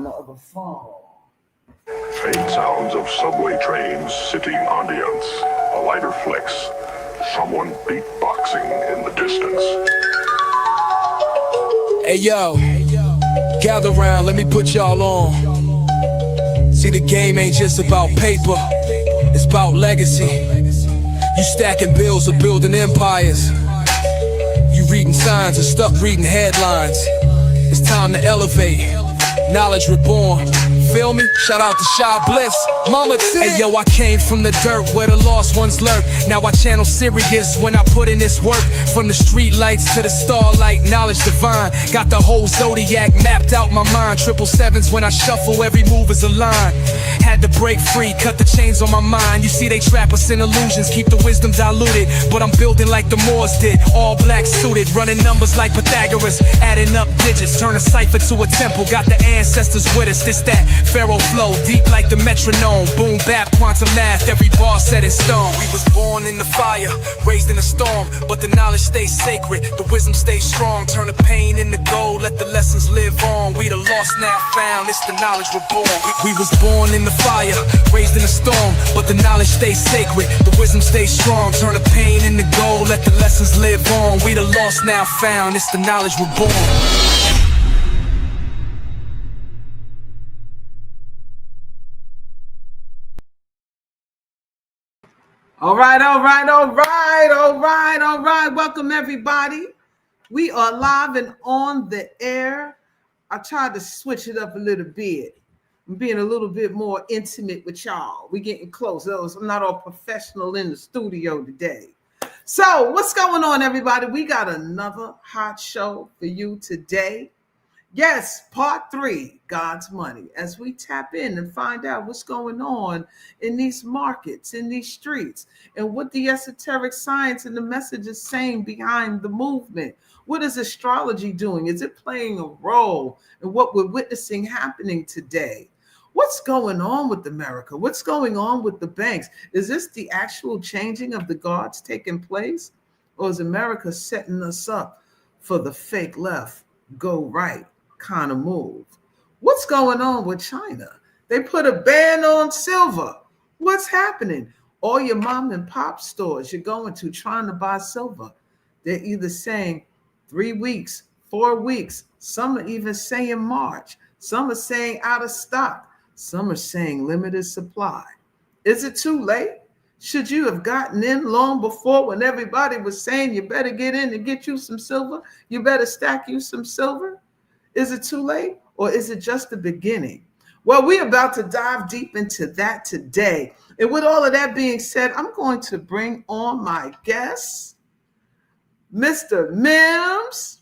on the other phone. Faint sounds of subway trains sitting on the ants. A lighter flicks. Someone beatboxing in the distance. Hey yo, gather round, let me put y'all on. See, the game ain't just about paper, it's about legacy. You stacking bills or building empires. You reading signs or stuck reading headlines. It's time to elevate, knowledge reborn. Feel me? Shout out to Shy Bliss, Mama T. Hey yo, I came from the dirt where the lost ones lurk. Now I channel Sirius when I put in this work. From the street lights to the starlight, knowledge divine. Got the whole zodiac mapped out my mind. 777s when I shuffle, every move is a line. Had to break free, cut the chains on my mind. You see they trap us in illusions, keep the wisdom diluted. But I'm building like the Moors did, all black suited. Running numbers like Pythagoras, adding up digits. Turn a cipher to a temple, got the ancestors with us. This that Pharaoh flow, deep like the metronome. Boom, bap, quantum math, every bar set in stone. We was born in the fire, raised in a storm. But the knowledge stays sacred, the wisdom stays strong. Turn the pain into gold, let the lessons live on. We the lost now found, it's the knowledge we're born. We was born in the fire, raised in a storm. But the knowledge stays sacred, the wisdom stays strong. Turn the pain into gold, let the lessons live on. We the lost now found, it's the knowledge we're born. All right. Welcome, everybody. We are live and on the air. I tried to switch it up a little bit. I'm being a little bit more intimate with y'all. We're getting close. I'm not all professional in the studio today. So what's going on, everybody? We got another hot show for you today. Yes, part 3, God's money, as we tap in and find out what's going on in these markets, in these streets, and what the esoteric science and the message is saying behind the movement. What is astrology doing? Is it playing a role in what we're witnessing happening today? What's going on with America? What's going on with the banks? Is this the actual changing of the guards taking place? Or is America setting us up for the fake left, go right kind of move? What's going on with China? They put a ban on silver. What's happening? All your mom and pop stores you're going to trying to buy silver, they're either saying 3 weeks, 4 weeks. Some are even saying March. Some are saying out of stock. Some are saying limited supply. Is it too late? Should you have gotten in long before, when everybody was saying you better get in and get you some silver? You better stack you some silver? Is it too late, or is it just the beginning? Well, we're about to dive deep into that today. And with all of that being said, I'm going to bring on my guest, Mr. M.I.M.S.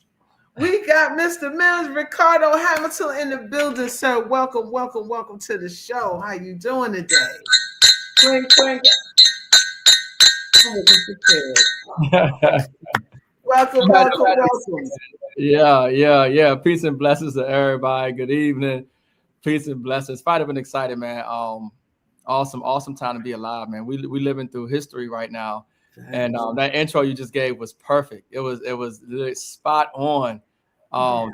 We got Mr. M.I.M.S, Ricardo Hamilton in the building, sir. Welcome to the show. How you doing today? Clink. Welcome. Yeah. Peace and blessings to everybody. Good evening. Peace and blessings. I've been excited, man. Awesome time to be alive, man. We living through history right now, and that intro you just gave was perfect. It was really spot on. To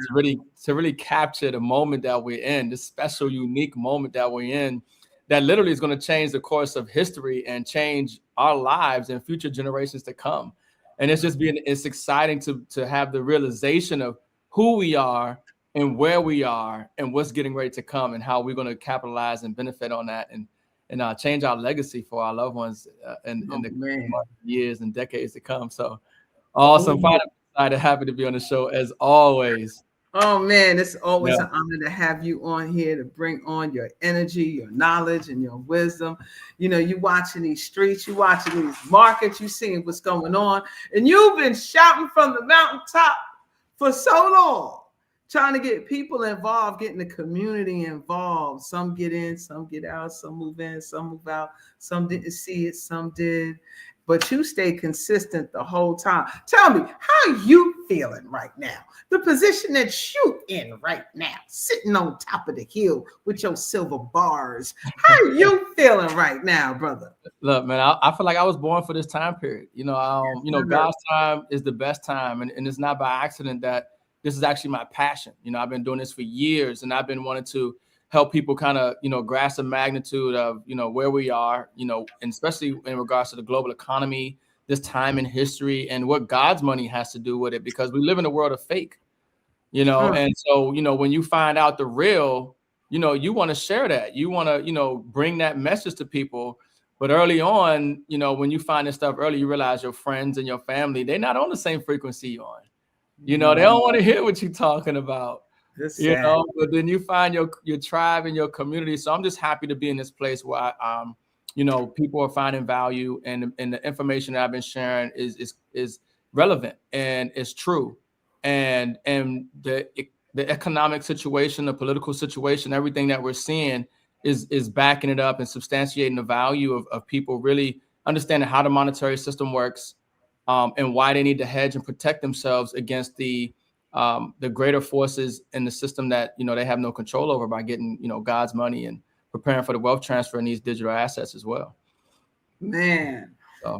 really capture the moment that we're in, this special, unique moment that we're in, that literally is going to change the course of history and change our lives and future generations to come. And it's exciting to have the realization of who we are and where we are and what's getting ready to come and how we're going to capitalize and benefit on that and change our legacy for our loved ones in the years and decades to come. So awesome. Excited, happy to be on the show as always. Oh man, it's always an honor to have you on here to bring on your energy, your knowledge, and your wisdom. You know, you watching these streets, you watching these markets, you seeing what's going on, and you've been shouting from the mountaintop for so long, trying to get people involved, getting the community involved. Some get in, some get out, some move in, some move out, some didn't see it, some did. But you stay consistent the whole time. Tell me, how you feeling right now? The position that you in right now, sitting on top of the hill with your silver bars. How you feeling right now, brother? Look, man, I feel like I was born for this time period. God's time is the best time, and it's not by accident that this is actually my passion. I've been doing this for years, and I've been wanting to help people kind of, grasp the magnitude of, where we are, and especially in regards to the global economy, this time in history, and what God's money has to do with it, because we live in a world of fake, and so, when you find out the real, you want to share that, you want to, bring that message to people. But early on, when you find this stuff early, you realize your friends and your family, they're not on the same frequency you're on. They don't want to hear what you're talking about. But then you find your tribe and your community. So I'm just happy to be in this place where people are finding value, and the information that I've been sharing is relevant and is true. And the economic situation, the political situation, everything that we're seeing is backing it up and substantiating the value of people really understanding how the monetary system works, and why they need to hedge and protect themselves against the greater forces in the system that, they have no control over, by getting, God's money and preparing for the wealth transfer in these digital assets as well. Man,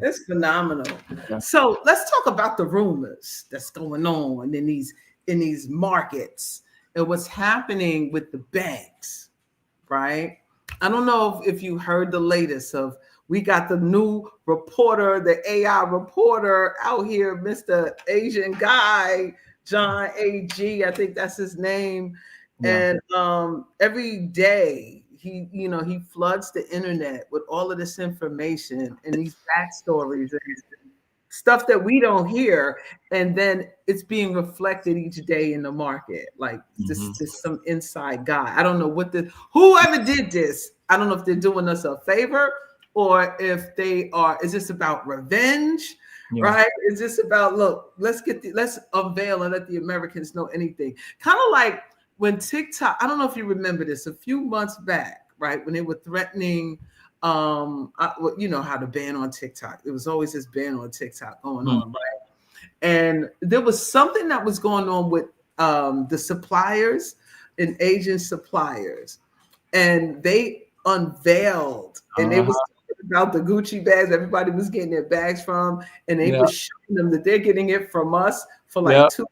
it's phenomenal. Yeah. So let's talk about the rumors that's going on in these markets and what's happening with the banks, right? I don't know if you heard the latest of, we got the new reporter, the AI reporter out here, Mr. Asian guy, John A.G., I think that's his name. Yeah. And every day he floods the internet with all of this information and these backstories and stuff that we don't hear. And then it's being reflected each day in the market. Like this some inside guy. I don't know whoever did this, I don't know if they're doing us a favor or if is this about revenge? Yeah. Right? Is this about, look, let's unveil and let the Americans know anything. Kind of like when TikTok, I don't know if you remember this, a few months back, right? When they were threatening, you know how to ban on TikTok. There was always this ban on TikTok going on, right? And there was something that was going on with the suppliers and Asian suppliers. And they unveiled, and they was talking about the Gucci bags everybody was getting their bags from, and they were showing them that they're getting it from us for like $2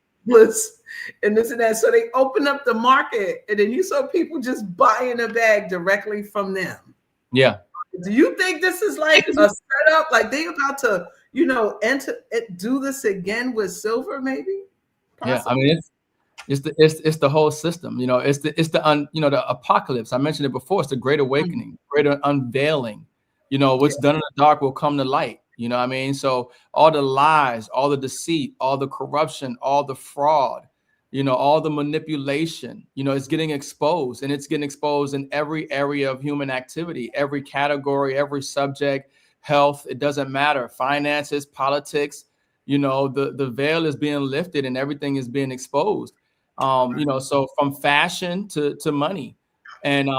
and this and that. So they opened up the market, and then you saw people just buying a bag directly from them. Yeah. Do you think this is like a setup? Like they about to, do this again with silver, maybe? Possibly? Yeah, I mean it's the whole system. It's the apocalypse. I mentioned it before. It's the great awakening, greater unveiling. What's done in the dark will come to light. You know what I mean? So all the lies, all the deceit, all the corruption, all the fraud, all the manipulation, it's getting exposed, and it's getting exposed in every area of human activity, every category, every subject, health, it doesn't matter, finances, politics, the veil is being lifted and everything is being exposed. So from fashion to money, and,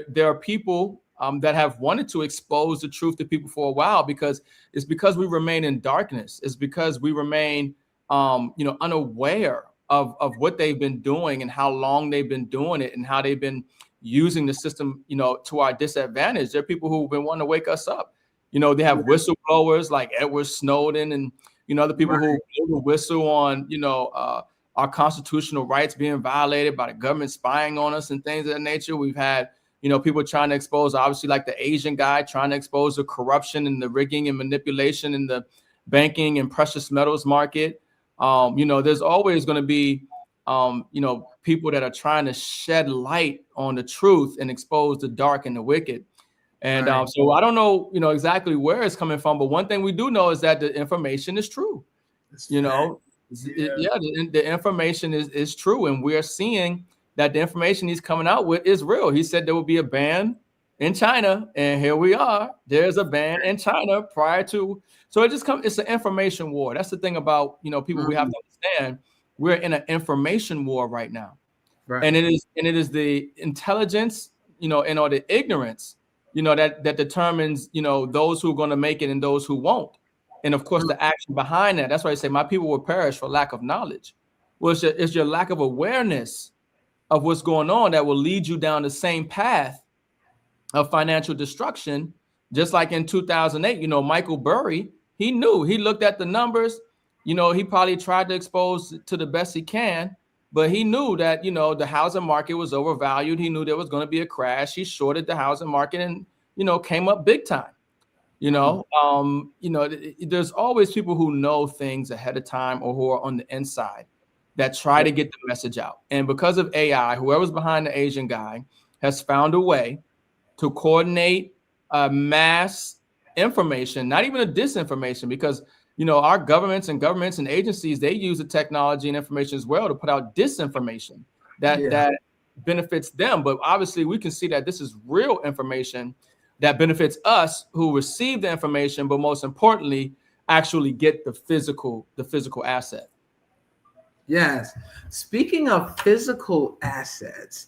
there are people that have wanted to expose the truth to people for a while, because we remain in darkness. It's because we remain, unaware of what they've been doing and how long they've been doing it and how they've been using the system, to our disadvantage. There are people who've been wanting to wake us up. They have whistleblowers like Edward Snowden and, other people who blow the whistle on, our constitutional rights being violated by the government spying on us and things of that nature. We've had, people trying to expose, obviously, like the Asian guy trying to expose the corruption and the rigging and manipulation in the banking and precious metals market. There's always going to be, people that are trying to shed light on the truth and expose the dark and the wicked. And so I don't know, exactly where it's coming from. But one thing we do know is that the information is true. The information is true. And we're seeing that the information he's coming out with is real. He said there will be a ban in China. And here we are. There's a ban in China prior to. So it's an information war. That's the thing about, people we have to understand. We're in an information war right now. Right. And it is the intelligence, or the ignorance, that determines, those who are going to make it and those who won't. And of course, the action behind that. That's why I say my people will perish for lack of knowledge. Well, it's your lack of awareness of what's going on that will lead you down the same path of financial destruction. Just like in 2008, Michael Burry, he looked at the numbers, he probably tried to expose to the best he can, but he knew that, you know, the housing market was overvalued. He knew there was going to be a crash. He shorted the housing market and, you know, came up big time. There's always people who know things ahead of time or who are on the inside that try to get the message out. And because of AI, whoever's behind the Asian guy has found a way to coordinate mass information, not even a disinformation, because, you know, our governments and agencies, they use the technology and information as well to put out disinformation that benefits them. But obviously we can see that this is real information that benefits us who receive the information, but most importantly, actually get the physical asset. Yes. Speaking of physical assets,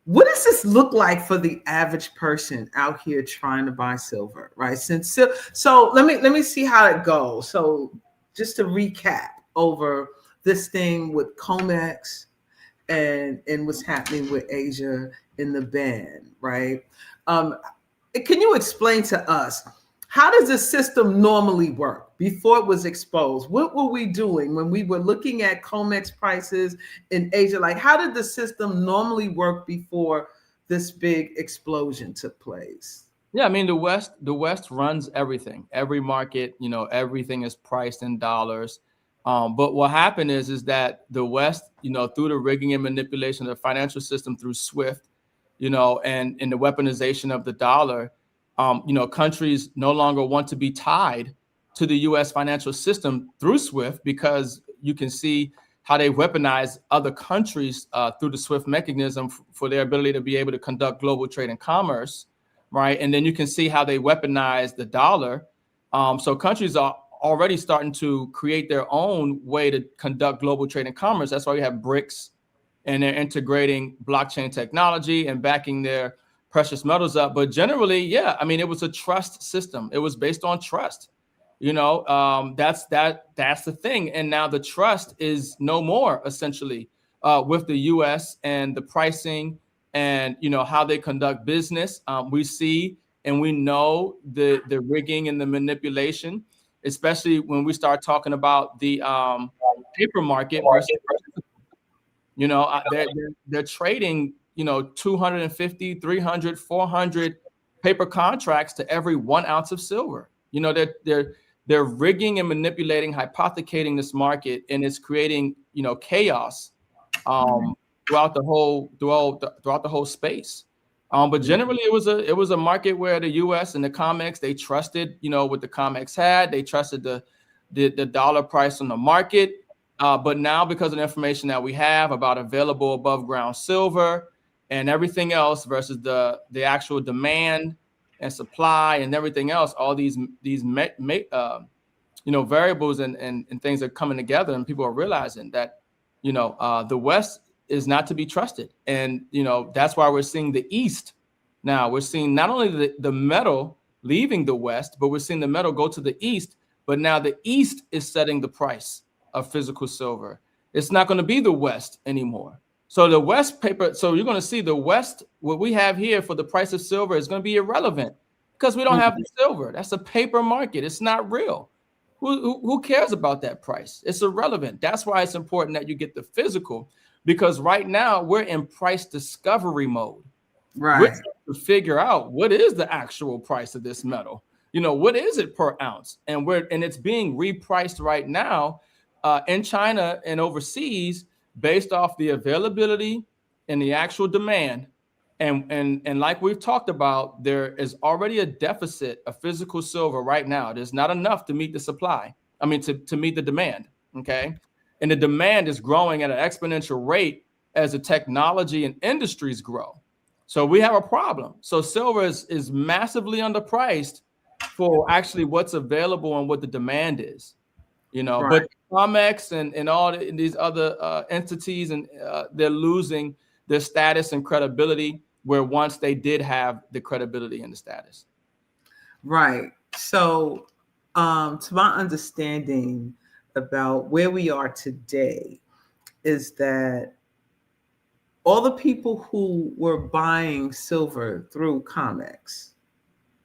what does this look like for the average person out here trying to buy silver, right? So let me see how it goes. So just to recap over this thing with COMEX and what's happening with Asia in the ban, right? Can you explain to us, how does the system normally work before it was exposed? What were we doing when we were looking at COMEX prices in Asia? Like, how did the system normally work before this big explosion took place? Yeah, I mean, the West runs everything. Every market, you know, everything is priced in dollars. But what happened is that the West, you know, through the rigging and manipulation of the financial system through SWIFT, you know, and in the weaponization of the dollar, you know, countries no longer want to be tied to the U.S. financial system through SWIFT, because you can see how they weaponize other countries through the SWIFT mechanism for their ability to be able to conduct global trade and commerce, right? And then you can see how they weaponize the dollar. So countries are already starting to create their own way to conduct global trade and commerce. That's why we have BRICS, and they're integrating blockchain technology and backing their precious metals up. But generally, yeah, I mean, it was a trust system. It was based on trust. You know, that's the thing. And now the trust is no more, essentially, with the U.S. and the pricing and, you know, how they conduct business. We see and we know the rigging and the manipulation, especially when we start talking about the paper market versus, you know, they're trading, you know, 250, 300, 400 paper contracts to every 1 ounce of silver. You know, they're rigging and manipulating, hypothecating this market, and it's creating, you know, chaos throughout the whole space. But generally, it was a market where the U.S. and the COMEX, they trusted, you know, what the COMEX had. They trusted the dollar price on the market. But now, because of the information that we have about available above ground silver and everything else versus the actual demand and supply and everything else, all these variables and things are coming together, and people are realizing that, you know, the West is not to be trusted. And, you know, that's why we're seeing the East now. We're seeing not only the metal leaving the West, but we're seeing the metal go to the East. But now the East is setting the price of physical silver. It's not going to be the West anymore. So the West paper, so you're going to see the West, what we have here for the price of silver is going to be irrelevant because we don't have the silver. That's a paper market. It's not real. Who cares about that price? It's irrelevant. That's why it's important that you get the physical, because right now we're in price discovery mode. Right. We're trying to figure out what is the actual price of this metal. You know, what is it per ounce? And it's being repriced right now in China and overseas based off the availability and the actual demand. And like we've talked about, there is already a deficit of physical silver right now. There's not enough to meet the supply. I mean, to meet the demand. Okay. And the demand is growing at an exponential rate as the technology and industries grow. So we have a problem. So silver is massively underpriced for actually what's available and what the demand is, you know. Right. But COMEX and all these other entities, and they're losing their status and credibility where once they did have the credibility and the status. Right. So to my understanding about where we are today is that all the people who were buying silver through COMEX,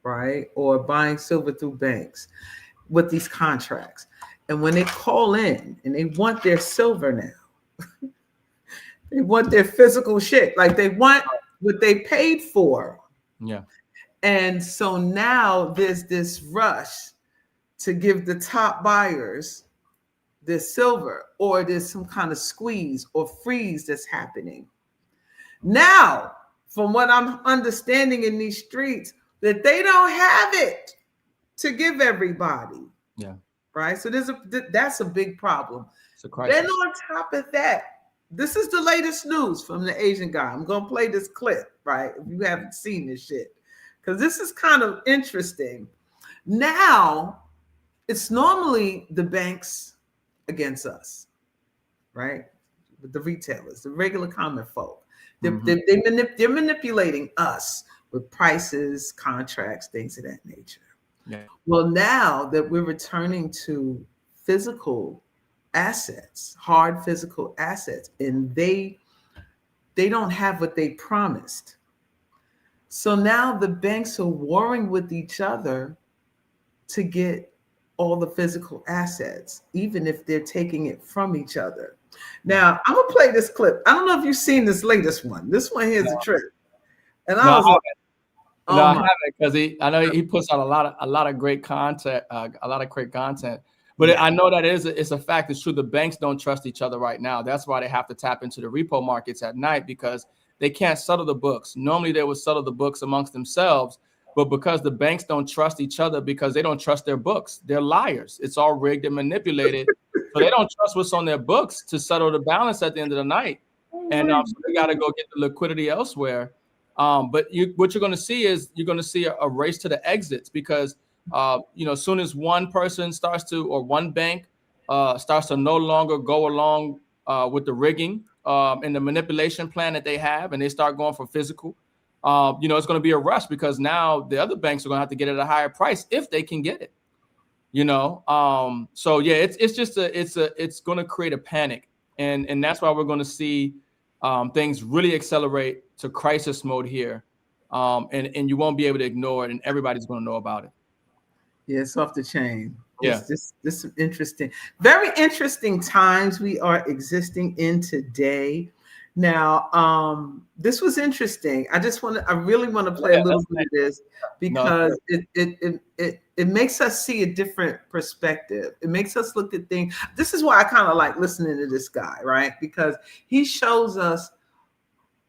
right, or buying silver through banks with these contracts, and when they call in and they want their silver now, They want their physical shit. Like they want what they paid for. Yeah. And so now there's this rush to give the top buyers this silver, or there's some kind of squeeze or freeze that's happening. Now, from what I'm understanding in these streets, that they don't have it to give everybody. Yeah. Right. So that's a big problem. It's a crisis. Then on top of that, this is the latest news from the Asian guy. I'm going to play this clip, right? If you haven't seen this shit, because this is kind of interesting. Now, it's normally the banks against us, right? The retailers, the regular common folk. They're manipulating us with prices, contracts, things of that nature. Yeah. Well, now that we're returning to physical assets, hard physical assets, and they don't have what they promised. So now the banks are warring with each other to get all the physical assets, even if they're taking it from each other. Now, I'm gonna play this clip. I don't know if you've seen this latest one. This one here's a trip. And I was like, no, I haven't, because I know he puts out a lot of great content, But I know that it's a fact. It's true. The banks don't trust each other right now. That's why they have to tap into the repo markets at night, because they can't settle the books. Normally they would settle the books amongst themselves, but because the banks don't trust each other, because they don't trust their books, they're liars. It's all rigged and manipulated. So they don't trust what's on their books to settle the balance at the end of the night. And so they got to go get the liquidity elsewhere. But what you're going to see is a race to the exits, because as soon as one person one bank starts to no longer go along with the rigging and the manipulation plan that they have, and they start going for physical, it's going to be a rush, because now the other banks are going to have to get it at a higher price if they can get it. So yeah, it's going to create a panic, and that's why we're going to see things really accelerate to crisis mode here, and you won't be able to ignore it, and everybody's going to know about it. Yeah, it's off the chain. Yeah, this is interesting. Very interesting times we are existing in today. Now, this was interesting. I really want to play a little bit of this, because it makes us see a different perspective. It makes us look at things. This is why I kind of like listening to this guy, right? Because he shows us,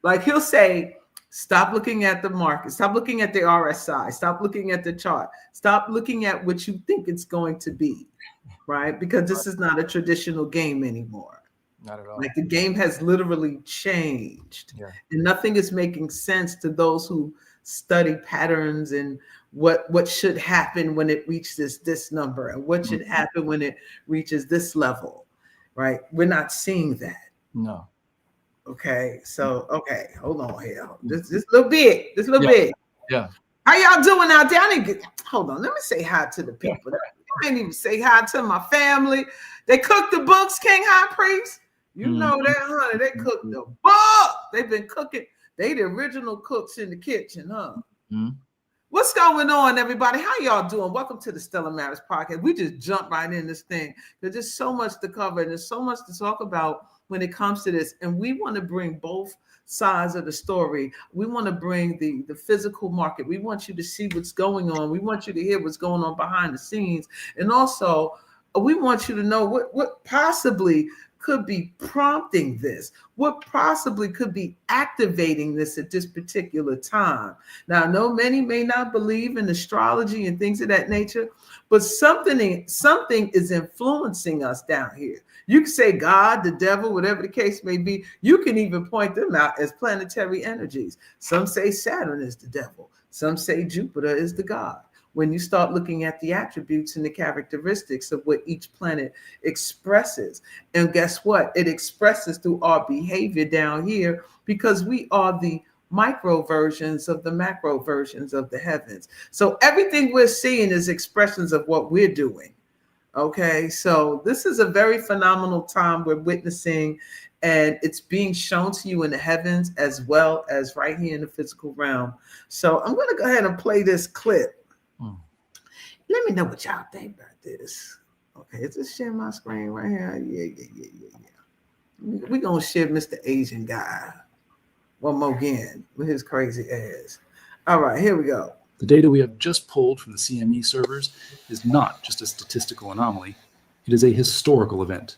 like he'll say, stop looking at the market, stop looking at the RSI, stop looking at the chart, stop looking at what you think it's going to be, right? Because this is not a traditional game anymore. Not at all. Like the game has literally changed, and nothing is making sense to those who study patterns and what should happen when it reaches this number, and what should happen when it reaches this level, right? We're not seeing that. No. Okay, so hold on here. This little bit. Yeah. How y'all doing out there? Hold on. Let me say hi to the people. I ain't even say hi to my family. They cooked the books, King High Priest. You know that, honey. They cooked the book. They've been cooking. They the original cooks in the kitchen, huh? What's going on, everybody? How y'all doing? Welcome to the Stella Maris Podcast. We just jumped right in this thing. There's just so much to cover, and there's so much to talk about when it comes to this. And we want to bring both sides of the story. We want to bring the physical market. We want you to see what's going on. We want you to hear what's going on behind the scenes. And also, we want you to know what possibly could be prompting this, what possibly could be activating this at this particular time. Now, I know many may not believe in astrology and things of that nature, but something is influencing us down here. You can say God, the devil, whatever the case may be. You can even point them out as planetary energies. Some say Saturn is the devil. Some say Jupiter is the God. When you start looking at the attributes and the characteristics of what each planet expresses. And guess what? It expresses through our behavior down here, because we are the micro versions of the macro versions of the heavens. So everything we're seeing is expressions of what we're doing. Okay, so this is a very phenomenal time we're witnessing, and it's being shown to you in the heavens as well as right here in the physical realm. So I'm going to go ahead and play this clip. Let me know what y'all think about this. Okay, just share my screen right here. Yeah. We're going to shift Mr. Asian guy one more again with his crazy ass. All right, here we go. The data we have just pulled from the CME servers is not just a statistical anomaly. It is a historical event.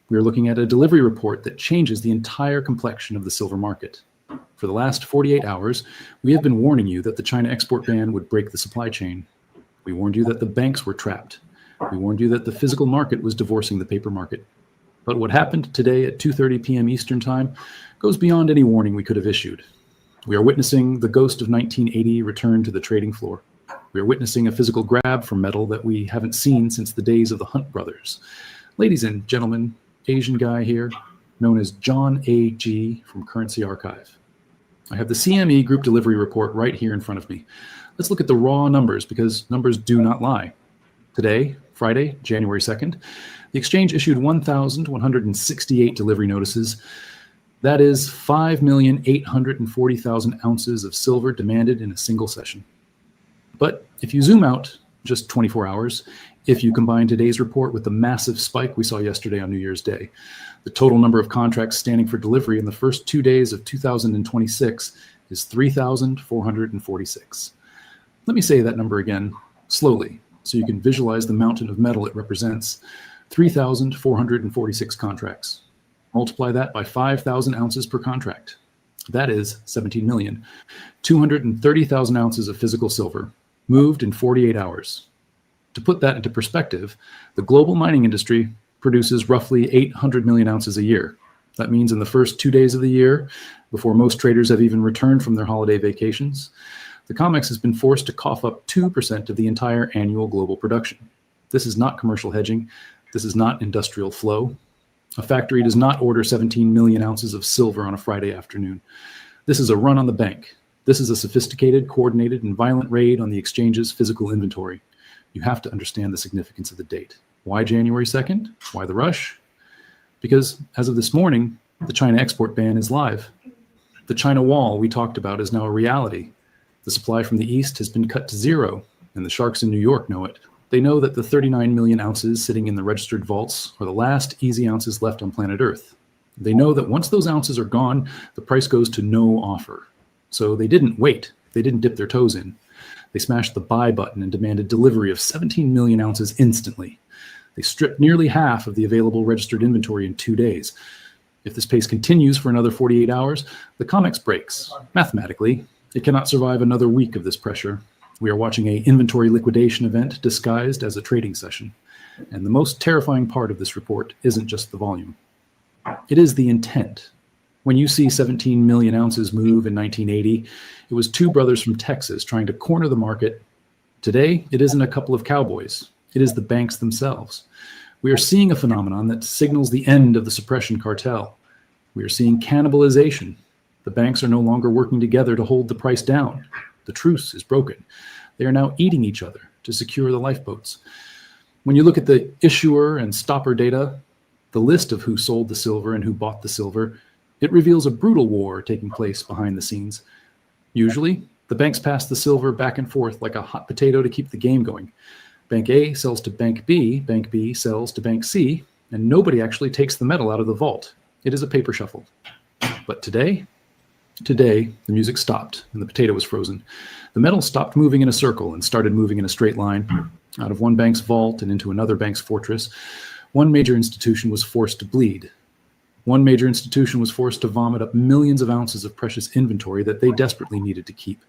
We are looking at a delivery report that changes the entire complexion of the silver market. For the last 48 hours, we have been warning you that the China export ban would break the supply chain. We warned you that the banks were trapped. We warned you that the physical market was divorcing the paper market. But what happened today at 2:30 p.m. Eastern Time goes beyond any warning we could have issued. We are witnessing the ghost of 1980 return to the trading floor. We are witnessing a physical grab for metal that we haven't seen since the days of the Hunt brothers. Ladies and gentlemen, Asian guy here, known as John A. G. from Currency Archive. I have the CME group delivery report right here in front of me. Let's look at the raw numbers because numbers do not lie. Today, Friday, January 2nd, the exchange issued 1,168 delivery notices. That is 5,840,000 ounces of silver demanded in a single session. But if you zoom out just 24 hours, if you combine today's report with the massive spike we saw yesterday on New Year's Day, the total number of contracts standing for delivery in the first 2 days of 2026 is 3,446. Let me say that number again slowly so you can visualize the mountain of metal it represents. 3,446 contracts. Multiply that by 5,000 ounces per contract. That is 17,230,000 ounces of physical silver moved in 48 hours. To put that into perspective, the global mining industry produces roughly 800 million ounces a year. That means in the first 2 days of the year, before most traders have even returned from their holiday vacations, the COMEX has been forced to cough up 2% of the entire annual global production. This is not commercial hedging. This is not industrial flow. A factory does not order 17 million ounces of silver on a Friday afternoon. This is a run on the bank. This is a sophisticated, coordinated, and violent raid on the exchange's physical inventory. You have to understand the significance of the date. Why January 2nd? Why the rush? Because as of this morning, the China export ban is live. The China wall we talked about is now a reality. The supply from the east has been cut to zero, and the sharks in New York know it. They know that the 39 million ounces sitting in the registered vaults are the last easy ounces left on planet Earth. They know that once those ounces are gone, the price goes to no offer. So they didn't wait. They didn't dip their toes in. They smashed the buy button and demanded delivery of 17 million ounces instantly. They stripped nearly half of the available registered inventory in 2 days. If this pace continues for another 48 hours, the COMEX breaks. Mathematically, it cannot survive another week of this pressure. We are watching an inventory liquidation event disguised as a trading session. And the most terrifying part of this report isn't just the volume. It is the intent. When you see 17 million ounces move in 1980, it was two brothers from Texas trying to corner the market. Today, it isn't a couple of cowboys. It is the banks themselves. We are seeing a phenomenon that signals the end of the suppression cartel. We are seeing cannibalization. The banks are no longer working together to hold the price down. The truce is broken. They are now eating each other to secure the lifeboats. When you look at the issuer and stopper data, the list of who sold the silver and who bought the silver, it reveals a brutal war taking place behind the scenes. Usually, the banks pass the silver back and forth like a hot potato to keep the game going. Bank A sells to Bank B sells to Bank C, and nobody actually takes the metal out of the vault. It is a paper shuffle. But today, the music stopped and the potato was frozen. The metal stopped moving in a circle and started moving in a straight line. Out of one bank's vault and into another bank's fortress, one major institution was forced to bleed. One major institution was forced to vomit up millions of ounces of precious inventory that they desperately needed to keep.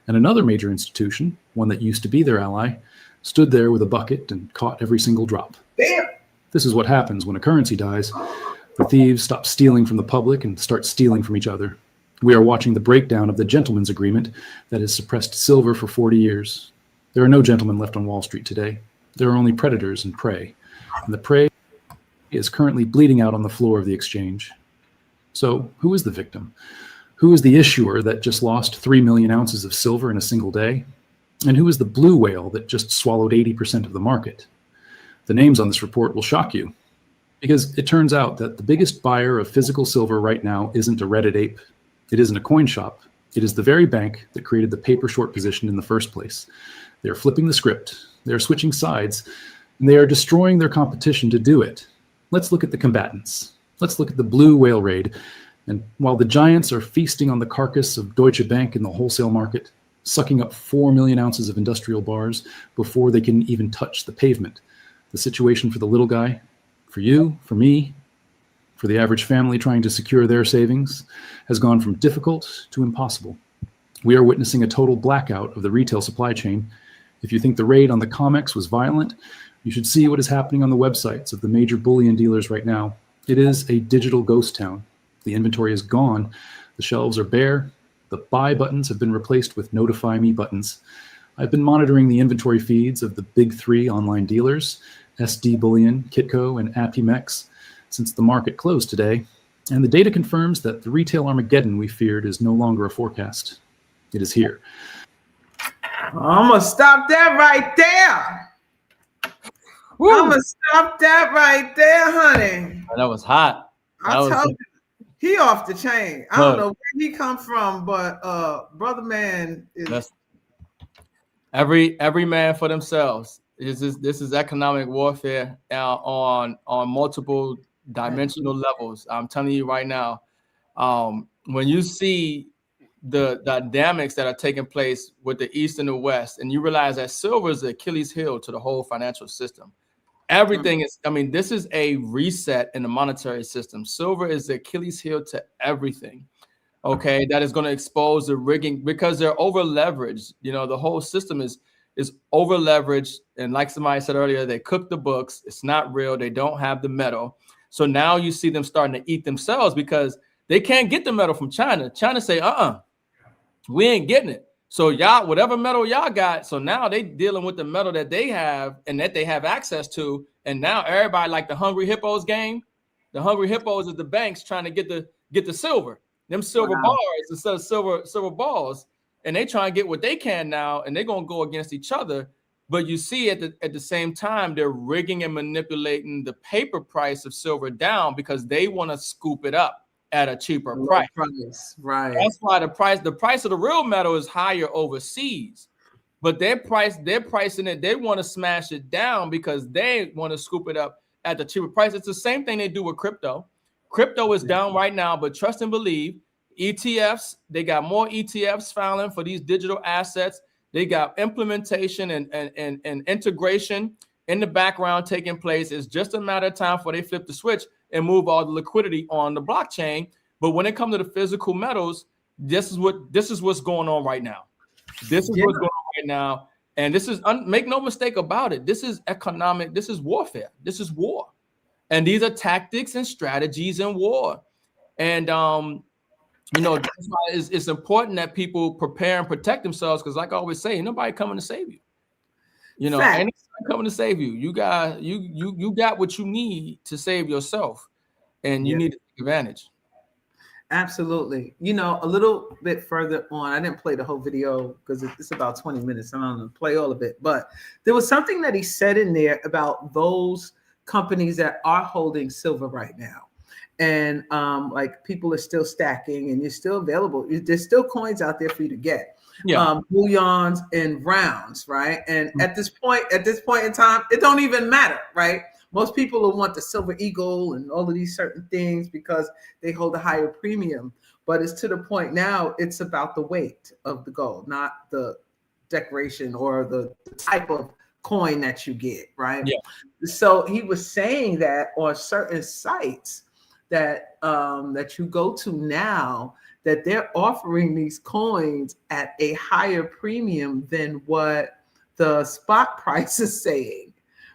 And another major institution, one that used to be their ally, stood there with a bucket and caught every single drop. This is what happens when a currency dies. The thieves stop stealing from the public and start stealing from each other. We are watching the breakdown of the gentleman's agreement that has suppressed silver for 40 years. There are no gentlemen left on Wall Street today. There are only predators and prey. And the prey is currently bleeding out on the floor of the exchange. So who is the victim? Who is the issuer that just lost 3 million ounces of silver in a single day? And who is the blue whale that just swallowed 80% of the market? The names on this report will shock you, because it turns out that the biggest buyer of physical silver right now isn't a Reddit ape. It isn't a coin shop. It is the very bank that created the paper short position in the first place. They are flipping the script. They are switching sides, and they are destroying their competition to do it. Let's look at the combatants. Let's look at the blue whale raid. And while the giants are feasting on the carcass of Deutsche Bank in the wholesale market, sucking up 4 million ounces of industrial bars before they can even touch the pavement, the situation for the little guy, for you, for me, for the average family trying to secure their savings, has gone from difficult to impossible. We are witnessing a total blackout of the retail supply chain. If you think the raid on the COMEX was violent, you should see what is happening on the websites of the major bullion dealers right now. It is a digital ghost town. The inventory is gone. The shelves are bare. The buy buttons have been replaced with notify me buttons. I've been monitoring the inventory feeds of the big three online dealers, SD Bullion, Kitco, and M.I.M.S, since the market closed today, and the data confirms that the retail Armageddon we feared is no longer a forecast. It is here. I'm going to stop that right there. Woo. I'm going to stop that right there, honey. That was hot. I told you, he off the chain. I don't know where he come from, but brother man is... Every man for themselves. This is economic warfare on multiple dimensional levels. I'm telling you right now, when you see the dynamics that are taking place with the East and the West, and you realize that silver is the Achilles heel to the whole financial system. Everything is, I mean, this is a reset in the monetary system. Silver is the Achilles heel to everything. Okay, that is going to expose the rigging because they're over leveraged. You know, the whole system is over leveraged. And like somebody said earlier, they cook the books. It's not real. They don't have the metal. So now you see them starting to eat themselves because they can't get the metal from China. China say, we ain't getting it. So y'all, whatever metal y'all got, so now they dealing with the metal that they have and that they have access to. And now everybody like the Hungry Hippos game. The Hungry Hippos is the banks trying to get the silver. Them silver bars instead of silver balls, and they try and get what they can now, and they're gonna go against each other. But you see at the same time, they're rigging and manipulating the paper price of silver down because they want to scoop it up at a cheaper price. Right. That's why the price of the real metal is higher overseas. But they're pricing it, they want to smash it down because they want to scoop it up at the cheaper price. It's the same thing they do with crypto. Crypto is down right now, but trust and believe, ETFs, they got more ETFs filing for these digital assets. They got implementation and integration in the background taking place. It's just a matter of time before they flip the switch and move all the liquidity on the blockchain. But when it comes to the physical metals, this is what's going on right now. This is what's going on right now. And this is, make no mistake about it, this is economic, this is warfare, this is war. And these are tactics and strategies in war. And, you know, that's why it's important that people prepare and protect themselves. Because like I always say, ain't nobody coming to save you. You know, ain't nobody coming to save you. You got what you need to save yourself. And you need to take advantage. Absolutely. You know, a little bit further on, I didn't play the whole video because it's about 20 minutes. I'm not going to play all of it. But there was something that he said in there about those companies that are holding silver right now. And like people are still stacking and you're still available. There's still coins out there for you to get. Bullions and rounds, right? And at this point in time, it don't even matter, right? Most people will want the silver eagle and all of these certain things because they hold a higher premium. But it's to the point now, it's about the weight of the gold, not the decoration or the type of coin that you get, right? Yeah. So he was saying that on certain sites that that you go to now, that they're offering these coins at a higher premium than what the spot price is saying,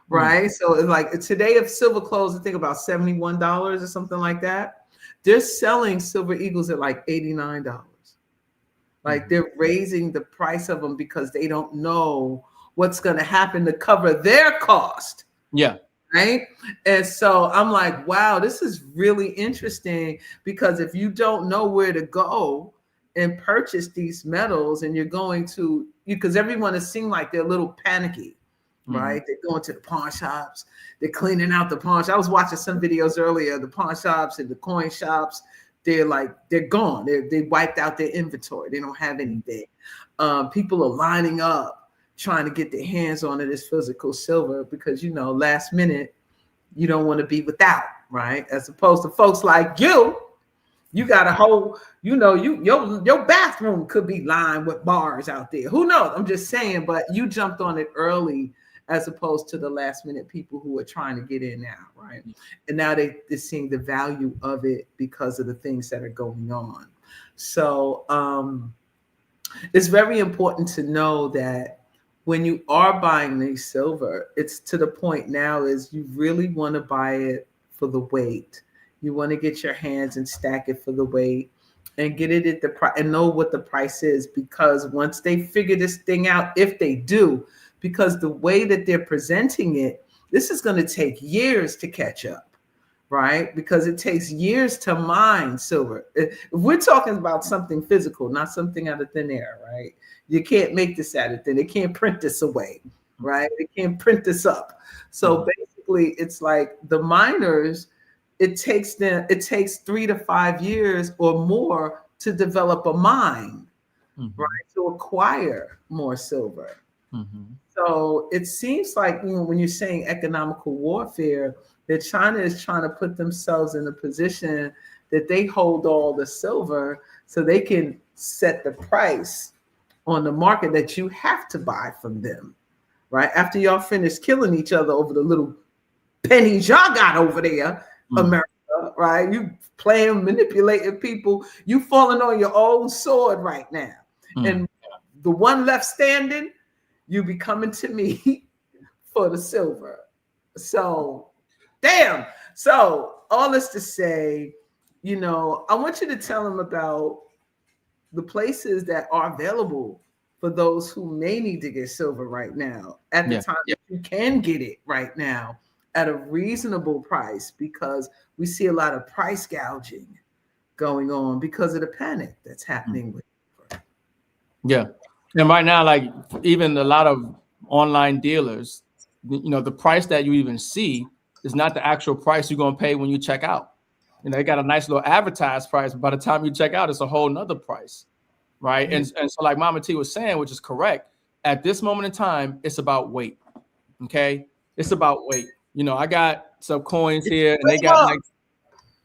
right? So it's like today, if silver closed, I think about $71 or something like that, they're selling silver eagles at like $89. Like they're raising the price of them because they don't know what's going to happen to cover their cost. Yeah. Right. And so I'm like, wow, this is really interesting because if you don't know where to go and purchase these metals and you're going to, because everyone is seeming like they're a little panicky, right? They're going to the pawn shops. They're cleaning out the pawn shops. I was watching some videos earlier, the pawn shops and the coin shops. They're gone. They wiped out their inventory. They don't have anything. People are lining up, trying to get their hands on this physical silver because, you know, last minute, you don't want to be without, right? As opposed to folks like you got a whole, your bathroom could be lined with bars out there. Who knows? I'm just saying, but you jumped on it early as opposed to the last minute people who are trying to get in now, right? And now they're seeing the value of it because of the things that are going on. So it's very important to know that when you are buying the silver, it's to the point now is you really want to buy it for the weight. You want to get your hands and stack it for the weight and get it at the price and know what the price is, because once they figure this thing out, if they do, because the way that they're presenting it, this is going to take years to catch up, right? Because it takes years to mine silver. If we're talking about something physical, not something out of thin air, right? You can't make this out of thin. They can't print this away, right? They can't print this up. So basically, it's like the miners, it takes 3 to 5 years or more to develop a mine, right? To acquire more silver. So it seems like, when you're saying economical warfare, that China is trying to put themselves in a position that they hold all the silver so they can set the price on the market that you have to buy from them, right? After y'all finish killing each other over the little pennies y'all got over there, America, right? You playing, manipulating people. You falling on your own sword right now. And the one left standing, you be coming to me for the silver. So, damn. So, all this to say, I want you to tell them about the places that are available for those who may need to get silver right now at the time that you can get it right now at a reasonable price, because we see a lot of price gouging going on because of the panic that's happening with it. Yeah. And right now, like even a lot of online dealers, the price that you even see is not the actual price you're going to pay when you check out. They got a nice little advertised price, but by the time you check out, it's a whole nother price, right? And so like Mama T was saying, which is correct, at this moment in time, it's about weight, okay? It's about weight. I got some coins here, and they got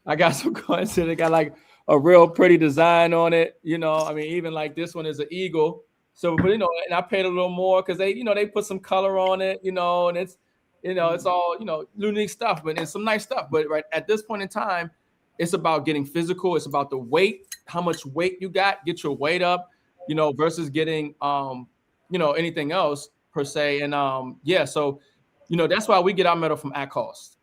I got some coins here. They got like a real pretty design on it. Even like this one is an eagle. So, but and I paid a little more because they put some color on it, and it's, it's all, unique stuff, but it's some nice stuff. But right at this point in time, it's about getting physical. It's about the weight, how much weight you got, get your weight up, versus getting, anything else per se. And so, that's why we get our metal from at cost.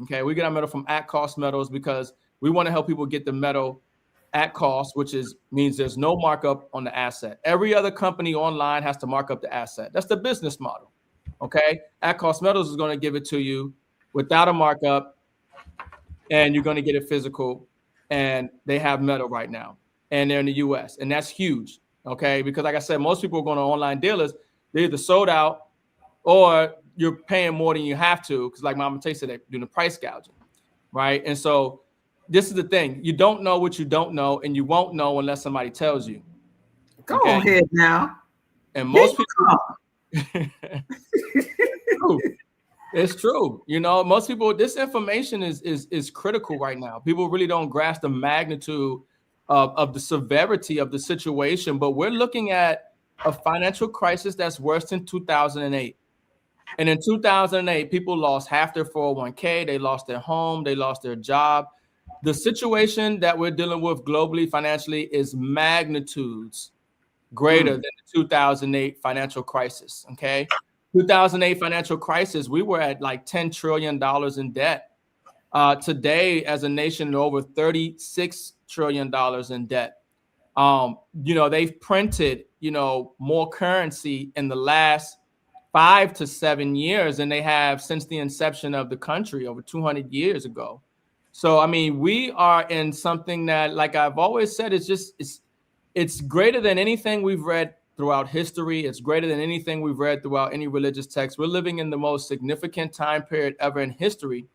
Okay, we get our metal from at cost metals because we want to help people get the metal at cost, which means there's no markup on the asset. Every other company online has to mark up the asset. That's the business model. Okay, at cost metals is going to give it to you without a markup, and you're going to get it physical. And they have metal right now, and they're in the U.S. and that's huge. Okay, because like I said, most people are going to online dealers. They're either sold out or you're paying more than you have to, because like Mama Tay said, they're doing the price gouging, right? And so this is the thing. You don't know what you don't know, and you won't know unless somebody tells you. Go ahead now. And most people, it's true. Most people, this information is critical right now. People really don't grasp the magnitude of the severity of the situation, but we're looking at a financial crisis that's worse than 2008. And in 2008, people lost half their 401k. They lost their home. They lost their job. The situation that we're dealing with globally, financially, is magnitudes greater than the 2008 financial crisis. Okay, 2008 financial crisis, we were at like $10 trillion in debt. Today, as a nation, over $36 trillion in debt. They've printed, more currency in the last 5 to 7 years than they have since the inception of the country over 200 years ago. So, we are in something that, like I've always said, it's greater than anything we've read throughout history. It's greater than anything we've read throughout any religious text. We're living in the most significant time period ever in history,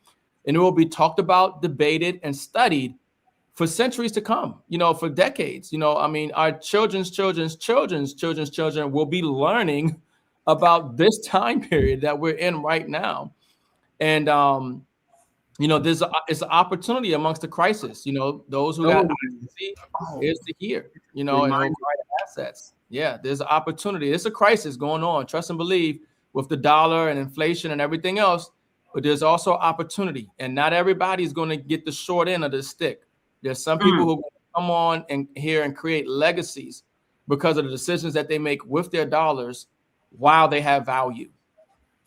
and it will be talked about, debated, and studied for centuries to come, for decades. Our children's children will be learning about this time period that we're in right now. And you know, it's an opportunity amongst the crisis. You know, those who got is the year, you know, and override assets. Yeah, there's an opportunity. It's a crisis going on. Trust and believe with the dollar and inflation and everything else. But there's also opportunity, and not everybody's going to get the short end of the stick. There's some people who come on and here and create legacies because of the decisions that they make with their dollars while they have value.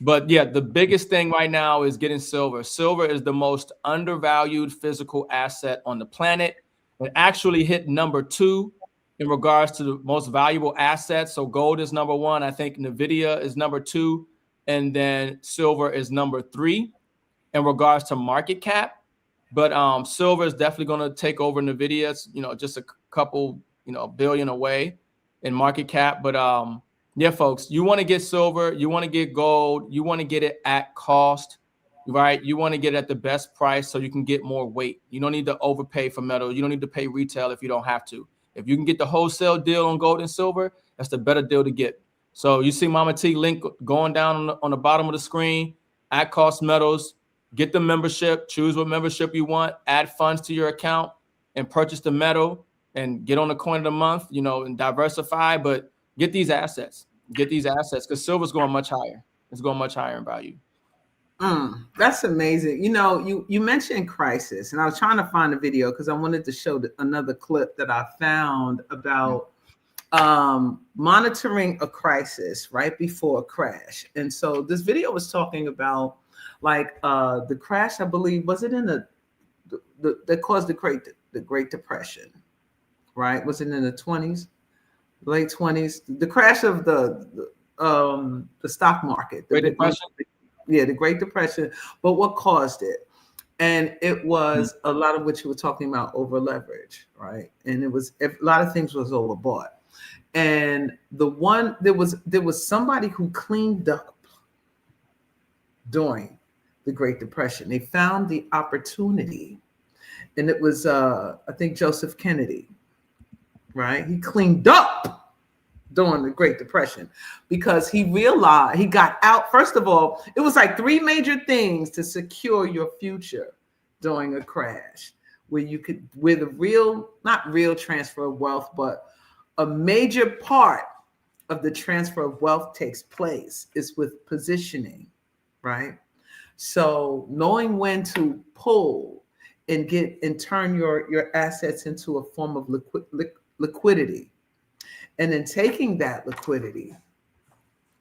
But yeah, the biggest thing right now is getting silver. Silver is the most undervalued physical asset on the planet. It actually hit number 2 in regards to the most valuable assets. So gold is number 1. I think NVIDIA is number 2. And then silver is number 3 in regards to market cap. But silver is definitely going to take over NVIDIA. It's, you know, just a couple, you know, billion away in market cap. But yeah, folks, you want to get silver, you want to get gold, you want to get it at cost, right? You want to get it at the best price so you can get more weight. You don't need to overpay for metal. You don't need to pay retail if you don't have to. If you can get the wholesale deal on gold and silver, that's the better deal to get. So you see Mama T link going down on the bottom of the screen, at cost metals, get the membership, choose what membership you want, add funds to your account and purchase the metal and get on the coin of the month, you know, and diversify, but get these assets because silver's going much higher. It's going much higher in value. That's amazing. You know, you mentioned crisis, and I was trying to find a video because I wanted to show another clip that I found about monitoring a crisis right before a crash. And so this video was talking about like the crash, I believe, was it in the that caused the Great Depression, right? Was it in the 20s? Late 20s, the crash of the stock market, the Great Depression. But what caused it? And it was a lot of what you were talking about, over leverage, right? And it was a lot of things was overbought. And there was somebody who cleaned up during the Great Depression. They found the opportunity, and it was I think Joseph Kennedy. Right, he cleaned up during the Great Depression because he realized he got out. First of all, it was like 3 major things to secure your future during a crash, where not real transfer of wealth, but a major part of the transfer of wealth takes place is with positioning, right? So knowing when to pull and turn your assets into a form of liquidity, and then taking that liquidity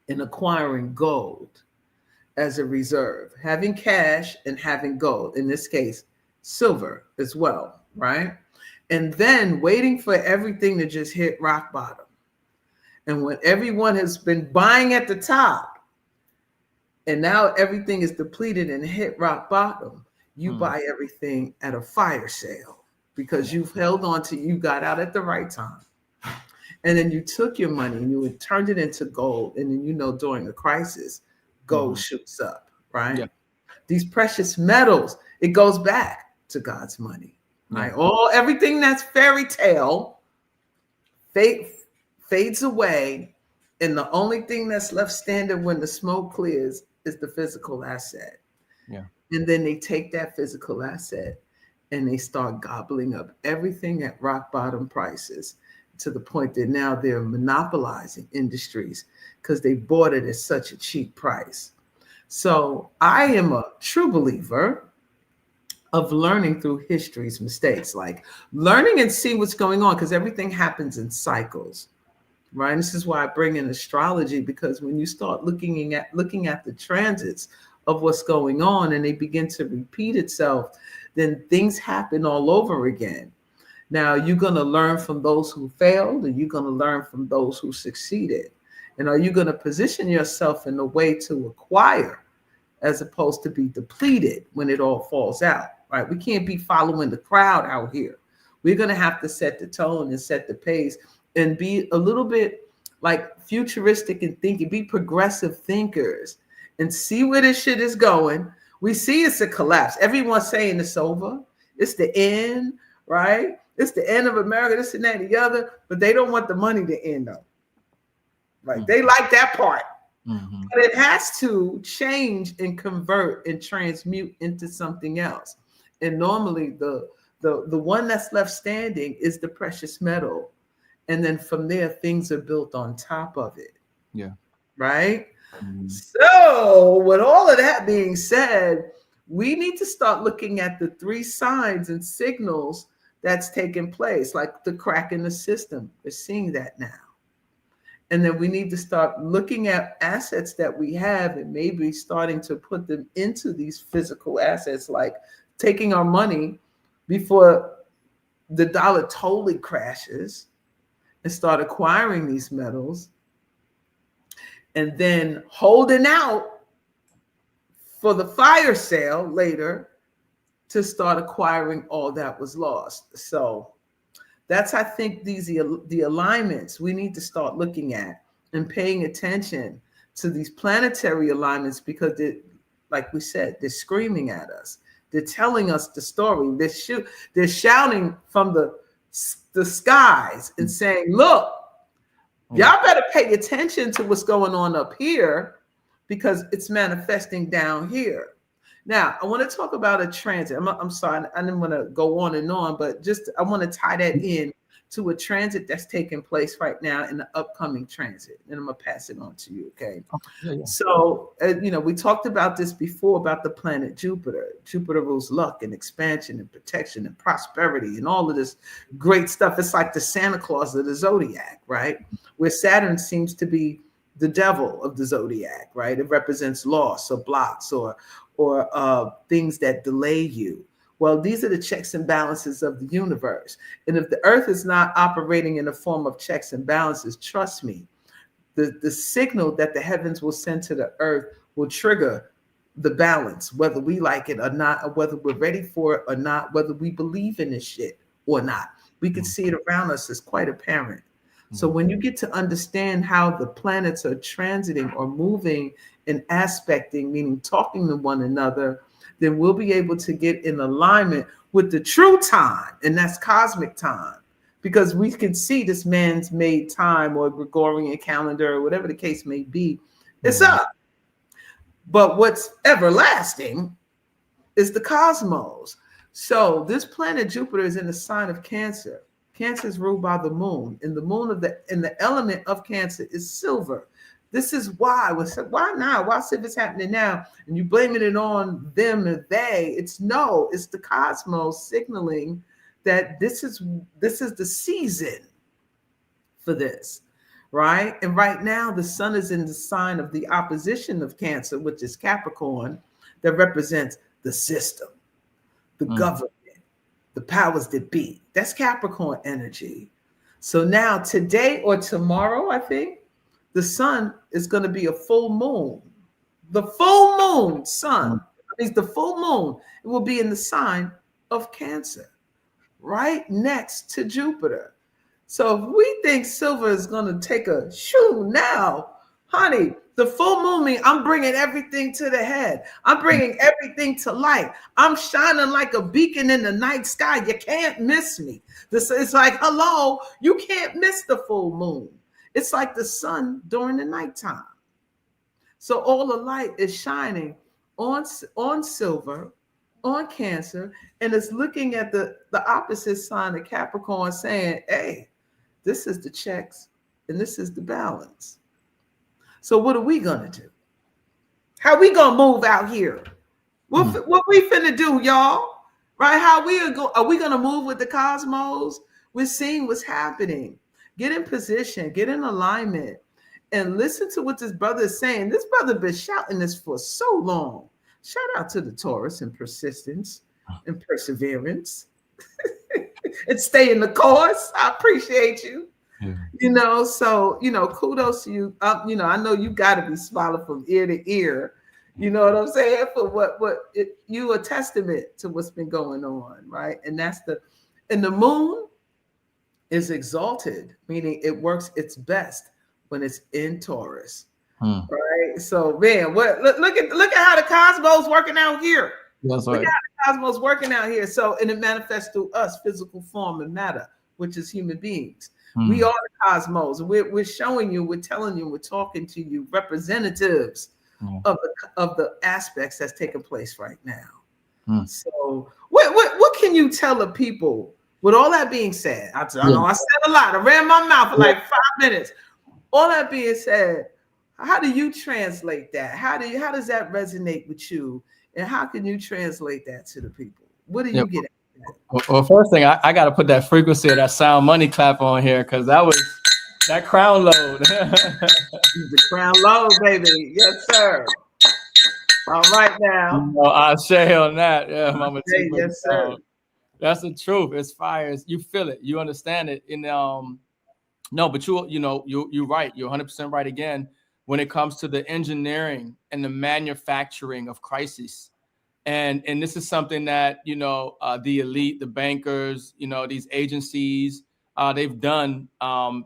and acquiring gold as a reserve, having cash and having gold, in this case, silver as well, right? And then waiting for everything to just hit rock bottom. And when everyone has been buying at the top and now everything is depleted and hit rock bottom, you buy everything at a fire sale. Because you've held on to, you got out at the right time. And then you took your money and you had turned it into gold. And then, you know, during a crisis, gold shoots up, right? Yeah. These precious metals, it goes back to God's money, right? Everything that's fairy tale fades away. And the only thing that's left standing when the smoke clears is the physical asset. Yeah. And then they take that physical asset and they start gobbling up everything at rock bottom prices, to the point that now they're monopolizing industries because they bought it at such a cheap price. So I am a true believer of learning through history's mistakes, like learning and see what's going on, because everything happens in cycles, right? And this is why I bring in astrology, because when you start looking at the transits of what's going on and they begin to repeat itself, then things happen all over again. Now, you're going to learn from those who failed, and you're going to learn from those who succeeded. And are you going to position yourself in a way to acquire as opposed to be depleted when it all falls out, right? We can't be following the crowd out here. We're going to have to set the tone and set the pace and be a little bit like futuristic in thinking, be progressive thinkers and see where this shit is going. We see it's a collapse. Everyone's saying it's over. It's the end, right? It's the end of America, this and that and the other, but they don't want the money to end though. Right? They like that part. But it has to change and convert and transmute into something else. And normally the one that's left standing is the precious metal. And then from there, things are built on top of it. Yeah. Right? So with all of that being said, we need to start looking at the 3 signs and signals that's taking place, like the crack in the system. We're seeing that now. And then we need to start looking at assets that we have and maybe starting to put them into these physical assets, like taking our money before the dollar totally crashes and start acquiring these metals, and then holding out for the fire sale later to start acquiring all that was lost. So that's, I think, the alignments we need to start looking at and paying attention to these planetary alignments, because like we said, they're screaming at us. They're telling us the story. They're shouting from the skies and saying, look, y'all better pay attention to what's going on up here, because it's manifesting down here. Now, I want to talk about a transit. I'm sorry, I didn't want to go on and on, but I want to tie that in to a transit that's taking place right now in the upcoming transit. And I'm going to pass it on to you, okay? Yeah. So, we talked about this before about the planet Jupiter. Jupiter rules luck and expansion and protection and prosperity and all of this great stuff. It's like the Santa Claus of the zodiac, right? Where Saturn seems to be the devil of the zodiac, right? It represents loss or blocks or things that delay you. Well, these are the checks and balances of the universe. And if the earth is not operating in the form of checks and balances, trust me, the signal that the heavens will send to the earth will trigger the balance, whether we like it or not, or whether we're ready for it or not, whether we believe in this shit or not. We can see it around us. It's quite apparent. So when you get to understand how the planets are transiting or moving and aspecting, meaning talking to one another, then we'll be able to get in alignment with the true time, and that's cosmic time, because we can see this man's made time or Gregorian calendar or whatever the case may be. It's up. But what's everlasting is the cosmos. So this planet Jupiter is in the sign of Cancer. Cancer is ruled by the moon, and the moon and the element of Cancer is silver. This is why. Why now? Why if it's happening now? And you blaming it on them and they. It's the cosmos signaling that this is the season for this, right? And right now the sun is in the sign of the opposition of Cancer, which is Capricorn, that represents the system, the government, the powers that be. That's Capricorn energy. So now today or tomorrow, I think, the sun is going to be a full moon. The full moon sun, means the full moon, it will be in the sign of Cancer, right next to Jupiter. So if we think silver is going to take a shoo now, honey, the full moon means I'm bringing everything to the head. I'm bringing everything to light. I'm shining like a beacon in the night sky. You can't miss me. It's like, hello, you can't miss the full moon. It's like the sun during the nighttime. So all the light is shining on silver, on Cancer, and it's looking at the opposite sign of Capricorn saying, hey, this is the checks and this is the balance. So what are we going to do? How we going to move out here? What we finna do, y'all? Right? Are we going to move with the cosmos? We're seeing what's happening. Get in position, get in alignment, and listen to what this brother is saying. This brother been shouting this for so long. Shout out to the Taurus and persistence and perseverance and stay in the course. I appreciate you. Yeah. So, kudos to you. I know you got to be smiling from ear to ear. You know what I'm saying? For you a testament to what's been going on, right? And the moon is exalted, meaning it works its best when it's in Taurus, right? So, man, look at how the cosmos working out here. That's look right. How the cosmos working out here. So, and it manifests through us, physical form and matter, which is human beings. We are the cosmos. We're showing you, we're telling you, we're talking to you, representatives of the aspects that's taking place right now. So what can you tell the people with all that being said? I know I said a lot. I ran my mouth for like 5 minutes. All that being said, how do you translate that? How does that resonate with you? And how can you translate that to the people? What do you get at? Well, first thing, I got to put that frequency of that sound money clap on here, because that was that crown load. The crown load, baby. Yes, sir. All right now. I'll share on that. Yeah, Mama T. Yes, sir. That's the truth. It's fire. You feel it. You understand it. And no, but you're right. You're 100% right again when it comes to the engineering and the manufacturing of crises. And this is something that, the elite, the bankers, these agencies, they've done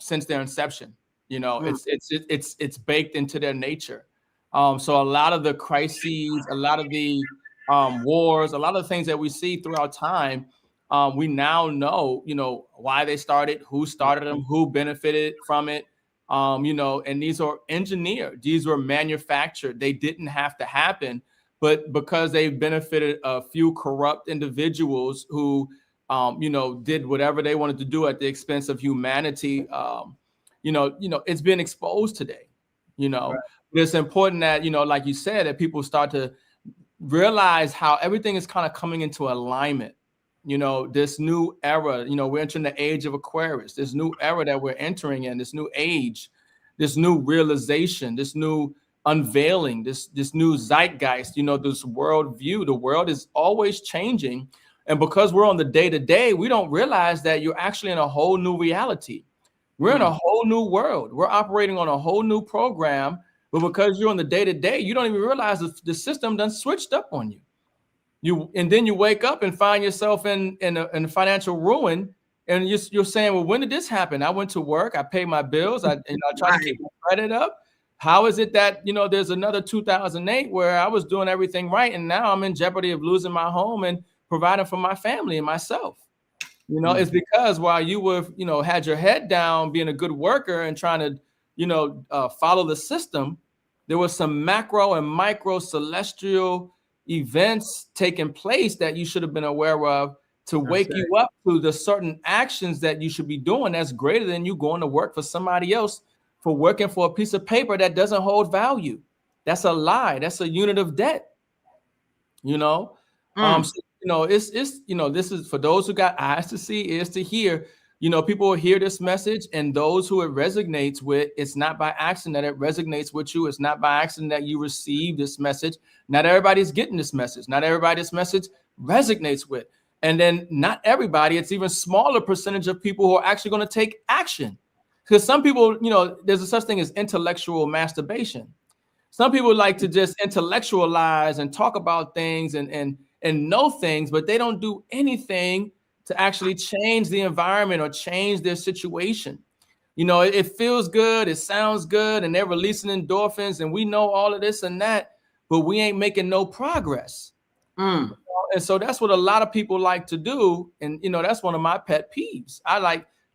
since their inception. It's baked into their nature. So a lot of the crises, a lot of the wars, a lot of the things that we see throughout time, we now know, why they started, who started them, who benefited from it, and these are engineered. These were manufactured. They didn't have to happen. But because they benefited a few corrupt individuals who, did whatever they wanted to do at the expense of humanity, it's been exposed today. Right. It's important that, like you said, that people start to realize how everything is kind of coming into alignment. This new era, we're entering the age of Aquarius, this new era that we're entering in, this new age, this new realization, this new unveiling, this new zeitgeist, this world view. The world is always changing. And because we're on the day-to-day, we don't realize that you're actually in a whole new reality. We're in a whole new world. We're operating on a whole new program. But because you're on the day-to-day, you don't even realize the system done switched up on you. And then you wake up and find yourself in financial ruin. And you're saying, well, when did this happen? I went to work, I paid my bills, I tried to keep my credit up. How is it that, there's another 2008 where I was doing everything right, and now I'm in jeopardy of losing my home and providing for my family and myself? It's because while you were, had your head down, being a good worker and trying to, follow the system, there was some macro and micro celestial events taking place that you should have been aware of to wake you up to the certain actions that you should be doing that's greater than you going to work for somebody else, for working for a piece of paper that doesn't hold value. That's a lie. That's a unit of debt. It's this is for those who got eyes to see, ears to hear. People will hear this message, and those who it resonates with, it's not by accident that it resonates with you. It's not by accident that you receive this message. Not everybody's getting this message. Not everybody this message resonates with. And then not everybody, it's even smaller percentage of people who are actually going to take action. Because some people, there's a such thing as intellectual masturbation. Some people like to just intellectualize and talk about things and know things, but they don't do anything to actually change the environment or change their situation. It feels good, it sounds good, and they're releasing endorphins, and we know all of this and that, but we ain't making no progress. And so that's what a lot of people like to do. And, that's one of my pet peeves.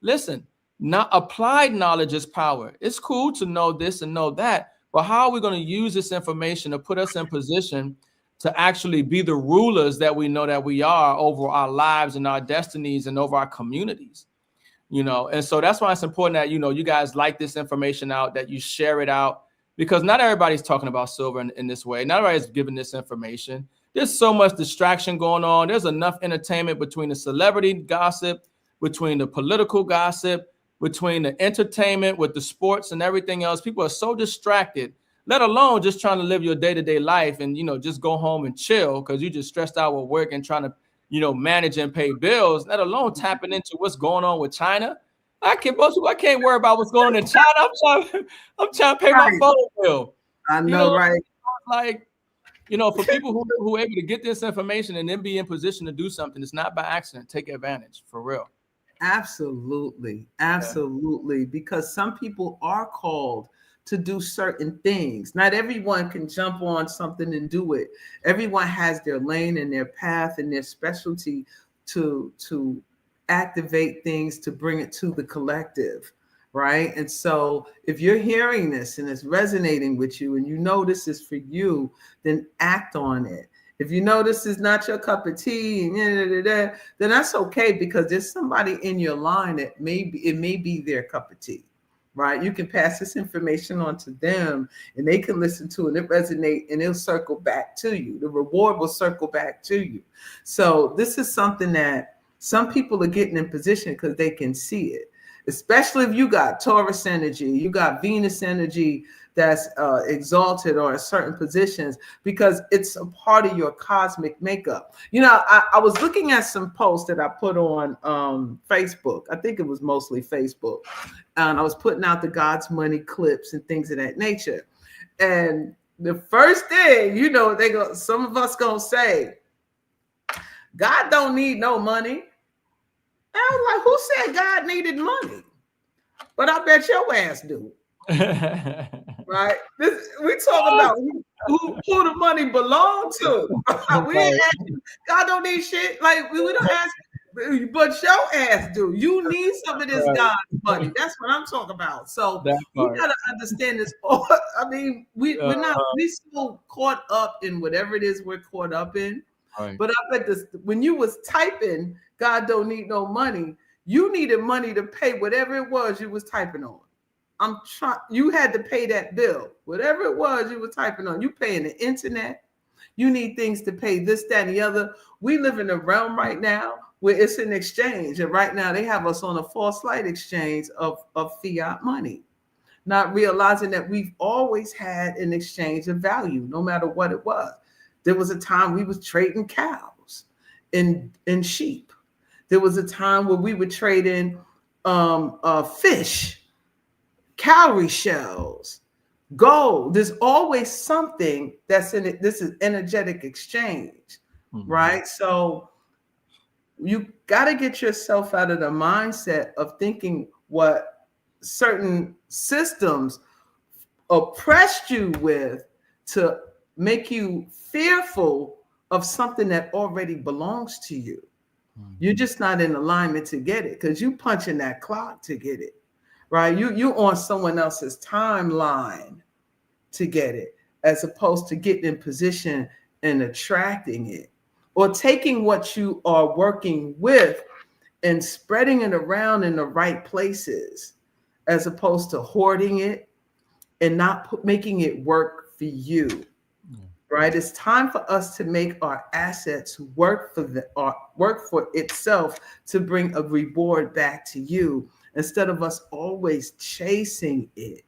Listen, not applied knowledge is power. It's cool to know this and know that, but how are we going to use this information to put us in position to actually be the rulers that we know that we are over our lives and our destinies and over our communities? And so that's why it's important that, you guys like this information out, that you share it out, because not everybody's talking about silver in this way. Not everybody's giving this information. There's so much distraction going on. There's enough entertainment between the celebrity gossip, between the political gossip, between the entertainment with the sports and everything else. People are so distracted, let alone just trying to live your day-to-day life and, just go home and chill because you just stressed out with work and trying to, manage and pay bills, let alone tapping into what's going on with China. I can't worry about what's going on in China. I'm trying to pay my phone bill. I know, right? Like, for people who are able to get this information and then be in position to do something, it's not by accident. Take advantage, for real. Absolutely. Because some people are called to do certain things. Not everyone can jump on something and do it. Everyone has their lane and their path and their specialty to activate things to bring it to the collective, right? And so if you're hearing this and it's resonating with you and you know this is for you, then act on it. If you know this is not your cup of tea, then that's okay, because there's somebody in your line that it may be their cup of tea, right? You can pass this information on to them and they can listen to it and it resonate and it'll circle back to you. The reward will circle back to you. So this is something that some people are getting in position because they can see it, especially if you got Taurus energy, you got Venus energy that's exalted or in certain positions, because it's a part of your cosmic makeup. You know, I was looking at some posts that I put on Facebook. I think it was mostly Facebook. And I was putting out the God's Money clips and things of that nature. And the first thing, you know, some of us gonna say, God don't need no money. And I was like, who said God needed money? But I bet your ass do. Right? We talk about who the money belong to. We ain't asking, God don't need shit. Like we don't ask, but your ass do. You need some of this God's money. That's what I'm talking about. So we gotta understand this. I mean, we're so caught up in whatever it is we're caught up in. Right. But I bet this, when you was typing, God don't need no money, you needed money to pay whatever it was you was typing on. You had to pay that bill, whatever it was you were typing on. You paying the internet. You need things to pay this, that, and the other. We live in a realm right now where it's an exchange. And right now they have us on a false light exchange of fiat money, not realizing that we've always had an exchange of value, no matter what it was. There was a time we was trading cows and sheep. There was a time where we were trading fish, cowrie shells, gold. There's always something that's in it. This is energetic exchange, right? So you got to get yourself out of the mindset of thinking what certain systems oppressed you with to make you fearful of something that already belongs to you. You're just not in alignment to get it, because you punching that clock to get it, right? You on someone else's timeline to get it, as opposed to getting in position and attracting it, or taking what you are working with and spreading it around in the right places, as opposed to hoarding it and not making it work for you. Right? It's time for us to make our assets work for itself, to bring a reward back to you, instead of us always chasing it.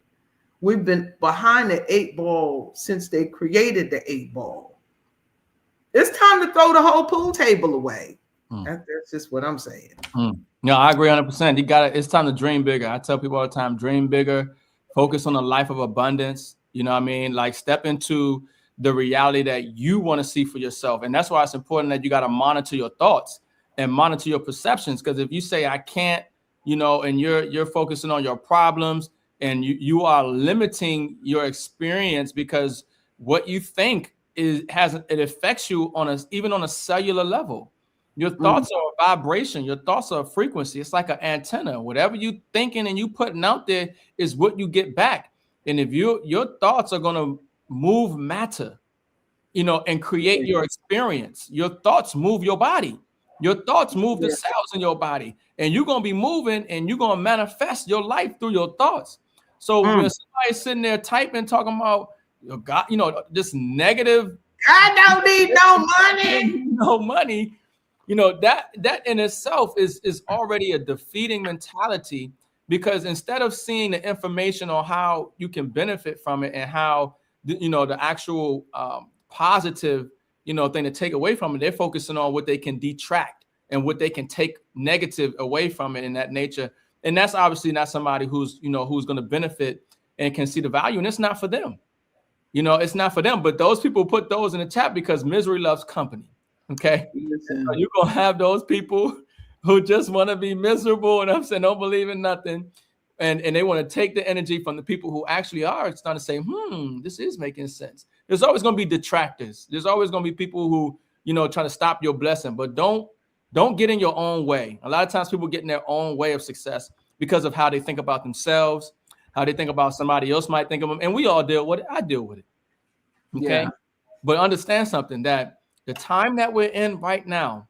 We've been behind the 8 ball since they created the 8 ball. It's time to throw the whole pool table away. That's just what I'm saying. No, I agree 100%. It's time to dream bigger. I tell people all the time, dream bigger, focus on a life of abundance. You know what I mean? Like, step into the reality that you want to see for yourself. And that's why it's important that you got to monitor your thoughts and monitor your perceptions. Because if you say I can't, you know, and you're focusing on your problems, and you are limiting your experience, because what you think it affects you even on a cellular level. Your thoughts are a vibration. Your thoughts are a frequency. It's like an antenna. Whatever you thinking and you putting out there is what you get back. And if your thoughts are going to move matter, you know, and create your experience. Your thoughts move your body. Your thoughts move the cells in your body, and you're going to be moving, and you're going to manifest your life through your thoughts. So when somebody's sitting there typing, talking about God, you know, this negative, I don't need no money, no money, you know, that in itself is already a defeating mentality, because instead of seeing the information on how you can benefit from it and how the actual positive, thing to take away from it, they're focusing on what they can detract and what they can take negative away from it in that nature. And that's obviously not somebody who's going to benefit and can see the value. And it's not for them. It's not for them. But those people put those in the chat because misery loves company. Okay. So you're going to have those people who just want to be miserable and upset, don't believe in nothing. And they want to take the energy from the people who actually are starting to say, this is making sense. There's always going to be detractors. There's always going to be people who, try to stop your blessing. But don't Don't get in your own way. A lot of times people get in their own way of success because of how they think about themselves, how they think about somebody else might think of them. And we all deal with it. I deal with it. Okay. Yeah. But understand something, that the time that we're in right now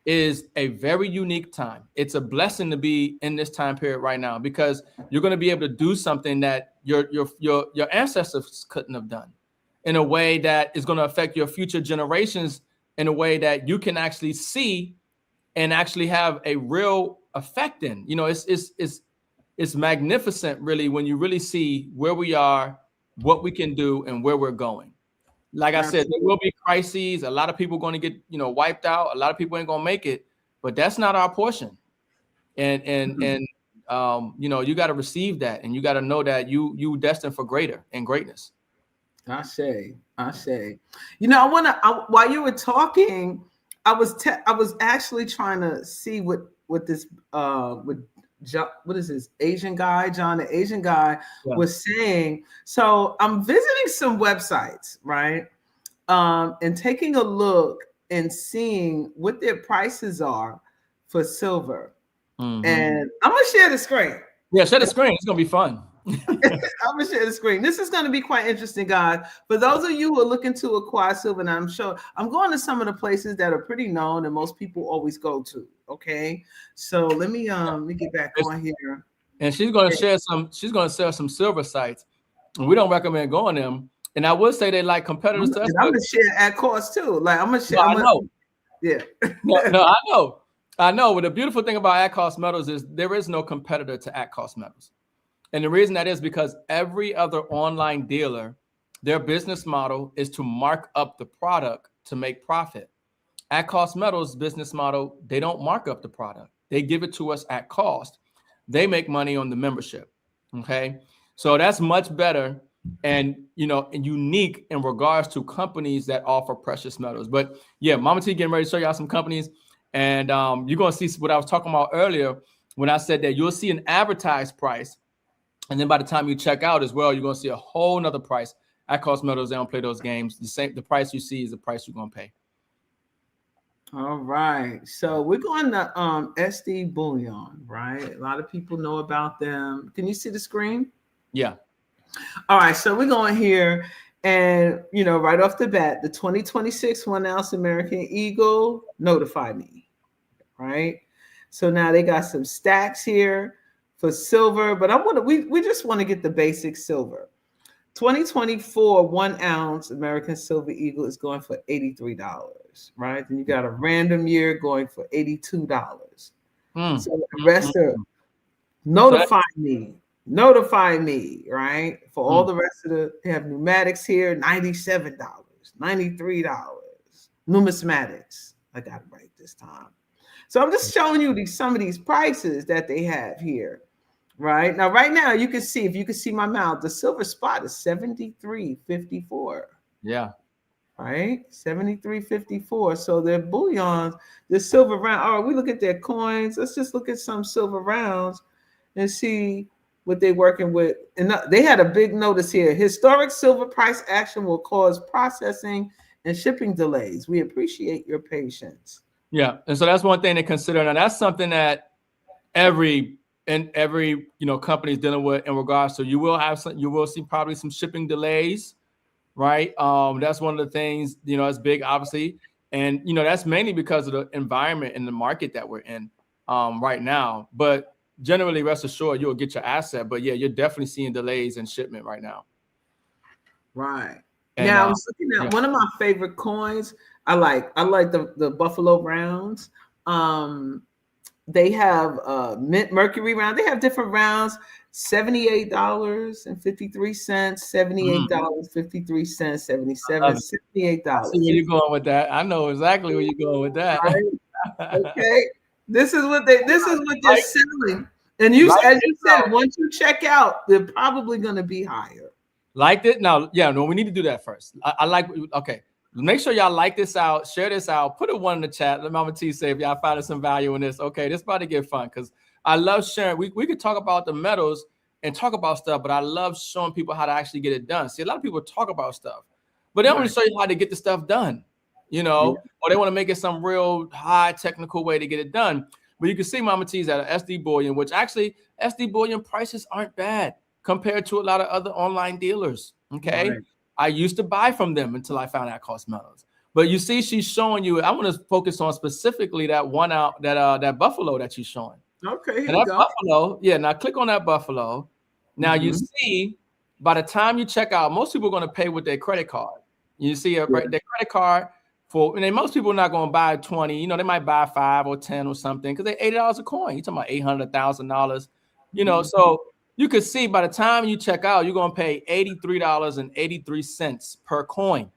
is a very unique time. It's a blessing to be in this time period right now, because you're going to be able to do something that your ancestors couldn't have done in a way that is going to affect your future generations in a way that you can actually see and actually have a real effect in. You know, it's magnificent, really, when you really see where we are, what we can do, and where we're going. Like I said, there will be crises. A lot of people are going to get, wiped out. A lot of people ain't going to make it, but that's not our portion. And you got to receive that, and you got to know that you destined for greater and greatness. I say. While you were talking, I was actually trying to see what this what is this Asian guy, John, the Asian guy, was saying. So I'm visiting some websites, right? And taking a look and seeing what their prices are for silver. Mm-hmm. And I'm gonna share the screen. Yeah, share the screen. It's gonna be fun. I'm gonna share the screen. This is gonna be quite interesting, guys. For those of you who are looking to acquire silver, and I'm sure I'm going to some of the places that are pretty known and most people always go to. Okay, so let me get back on here. And she's gonna share some. She's gonna sell some silver sites, and we don't recommend going them. And I would say they like competitors. I'm gonna share at cost too. Like I'm gonna share. I know. Yeah. no, I know. But the beautiful thing about at cost metals is there is no competitor to at cost metals. And the reason that is because every other online dealer, their business model is to mark up the product to make profit. At cost metals business model, they don't mark up the product. They give it to us at cost. They make money on the membership. Okay. So that's much better and unique in regards to companies that offer precious metals. But yeah, Mama T getting ready to show y'all some companies. And you're going to see what I was talking about earlier when I said that you'll see an advertised price. And then by the time you check out as well, you're going to see a whole nother price. At cost metals, they don't play those games. The price you see is the price you're going to pay. All right. So we're going to SD Bullion, right? A lot of people know about them. Can you see the screen? Yeah. All right. So we're going here. And, right off the bat, the 2026 1 ounce American Eagle notified me, right? So now they got some stacks here for silver, but we just want to get the basic silver. 2024 1 ounce American Silver Eagle is going for $83, right? Then you got a random year going for $82. So the rest are notify me, right? For all the rest of they have pneumatics here, $97, $93, numismatics. I got it right this time. So I'm just showing you some of these prices that they have here. Right now, you can see, if you can see my mouth, the silver spot is $73.54. Yeah. Right, $73.54. So their bullions, the silver round. All right, we look at their coins. Let's just look at some silver rounds and see what they're working with. And they had a big notice here: historic silver price action will cause processing and shipping delays. We appreciate your patience. Yeah, and so that's one thing to consider. Now that's something that every company is dealing with in regards to. You will see probably some shipping delays, right? That's one of the things, it's big, obviously. And, that's mainly because of the environment and the market that we're in right now. But generally, rest assured, you'll get your asset. But yeah, you're definitely seeing delays in shipment right now. Right. And, now I was looking at one of my favorite coins. I like the Buffalo rounds. They have mint mercury round. They have different rounds. $78.53, $78.53, $77, $78. I see where you're going with that. I know exactly where you're going with that. Right? Okay. This is what they're selling. And as you said, once you check out, they're probably going to be higher. Like it now? Yeah, no, we need to do that first. Okay. Make sure y'all like this out, share this out, put a 1 in the chat. Let Mama T say if y'all found some value in this. Okay, this is about to get fun because I love sharing. We could talk about the metals and talk about stuff, but I love showing people how to actually get it done. See, a lot of people talk about stuff, but they don't really show you how to get the stuff done. you know, or they want to make it some real high technical way to get it done. But you can see Mama T's at an SD bullion, which actually SD bullion prices aren't bad compared to a lot of other online dealers. Okay. Right. I used to buy from them until I found At-Cost Metals. But you see, she's showing you, I want to focus on specifically that one out, that buffalo that she's showing. Okay, And that buffalo, now click on that buffalo. Now you see, by the time you check out, most people are going to pay with their credit card. You see their credit card for, and then most people are not going to buy 20, they might buy 5 or 10 or something because they're $80 a coin. You're talking about $800,000, so you could see by the time you check out, you're going to pay $83.83 per coin.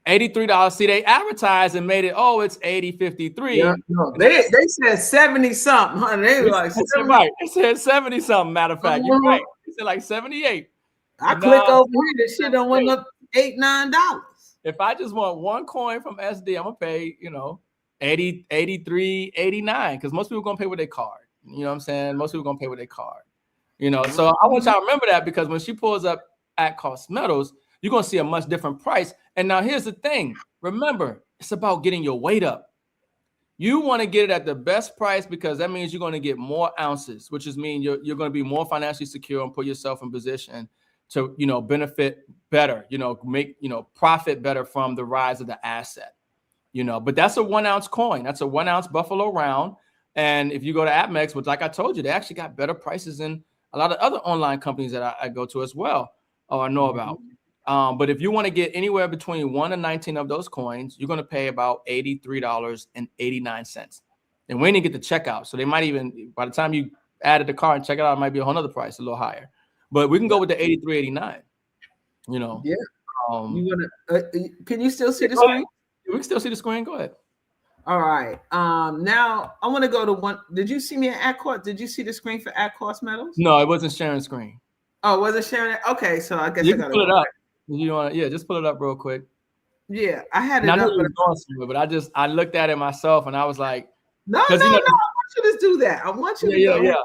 $83. See, they advertised and made it, it's $80.53. Yeah, no, they said 70 something, honey. They were like, right. It said 70 something. Matter of fact, you're right. It said like 78. I click over here, this shit done went up $8-9. If I just want one coin from SD, I'm gonna pay, 80, 83, 89, because most people are gonna pay with their card. You know what I'm saying? Most people are gonna pay with their card. So I want y'all to remember that, because when she pulls up At-Cost Metals, you're going to see a much different price. And now here's the thing. Remember, it's about getting your weight up. You want to get it at the best price, because that means you're going to get more ounces, which is mean you're going to be more financially secure and put yourself in position to, benefit better, make, profit better from the rise of the asset, but that's a 1 ounce coin. That's a 1 ounce Buffalo round. And if you go to M.I.M.S, which, like I told you, they actually got better prices than a lot of other online companies that I go to as well, or I know about. But if you want to get anywhere between 1 and 19 of those coins, you're going to pay about $83.89. And we didn't get the checkout. So they might even, by the time you added the card and check it out, it might be a whole other price, a little higher. But we can go with the $83.89. Yeah. You wanna? Can you still see the screen? We can still see the screen. Go ahead. All right. Now I want to go to one. Did you see me at At-Cost? Did you see the screen for At-Cost Metals? No, it wasn't sharing screen. Oh, was it sharing it? Okay, so I guess you I can gotta pull it up. You want? Yeah, just pull it up real quick. Yeah, I had it up. But I looked at it myself and I was like, no. I want you to do that. I want you to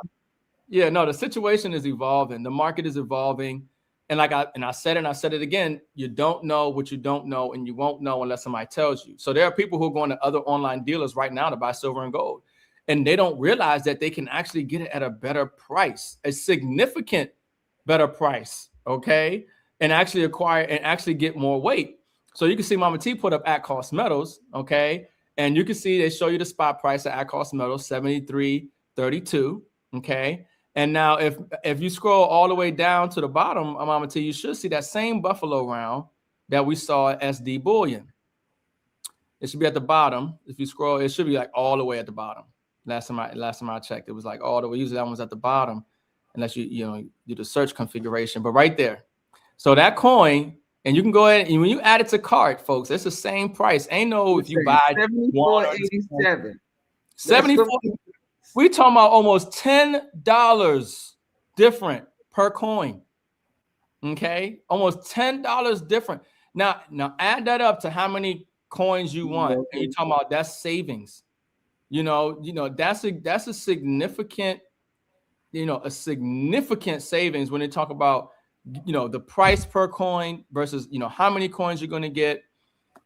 Yeah. No, the situation is evolving. The market is evolving. And I said it and I said it again, you don't know what you don't know, and you won't know unless somebody tells you. So there are people who are going to other online dealers right now to buy silver and gold, and they don't realize that they can actually get it at a better price, a significant better price, okay? And actually acquire and actually get more weight. So you can see Mama T put up At-Cost Metals, okay? And you can see they show you the spot price of At-Cost Metals, $73.32, okay? And now if you scroll all the way down to the bottom, Mama T, you should see that same Buffalo round that we saw at SD Bullion. It should be at the bottom. If you scroll, it should be like all the way at the bottom. Last time I checked, it was like all the way. Usually that one's at the bottom, unless you do the search configuration. But right there. So that coin, and you can go ahead and when you add it to cart, folks, it's the same price. Ain't no if you buy $74.87. 74. We talking about almost $10 different per coin. Okay, almost $10 different. Now add that up to how many coins you want, and you're talking about that's savings. That's a significant, a significant savings when they talk about, the price per coin versus, how many coins you're going to get.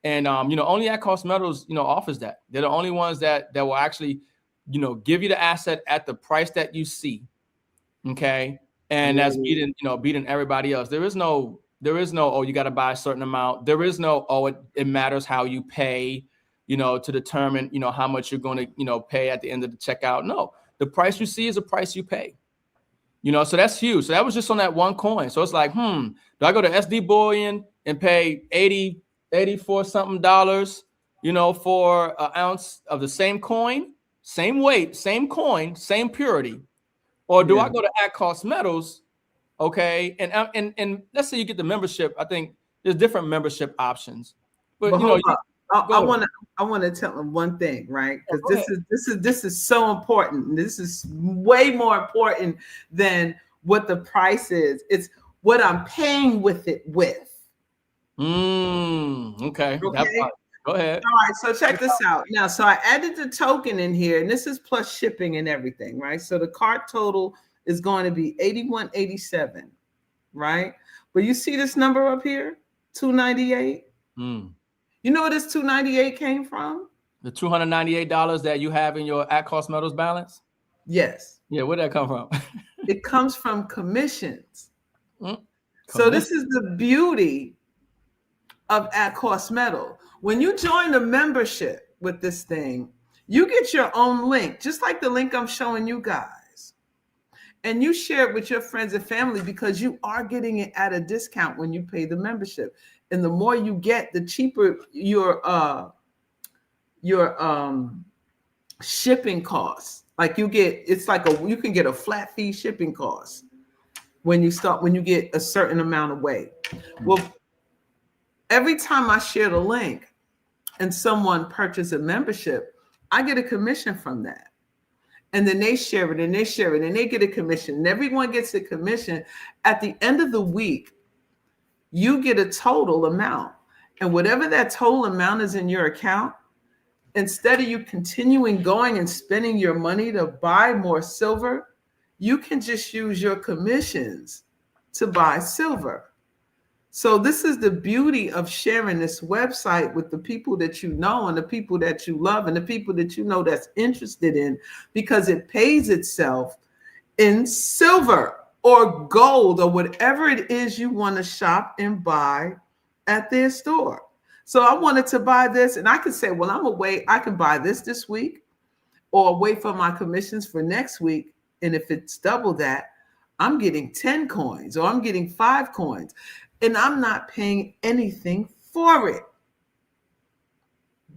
And, only At-Cost Metals, offers that. They're the only ones that will actually, give you the asset at the price that you see. Okay. And that's beating everybody else. There is no, you got to buy a certain amount. There is no, it matters how you pay, to determine, how much you're going to, pay at the end of the checkout. No, the price you see is the price you pay. So that's huge. So that was just on that one coin. So it's like, do I go to SD Bullion and pay 84 something dollars, for an ounce of the same coin, same weight, same coin, same purity? Or do I go to At-Cost Metals? Okay. And let's say you get the membership. I think there's different membership options. But I want to tell them one thing, right? Because this is so important. This is way more important than what the price is. It's what I'm paying with it with. Okay. Go ahead. All right. So check this out. Now, so I added the token in here, and this is plus shipping and everything, right? So the cart total is going to be $81.87, right? But you see this number up here, $298. You know where this $298 came from? The $298 that you have in your at-cost metals balance? Yes. Yeah, where'd that come from? It comes from commissions. Mm. So this is the beauty of at-cost metal. When you join a membership with this thing, you get your own link, just like the link I'm showing you guys. And you share it with your friends and family because you are getting it at a discount when you pay the membership. And the more you get, the cheaper your shipping costs. Like you get, it's like you can get a flat fee shipping cost when you get a certain amount of weight. Well, every time I share the link and someone purchases a membership, I get a commission from that. And then they share it and they share it and they get a commission. And everyone gets a commission. At the end of the week, you get a total amount. And whatever that total amount is in your account, instead of you continuing going and spending your money to buy more silver, you can just use your commissions to buy silver. So this is the beauty of sharing this website with the people that you know and the people that you love and the people that you know that's interested in, because it pays itself in silver or gold or whatever it is you want to shop and buy at their store. So I wanted to buy this and I could say, well, I'm away. I can buy this week or wait for my commissions for next week. And if it's double that, I'm getting 10 coins or I'm getting 5 coins. And I'm not paying anything for it.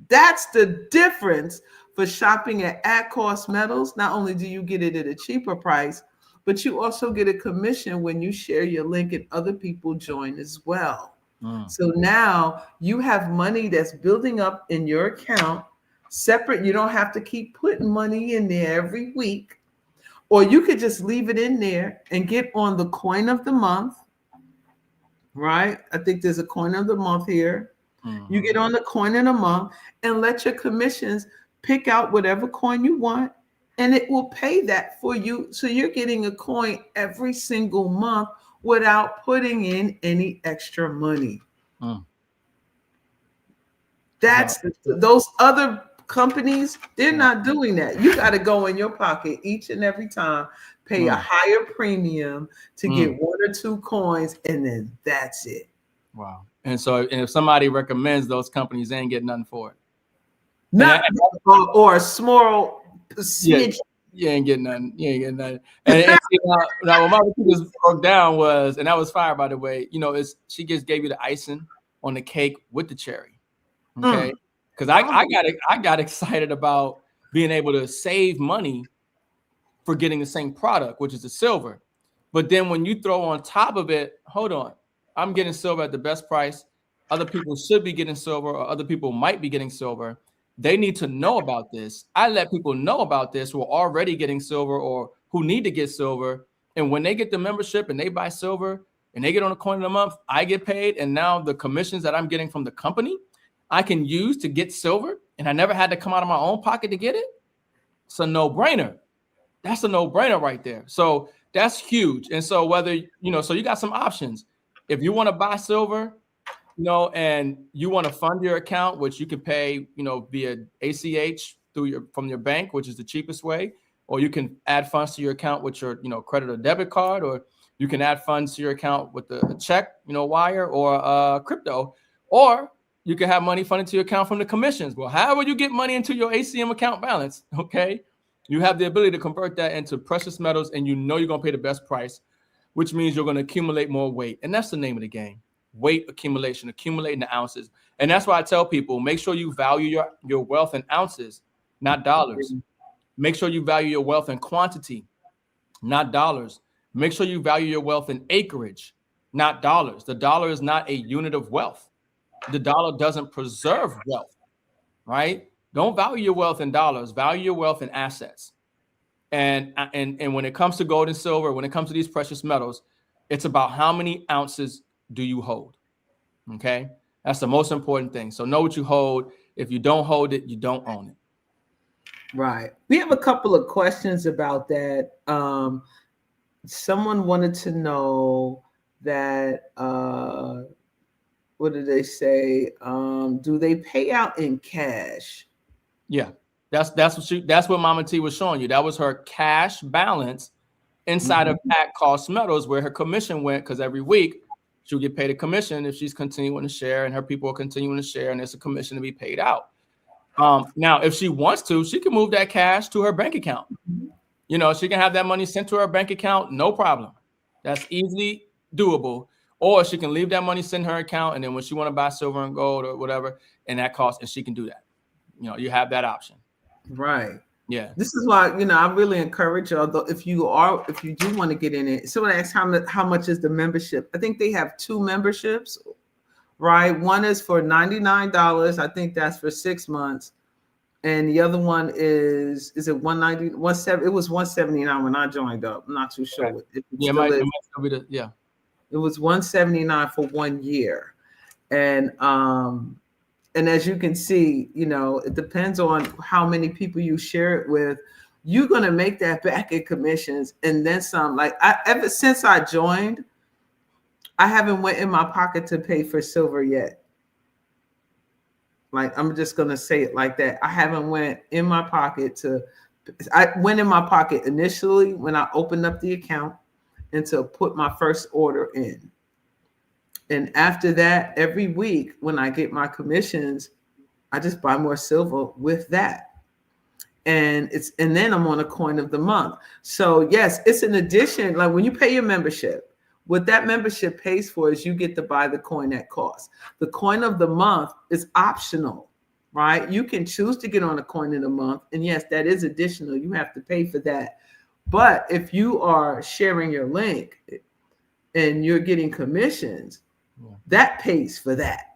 That's the difference for shopping at cost metals. Not only do you get it at a cheaper price, but you also get a commission when you share your link and other people join as well. So now you have money that's building up in your account separate. You don't have to keep putting money in there every week, or you could just leave it in there and get on the coin of the month. Right? I think there's a coin of the month here. You get on the coin of the month and let your commissions pick out whatever coin you want, and it will pay that for you. So you're getting a coin every single month without putting in any extra money. Those other companies, they're not doing that. You got to go in your pocket each and every time, pay a higher premium to get 1 or 2 coins, and then that's it. Wow. And if somebody recommends those companies, they ain't getting nothing for it. Or a small smidge. You ain't getting nothing. You ain't getting nothing. And now what my just broke down was, and that was fire, by the way, she just gave you the icing on the cake with the cherry. Okay. Because I got excited about being able to save money for getting the same product, which is the silver. But then when you throw on top of it, hold on, I'm getting silver at the best price. Other people should be getting silver, or other people might be getting silver. They need to know about this. I let people know about this who are already getting silver or who need to get silver. And when they get the membership and they buy silver and they get on a coin of the month, I get paid. And now the commissions that I'm getting from the company, I can use to get silver. And I never had to come out of my own pocket to get it. It's a no-brainer. That's a no-brainer right there. So that's huge. And so so you got some options. If you want to buy silver, and you want to fund your account, which you can pay, via ACH from your bank, which is the cheapest way, or you can add funds to your account with your, credit or debit card, or you can add funds to your account with a check, wire or crypto, or you can have money funded to your account from the commissions. Well, however you get money into your ACM account balance, okay, you have the ability to convert that into precious metals, and you're going to pay the best price, which means you're going to accumulate more weight. And that's the name of the game. Weight accumulation, accumulating the ounces. And that's why I tell people, make sure you value your wealth in ounces, not dollars. Make sure you value your wealth in quantity, not dollars. Make sure you value your wealth in acreage, not dollars. The dollar is not a unit of wealth. The dollar doesn't preserve wealth, right? Don't value your wealth in dollars. Value your wealth in assets. And when it comes to gold and silver, when it comes to these precious metals, it's about how many ounces do you hold? Okay, that's the most important thing. So know what you hold. If you don't hold it, you don't own it. Right. We have a couple of questions about that. Someone wanted to know that what do they say? Do they pay out in cash? Yeah, that's what Mama T was showing you. That was her cash balance inside of at cost metals, where her commission went, because every week she'll get paid a commission if she's continuing to share, and her people are continuing to share, and there's a commission to be paid out. Now, if she wants to, she can move that cash to her bank account. You know, she can have that money sent to her bank account, no problem. That's easily doable. Or she can leave that money sent to her account, and then when she want to buy silver and gold or whatever, and that costs, and she can do that. You know, you have that option. Right. Yeah. This is why, you know, I really encourage y'all, though, if you do want to get in it. Someone asked how much is the membership? I think they have 2 memberships, right? One is for $99. I think that's for 6 months. And the other one is it $190? It was $179 when I joined up. I'm not too sure. Okay. It might still be yeah. It was $179 for 1 year. And as you can see, you know, it depends on how many people you share it with. You're going to make that back in commissions and then some. Like ever since I joined, I haven't went in my pocket to pay for silver yet. Like, I'm just going to say it like that. I haven't went in my pocket I went in my pocket initially when I opened up the account and to put my first order in. And after that, every week when I get my commissions, I just buy more silver with that. And then I'm on a coin of the month. So yes, it's an addition. Like when you pay your membership, what that membership pays for is you get to buy the coin at cost. The coin of the month is optional, right? You can choose to get on a coin of the month. And yes, that is additional. You have to pay for that. But if you are sharing your link and you're getting commissions, that pays for that.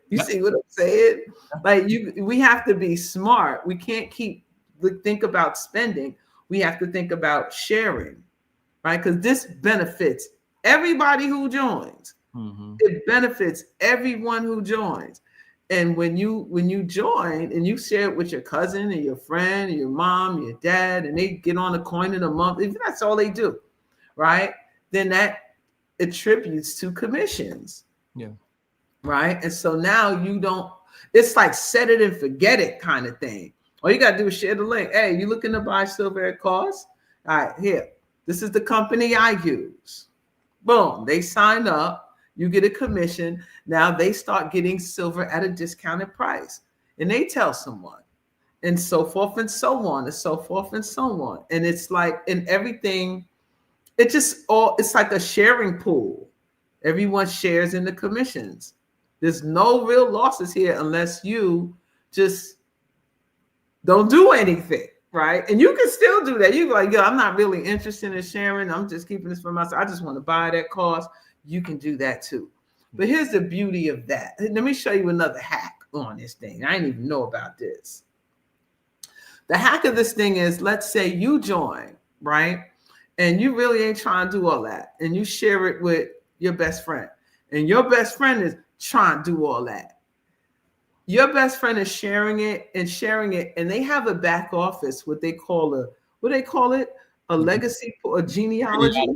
You see what I'm saying? Like we have to be smart. We can't think about spending. We have to think about sharing, right? Because this benefits everybody who joins. It benefits everyone who joins. And when you join and you share it with your cousin and your friend, and your mom, your dad, and they get on a coin in a month, if that's all they do, right? Then that attributes to commissions. Yeah. Right. And so now it's like set it and forget it kind of thing. All you got to do is share the link. Hey, you looking to buy silver at cost? All right, here. This is the company I use. Boom. They sign up. You get a commission. Now they start getting silver at a discounted price. And they tell someone. And so forth and so on. And so forth and so on. And it's like in everything, it's like a sharing pool. Everyone shares in the commissions. There's no real losses here unless you just don't do anything, right? And you can still do that. You're like, yo, I'm not really interested in sharing. I'm just keeping this for myself. I just want to buy that cost. You can do that too. But here's the beauty of that. Let me show you another hack on this thing. I didn't even know about this. The hack of this thing is, let's say you join, right? And you really ain't trying to do all that. And you share it with your best friend, and your best friend is trying to do all that. Your best friend is sharing it, and they have a back office, what they call it, a legacy, a genealogy.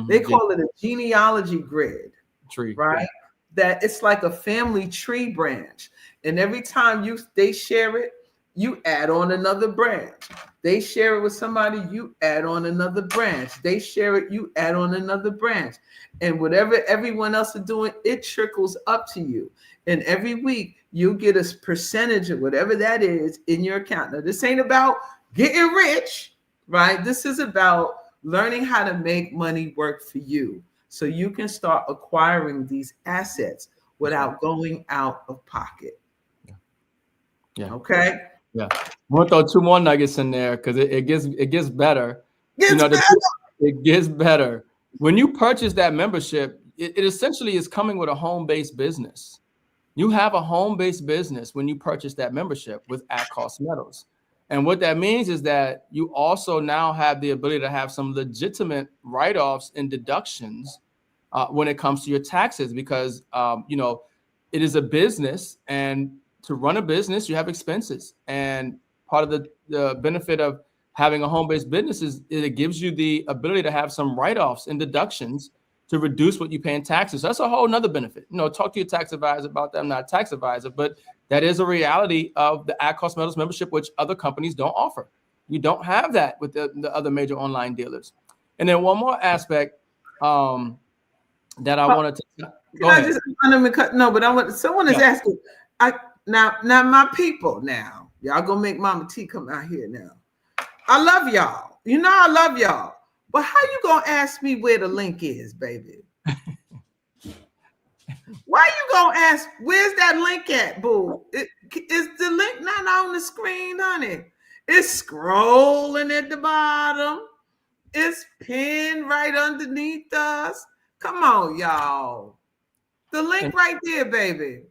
They call it a genealogy grid, Tree, right? That it's like a family tree branch, and every time they share it, you add on another branch. They share it with somebody, you add on another branch. They share it, you add on another branch. And whatever everyone else is doing, it trickles up to you. And every week you get a percentage of whatever that is in your account. Now, this ain't about getting rich, right? This is about learning how to make money work for you so you can start acquiring these assets without going out of pocket. Yeah. Okay. Yeah, we'll throw 2 more nuggets in there because it gets better. It gets better. When you purchase that membership, it essentially is coming with a home-based business. You have a home-based business when you purchase that membership with at-cost metals. And what that means is that you also now have the ability to have some legitimate write-offs and deductions when it comes to your taxes, because it is a business, and to run a business, you have expenses. And part of the benefit of having a home-based business is it gives you the ability to have some write-offs and deductions to reduce what you pay in taxes. That's a whole nother benefit. Talk to your tax advisor about that. I'm not a tax advisor, but that is a reality of the At Cost Metals membership, which other companies don't offer. You don't have that with the other major online dealers. And then one more aspect that I wanted to go ahead. Someone is asking. Now my people, now y'all gonna make Mama T come out here now. I love y'all. I love y'all. But how you gonna ask me where the link is, baby? Why you gonna ask where's that link at, boo? Is the link not on the screen, honey? It's scrolling at the bottom. It's pinned right underneath us. Come on, y'all. The link right there, baby.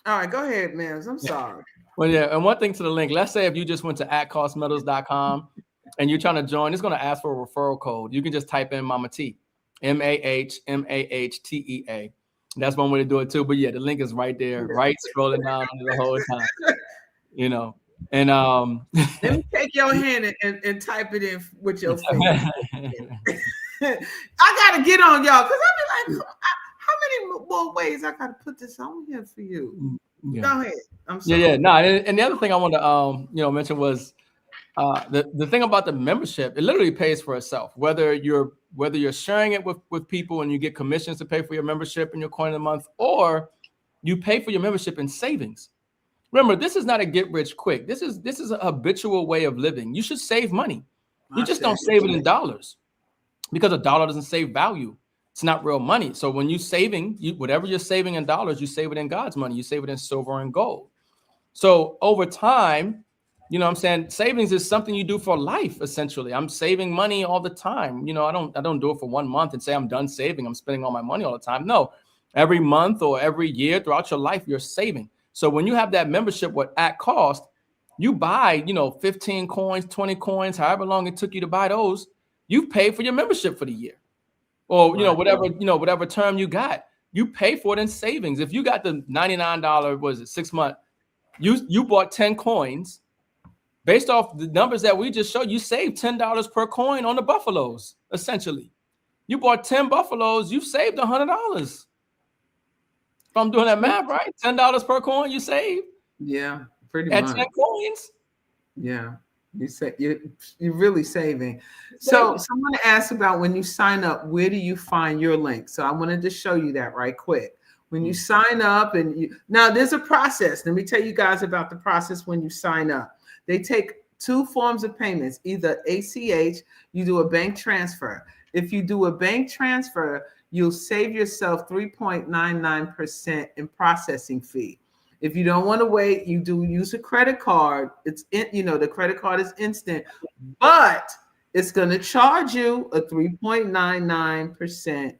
All right, go ahead, man. I'm sorry. Well, yeah, and one thing to the link, let's say if you just went to atcostmetals.com and you're trying to join, it's going to ask for a referral code. You can just type in Mama T, MAHMAHTEA. That's one way to do it too. But yeah, the link is right there, right scrolling down the whole time. And let me take your hand and type it in with your finger. I gotta get on y'all because I be like, how many more ways I gotta put this on here for you? Yeah. Go ahead. I'm sorry. Yeah. No, and the other thing I want to mention was the thing about the membership. It literally pays for itself. Whether you're sharing it with people and you get commissions to pay for your membership and your coin of the month, or you pay for your membership in savings. Remember, this is not a get rich quick. This is a habitual way of living. You should save money. You just don't save it in dollars, because a dollar doesn't save value. It's not real money. So when you're saving, whatever you're saving in dollars, you save it in God's money. You save it in silver and gold. So over time, what I'm saying, savings is something you do for life, essentially. I'm saving money all the time. I don't do it for 1 month and say I'm done saving. I'm spending all my money all the time. No, every month or every year throughout your life, you're saving. So when you have that membership with At Cost, you buy, 15 coins, 20 coins, however long it took you to buy those, you've paid for your membership for the year. Or, whatever term you got, you pay for it in savings. If you got the $99, 6 month, you bought 10 coins. Based off the numbers that we just showed, you saved $10 per coin on the buffaloes, essentially. You bought 10 buffaloes, you've saved $100. If I'm doing that math right, $10 per coin you save. Yeah, pretty much. At 10 coins. Yeah, you're really saving. So someone asked about when you sign up, where do you find your link? So I wanted to show you that right quick. When you sign up now there's a process. Let me tell you guys about the process when you sign up. They take 2 forms of payments, either ACH, you do a bank transfer. If you do a bank transfer, you'll save yourself 3.99% in processing fee. If you don't want to wait, you do use a credit card. The credit card is instant, but it's going to charge you a 3.99%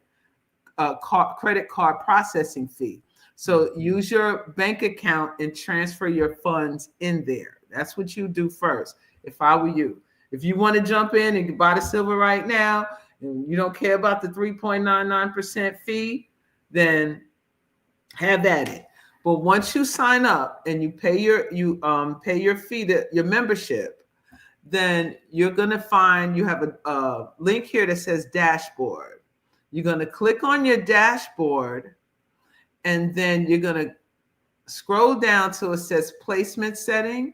credit card processing fee. So use your bank account and transfer your funds in there. That's what you do first. If I were you, if you want to jump in and buy the silver right now, and you don't care about the 3.99% fee, then have at it. But once you sign up and you pay your fee, your membership, then you're gonna find you have a link here that says dashboard. You're gonna click on your dashboard, and then you're gonna scroll down till it says placement setting,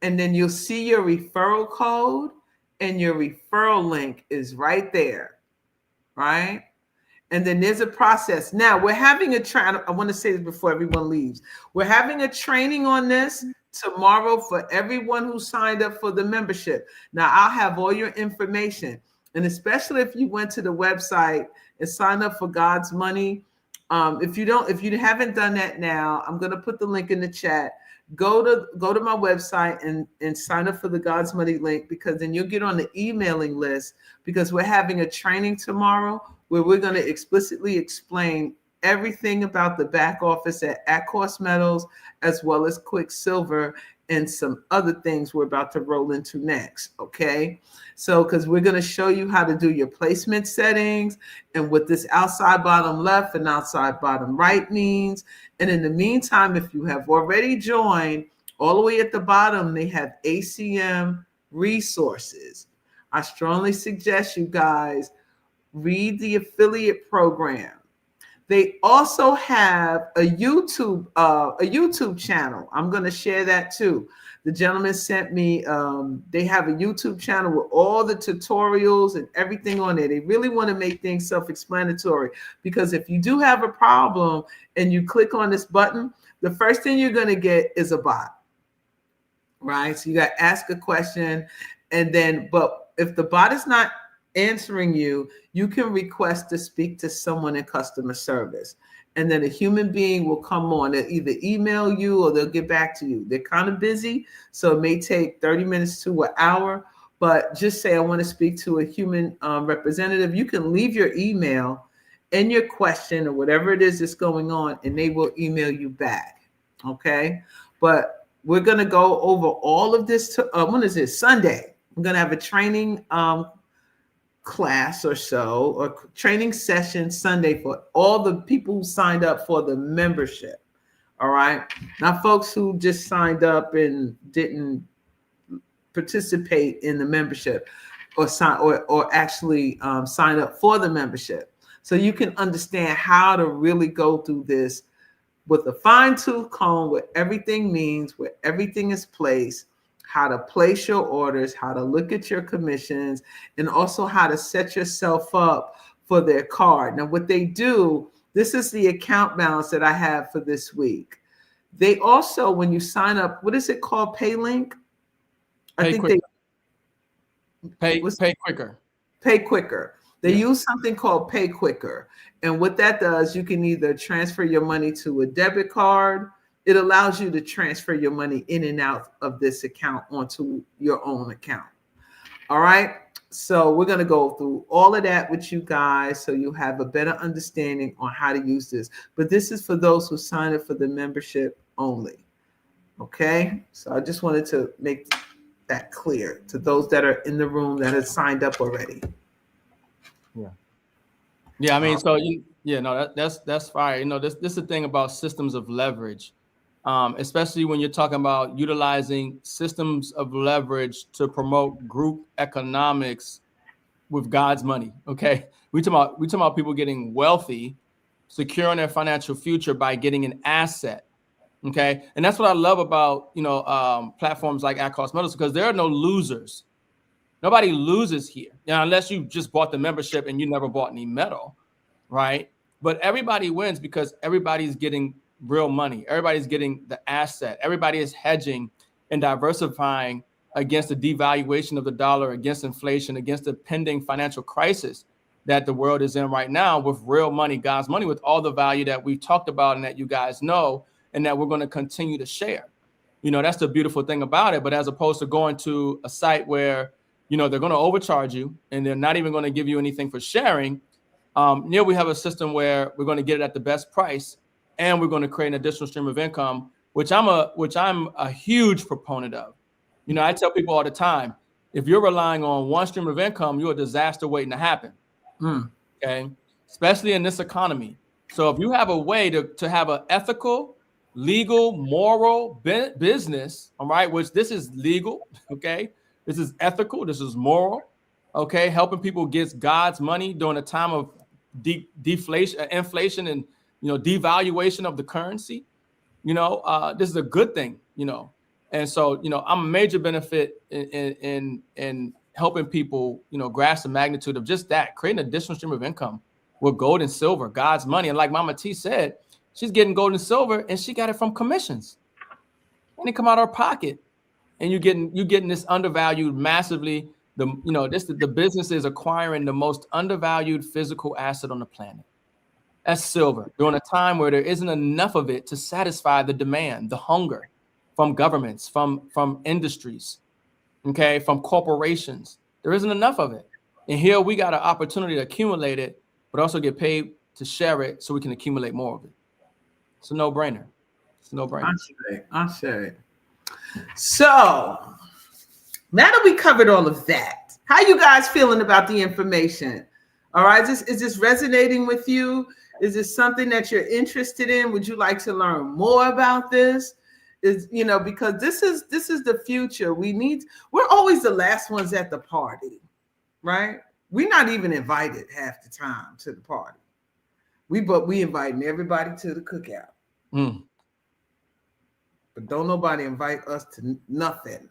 and then you'll see your referral code. And your referral link is right there, right? And then there's a process. Now we're having I want to say this before everyone leaves. We're having a training on this tomorrow for everyone who signed up for the membership. Now I'll have all your information, and especially if you went to the website and signed up for God's Money. If you haven't done that now, I'm going to put the link in the chat. Go to my website and sign up for the God's Money link, because then you'll get on the emailing list, because we're having a training tomorrow where we're going to explicitly explain everything about the back office at Cost Metals, as well as Quicksilver and some other things we're about to roll into next. Okay. So, because we're going to show you how to do your placement settings and what this outside bottom left and outside bottom right means. And in the meantime, if you have already joined, all the way at the bottom, they have ACM resources. I strongly suggest you guys read the affiliate program. They also have a YouTube channel. I'm going to share that too. The gentleman sent me, they have a YouTube channel with all the tutorials and everything on there. They really want to make things self-explanatory, because if you do have a problem and you click on this button, the first thing you're going to get is a bot, right? So you got to ask a question, and then, but if the bot is not answering you, you can request to speak to someone in customer service. And then a human being will come on. They'll either email you or they'll get back to you. They're kind of busy, so it may take 30 minutes to an hour, but just say, I want to speak to a human representative. You can leave your email and your question or whatever it is that's going on, and they will email you back. Okay. But we're going to go over all of this. When is it? Sunday. I'm going to have a training class or so, or training session Sunday for all the people who signed up for the membership. All right. Now, folks who just signed up and didn't participate in the membership or actually sign up for the membership. So you can understand how to really go through this with a fine-tooth comb, what everything means, where everything is placed, how to place your orders, how to look at your commissions, and also how to set yourself up for their card. Now, what they do, this is the account balance that I have for this week. They also, when you sign up, what is it called? PayLink? Pay quicker. Pay quicker. They use something called Pay Quicker. And what that does, you can either transfer your money to a debit card. It allows you to transfer your money in and out of this account onto your own account. All right. So we're going to go through all of that with you guys so you have a better understanding on how to use this. But this is for those who sign up for the membership only. Okay. So I just wanted to make that clear to those that are in the room that have signed up already. Yeah. I mean, so that's fire. You know, this is the thing about systems of leverage. Especially when you're talking about utilizing systems of leverage to promote group economics with God's money. Okay, we talking about people getting wealthy, securing their financial future by getting an asset. Okay, and that's what I love about platforms like At-Cost Metals, because there are no losers. Nobody loses here, unless you just bought the membership and you never bought any metal, right? But everybody wins because everybody's getting real money. Everybody's getting the asset. Everybody is hedging and diversifying against the devaluation of the dollar, against inflation, against the pending financial crisis that the world is in right now, with real money, God's money, with all the value that we've talked about and that you guys know and that we're going to continue to share. You know, that's the beautiful thing about it. But as opposed to going to a site where, they're going to overcharge you and they're not even going to give you anything for sharing, we have a system where we're going to get it at the best price, and we're going to create an additional stream of income, which I'm a huge proponent of. I tell people all the time, if you're relying on one stream of income, you're a disaster waiting to happen. Okay, especially in this economy. So if you have a way to have an ethical, legal, moral business, all right, which this is legal, okay, this is ethical, this is moral, okay, helping people get God's money during a time of deflation, inflation, and devaluation of the currency, this is a good thing, and so I'm a major benefit in helping people grasp the magnitude of just that, creating an additional stream of income with gold and silver, God's money. And like Mama T said, she's getting gold and silver, and she got it from commissions, and they come out of her pocket, and you're getting this undervalued massively. The business is acquiring the most undervalued physical asset on the planet. That's silver, during a time where there isn't enough of it to satisfy the demand, the hunger from governments, from industries, okay, from corporations. There isn't enough of it. And here we got an opportunity to accumulate it, but also get paid to share it so we can accumulate more of it. It's a no-brainer. It's a no-brainer. I say it. So now that we covered all of that, how you guys feeling about the information? All right, is this resonating with you? Is this something that you're interested in? Would you like to learn more about this? Because this is the future. We're always the last ones at the party, right? We're not even invited half the time to the party. We inviting everybody to the cookout. But don't nobody invite us to nothing.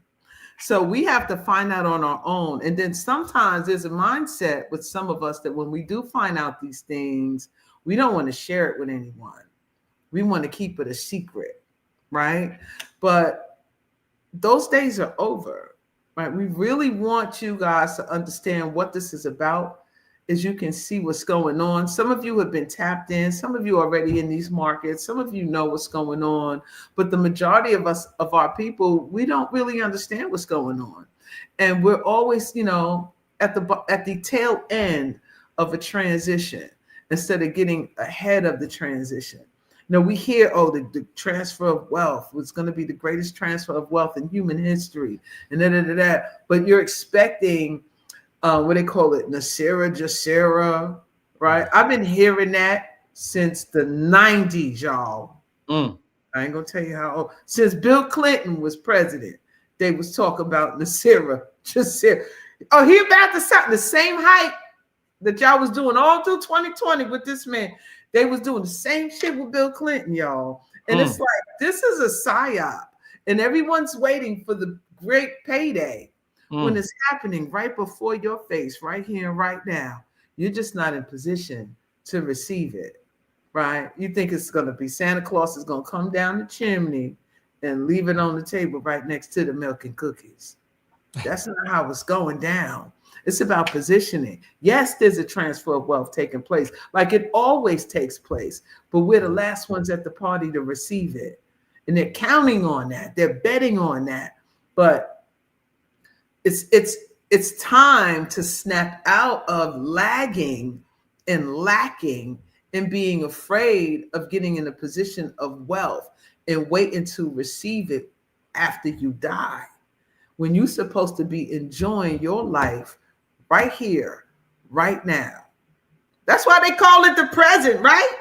So we have to find out on our own. And then sometimes there's a mindset with some of us that when we do find out these things, we don't want to share it with anyone. We want to keep it a secret, right? But those days are over, right? We really want you guys to understand what this is about, as you can see what's going on. Some of you have been tapped in. Some of you are already in these markets. Some of you know what's going on. But the majority of us, of our people, we don't really understand what's going on. And we're always, at the tail end of a transition instead of getting ahead of the transition. We hear, the transfer of wealth was going to be the greatest transfer of wealth in human history. And but you're expecting what they call it, Nasira, Jasera, right? I've been hearing that since the 90s, y'all. I ain't gonna tell you how old. Since Bill Clinton was president, they was talking about Nasira, Jasera. Oh, he about to start the same hype that y'all was doing all through 2020 with this man. They was doing the same shit with Bill Clinton, y'all. And it's like, this is a psyop. And everyone's waiting for the great payday. When it's happening right before your face, right here and right now. You're just not in position to receive it, right? You think it's going to be Santa Claus is going to come down the chimney and leave it on the table right next to the milk and cookies. That's not how it's going down. It's about positioning. Yes, there's a transfer of wealth taking place, like it always takes place, but we're the last ones at the party to receive it. And they're counting on that. They're betting on that. But it's time to snap out of lagging and lacking and being afraid of getting in a position of wealth and waiting to receive it after you die, when you're supposed to be enjoying your life right here, right now. That's why they call it the present, right?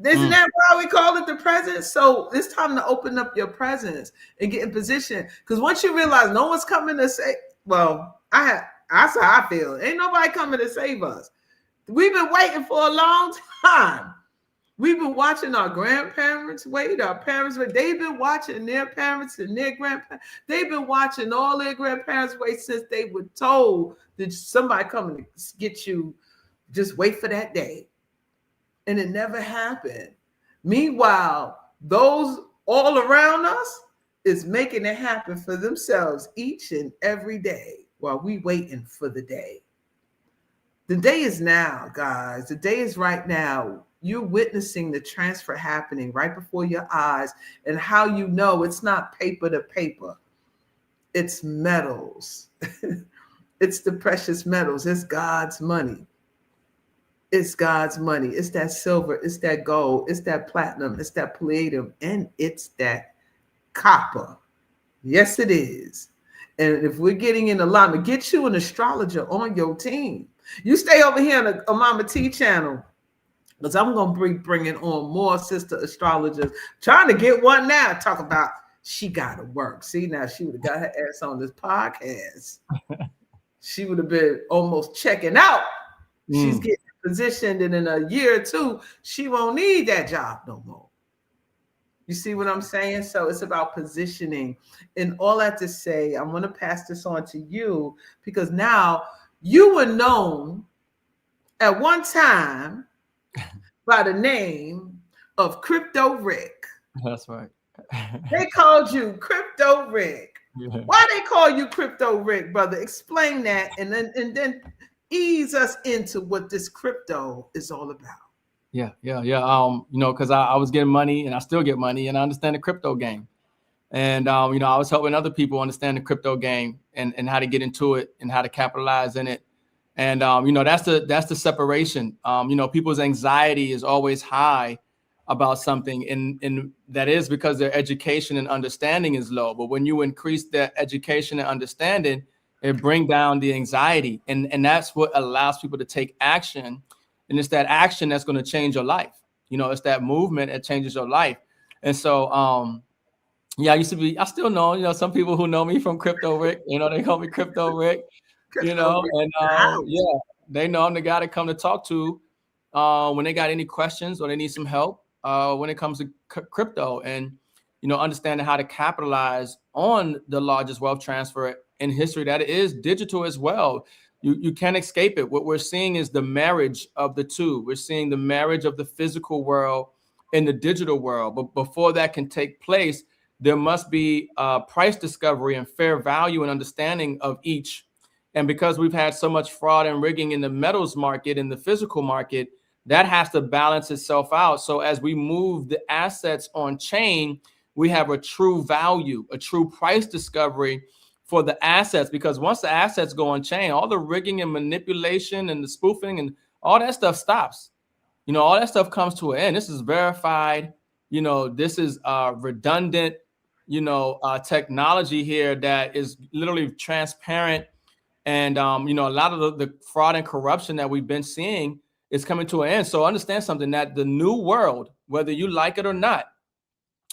Isn't that why we call it the present? So it's time to open up your presence and get in position. Because once you realize no one's coming to say, that's how I feel. Ain't nobody coming to save us. We've been waiting for a long time. We've been watching our grandparents wait, our parents wait. They've been watching their parents and their grandparents. They've been watching all their grandparents wait since they were told that somebody coming to get you. Just wait for that day. And it never happened. Meanwhile, those all around us is making it happen for themselves each and every day while we waiting for the day. The day is now, guys. The day is right now. You're witnessing the transfer happening right before your eyes. And how you know it's not paper to paper. It's metals. It's the precious metals. It's God's money. It's God's money. It's that silver. It's that gold. It's that platinum. It's that palladium. And it's that copper. Yes, it is. And if we're getting in alignment, get you an astrologer on your team. You stay over here on a Mama T channel, because I'm going to be bringing on more sister astrologers. Trying to get one now. Talk about she got to work. See, now she would have got her ass on this podcast. She would have been almost checking out. She's getting positioned, and in a year or two, she won't need that job no more. You see what I'm saying? So it's about positioning. And all that to say, I'm going to pass this on to you, because now you were known at one time by the name of Crypto Rick. That's right. They called you Crypto Rick. Yeah. Why they call you Crypto Rick, brother? Explain that, and then ease us into what this crypto is all about. Yeah. Because I was getting money, and I still get money, and I understand the crypto game. And I was helping other people understand the crypto game and how to get into it and how to capitalize in it. And that's the separation. People's anxiety is always high about something, and that is because their education and understanding is low. But when you increase their education and understanding, it bring down the anxiety, and that's what allows people to take action. And it's that action that's going to change your life. It's that movement that changes your life. And so, I still know, some people who know me from Crypto Rick, they call me Crypto Rick. you know, and Ouch. yeah, they know I'm the guy to come to talk to when they got any questions or they need some help when it comes to crypto and, you know, understanding how to capitalize on the largest wealth transfer in history that is digital as well. You can't escape it. What we're seeing is the marriage of the two. We're seeing the marriage of the physical world and the digital world. But before that can take place, there must be price discovery and fair value and understanding of each. And because we've had so much fraud and rigging in the metals market, in the physical market, that has to balance itself out. So as we move the assets on chain, we have a true value, a true price discovery for the assets, because once the assets go on chain, all the rigging and manipulation and the spoofing and all that stuff stops. You know, all that stuff comes to an end. This is verified. You know, this is redundant, you know, technology here that is literally transparent. And, you know, a lot of the fraud and corruption that we've been seeing is coming to an end. So understand something, that the new world, whether you like it or not,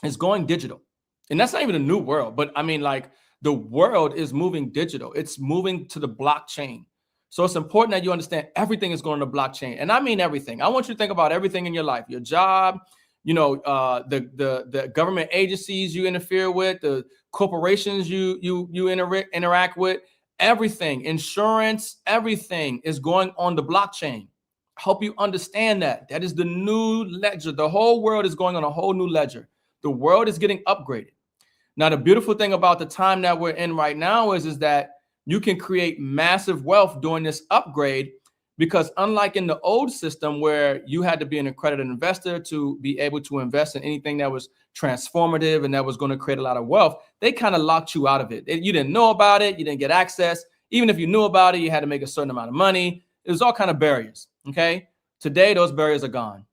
is going digital. And that's not even a new world, but I mean, like, the world is moving digital. It's moving to the blockchain. So it's important that you understand everything is going to blockchain. And I mean everything. I want you to think about everything in your life, your job, you know, the government agencies you interfere with, the corporations you interact with, everything, insurance, everything is going on the blockchain. I hope you understand that. That is the new ledger. The whole world is going on a whole new ledger. The world is getting upgraded. Now, the beautiful thing about the time that we're in right now is that you can create massive wealth during this upgrade, because unlike in the old system where you had to be an accredited investor to be able to invest in anything that was transformative and that was going to create a lot of wealth, they kind of locked you out of it. You didn't know about it. You didn't get access. Even if you knew about it, you had to make a certain amount of money. It was all kind of barriers. Okay. Today, those barriers are gone.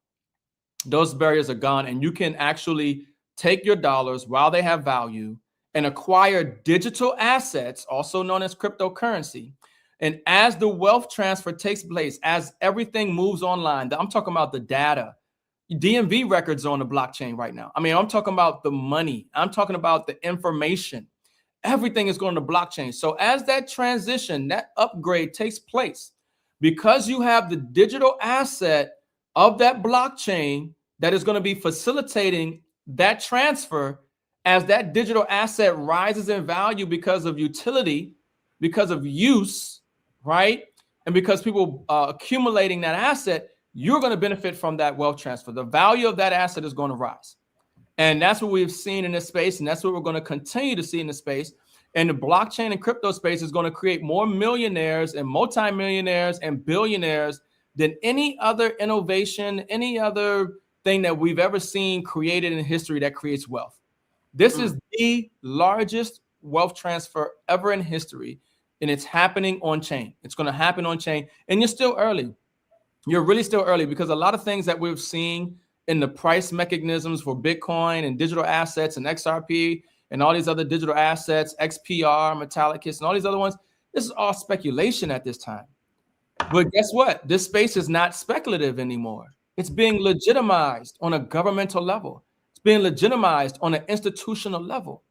Those barriers are gone, and you can actually take your dollars while they have value and acquire digital assets, also known as cryptocurrency. And as the wealth transfer takes place, as everything moves online, I'm talking about the data. DMV records are on the blockchain right now. I mean, I'm talking about the money. I'm talking about the information. Everything is going to blockchain. So as that transition, that upgrade takes place, because you have the digital asset of that blockchain that is going to be facilitating that transfer, as that digital asset rises in value because of utility, because of use, right? And because people are accumulating that asset, you're going to benefit from that wealth transfer. The value of that asset is going to rise. And that's what we've seen in this space. And that's what we're going to continue to see in this space. And the blockchain and crypto space is going to create more millionaires and multimillionaires and billionaires than any other innovation, any other thing that we've ever seen created in history that creates wealth. This is the largest wealth transfer ever in history, and it's happening on chain. It's going to happen on chain, and you're still early. You're really still early, because a lot of things that we've seen in the price mechanisms for Bitcoin and digital assets and XRP and all these other digital assets, XPR, Metallicus, and all these other ones, this is all speculation at this time. But guess what? This space is not speculative anymore. It's being legitimized on a governmental level. It's being legitimized on an institutional level.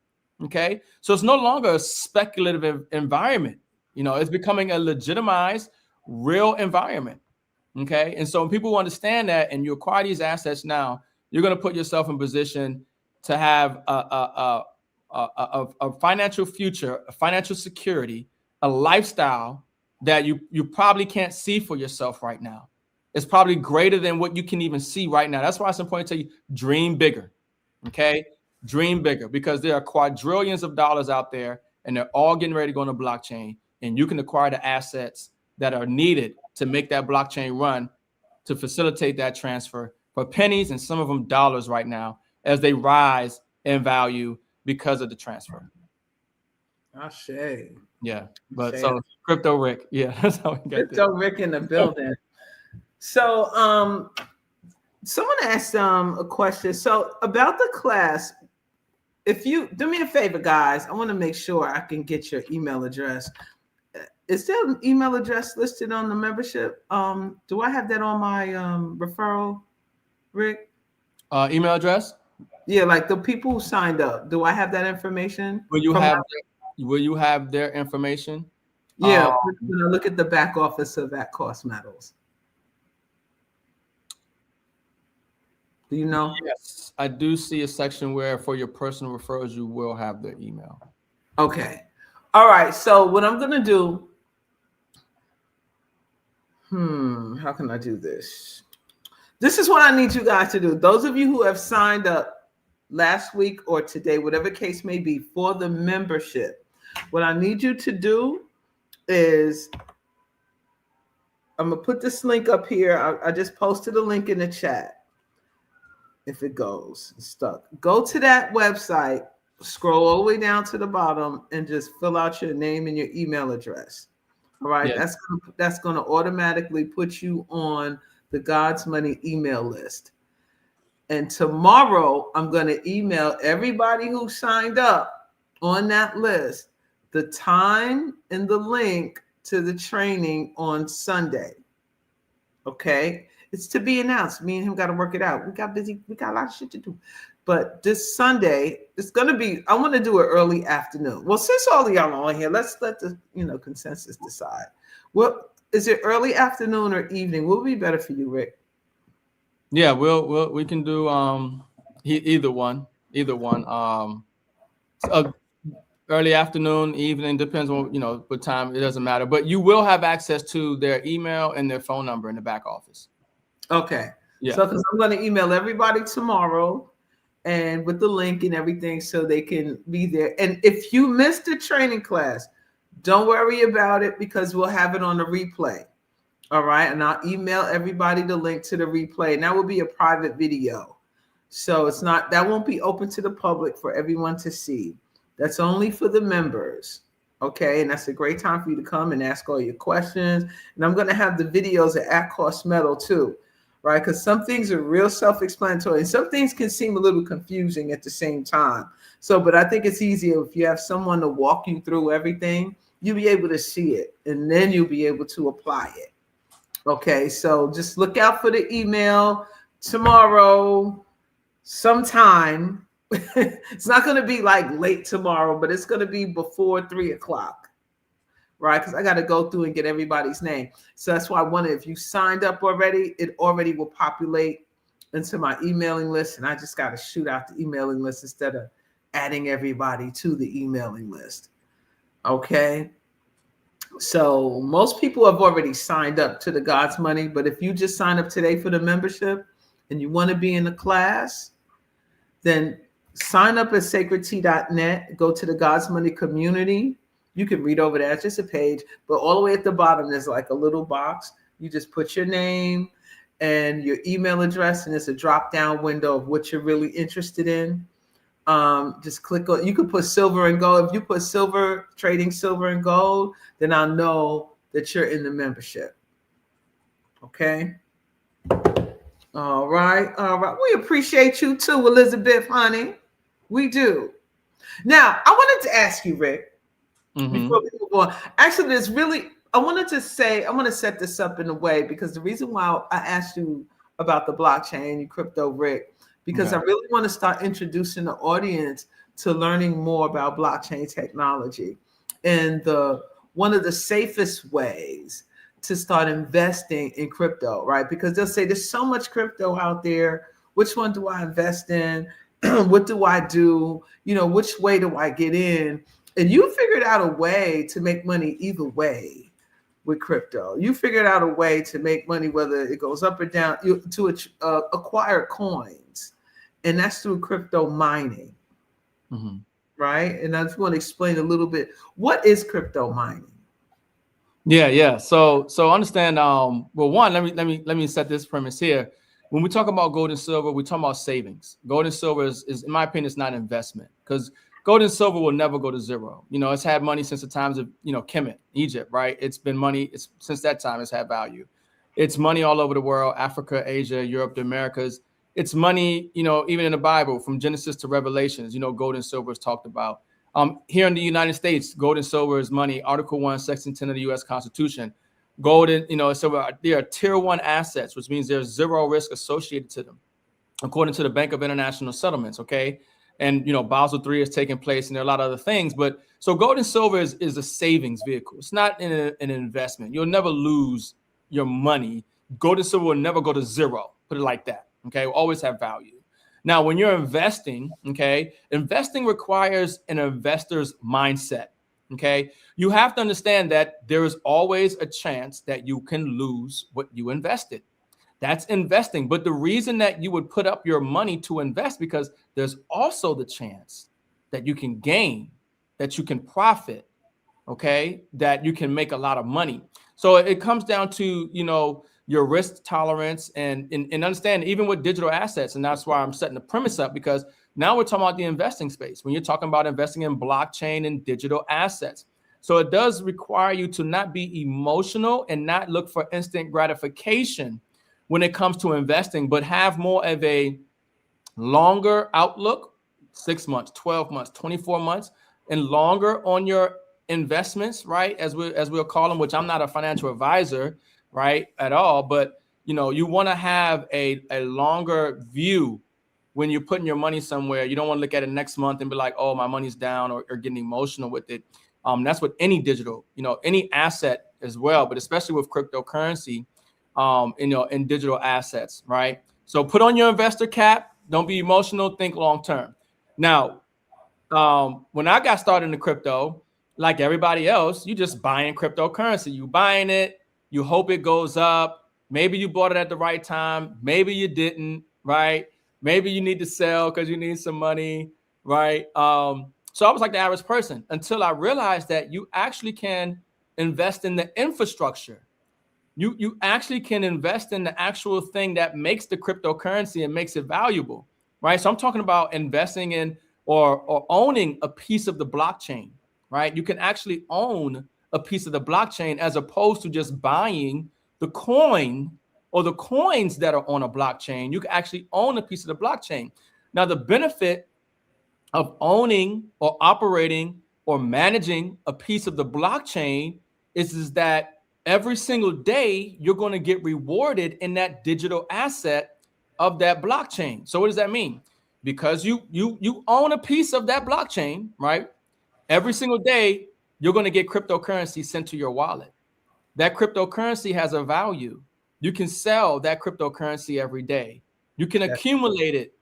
Okay. So it's no longer a speculative environment. You know, it's becoming a legitimized, real environment. Okay. And so when people understand that and you acquire these assets now, you're going to put yourself in position to have a financial future, a financial security, a lifestyle that you probably can't see for yourself right now. It's probably greater than what you can even see right now. That's why it's important to tell you, dream bigger. Okay. Dream bigger, because there are quadrillions of dollars out there and they're all getting ready to go on the blockchain, and you can acquire the assets that are needed to make that blockchain run, to facilitate that transfer for pennies and some of them dollars right now, as they rise in value because of the transfer. Ashe. Yeah. But so Crypto Rick. Yeah. That's how we got Crypto Rick in the building. So someone asked a question. So about the class, if you do me a favor, guys, I want to make sure I can get your email address. Is there an email address listed on the membership? Do I have that on my referral, Rick? Email address? Yeah, like the people who signed up. Do I have that information? Will you have their information? Yeah, when I look at the back office of At Cost Metals. Do you know? Yes, I do see a section where for your personal referrals, you will have their email. Okay. All right. So what I'm gonna do, how can I do this? This is what I need you guys to do. Those of you who have signed up last week or today, whatever case may be, for the membership, what I need you to do is I'm gonna put this link up here. I just posted a link in the chat. If it goes, it's stuck. Go to that website, scroll all the way down to the bottom, and just fill out your name and your email address. All right, Yeah. that's gonna automatically put you on the God's Money email list. And tomorrow, I'm gonna email everybody who signed up on that list the time and the link to the training on Sunday. Okay. It's to be announced. Me and him got to work it out. We got busy. We got a lot of shit to do. But this Sunday, it's going to be, I want to do it early afternoon. Well, since all of y'all are on here, let's let the consensus decide. What is it, early afternoon or evening? What would be better for you, Rick? Yeah, we can do either one. Early afternoon, evening, depends on what time. It doesn't matter. But you will have access to their email and their phone number in the back office. Okay. Yeah. So, because I'm going to email everybody tomorrow and with the link and everything so they can be there. And if you missed the training class, don't worry about it because we'll have it on the replay. All right. And I'll email everybody the link to the replay. And that will be a private video. So that won't be open to the public for everyone to see. That's only for the members. Okay. And that's a great time for you to come and ask all your questions. And I'm going to have the videos at Cost Metal too. Right? Because some things are real self-explanatory and some things can seem a little confusing at the same time. So, but I think it's easier if you have someone to walk you through everything, you'll be able to see it and then you'll be able to apply it. Okay. So just look out for the email tomorrow sometime. It's not going to be like late tomorrow, but it's going to be before 3:00. Right? Because I got to go through and get everybody's name. So that's why I wanted, if you signed up already, it already will populate into my emailing list. And I just got to shoot out the emailing list instead of adding everybody to the emailing list. Okay. So most people have already signed up to the God's Money. But if you just sign up today for the membership and you want to be in the class, then sign up at sacredtea.net. Go to the God's Money community. You can read over that. It's just a page, but all the way at the bottom, there's like a little box. You just put your name and your email address, and it's a drop-down window of what you're really interested in. Just click on, you could put silver and gold. If you put silver, trading silver and gold, then I'll know that you're in the membership. Okay. All right. All right. We appreciate you too, Elizabeth, honey. We do. Now, I wanted to ask you, Rick, before we move on. Actually, I want to set this up in a way because the reason why I asked you about the blockchain, you crypto, Rick, because I really want to start introducing the audience to learning more about blockchain technology and one of the safest ways to start investing in crypto, right? Because they'll say there's so much crypto out there. Which one do I invest in? What do I do? Which way do I get in? And you figured out a way to make money either way with crypto. You figured out a way to make money, whether it goes up or down, to acquire coins. And that's through crypto mining, right? And I just want to explain a little bit. What is crypto mining? Yeah. So understand. Well, one, let me set this premise here. When we talk about gold and silver, we're talking about savings. Gold and silver is in my opinion, it's not investment because gold and silver will never go to zero. It's had money since the times of, Kemet, Egypt, right? It's been money. Since that time, it's had value. It's money all over the world, Africa, Asia, Europe, the Americas. It's money, even in the Bible, from Genesis to Revelations, gold and silver is talked about. Here in the United States, gold and silver is money. Article 1, Section 10 of the U.S. Constitution. Gold and, silver, they are tier 1 assets, which means there's zero risk associated to them, according to the Bank of International Settlements, okay? And, Basel III is taking place, and there are a lot of other things. But so gold and silver is a savings vehicle. It's not an investment. You'll never lose your money. Gold and silver will never go to zero. Put it like that. Okay. Will always have value. Now, when you're investing, investing requires an investor's mindset. Okay. You have to understand that there is always a chance that you can lose what you invested. That's investing. But the reason that you would put up your money to invest, because there's also the chance that you can gain, that you can profit, that you can make a lot of money. So it comes down to, your risk tolerance and understand, even with digital assets. And that's why I'm setting the premise up, because now we're talking about the investing space. When you're talking about investing in blockchain and digital assets. So it does require you to not be emotional and not look for instant gratification when it comes to investing, but have more of a longer outlook, 6 months, 12 months, 24 months, and longer on your investments, right? As we'll call them, which I'm not a financial advisor, right, at all. But, you want to have a longer view when you're putting your money somewhere. You don't want to look at it next month and be like, oh, my money's down, or getting emotional with it. That's with any digital, any asset as well, but especially with cryptocurrency, in digital assets, right? So put on your investor cap. Don't be emotional. Think long term. Now, when I got started in the crypto, like everybody else, you just buying cryptocurrency. You buying it. You hope it goes up. Maybe you bought it at the right time. Maybe you didn't, right? Maybe you need to sell because you need some money, right? So I was like the average person until I realized that you actually can invest in the infrastructure. You actually can invest in the actual thing that makes the cryptocurrency and makes it valuable, right? So I'm talking about investing in or owning a piece of the blockchain, right? You can actually own a piece of the blockchain as opposed to just buying the coin or the coins that are on a blockchain. You can actually own a piece of the blockchain. Now, the benefit of owning or operating or managing a piece of the blockchain is that every single day you're going to get rewarded in that digital asset of that blockchain. So what does that mean? Because you own a piece of that blockchain, right? Every single day you're going to get cryptocurrency sent to your wallet. That cryptocurrency has a value. You can sell that cryptocurrency every day. You can accumulate it.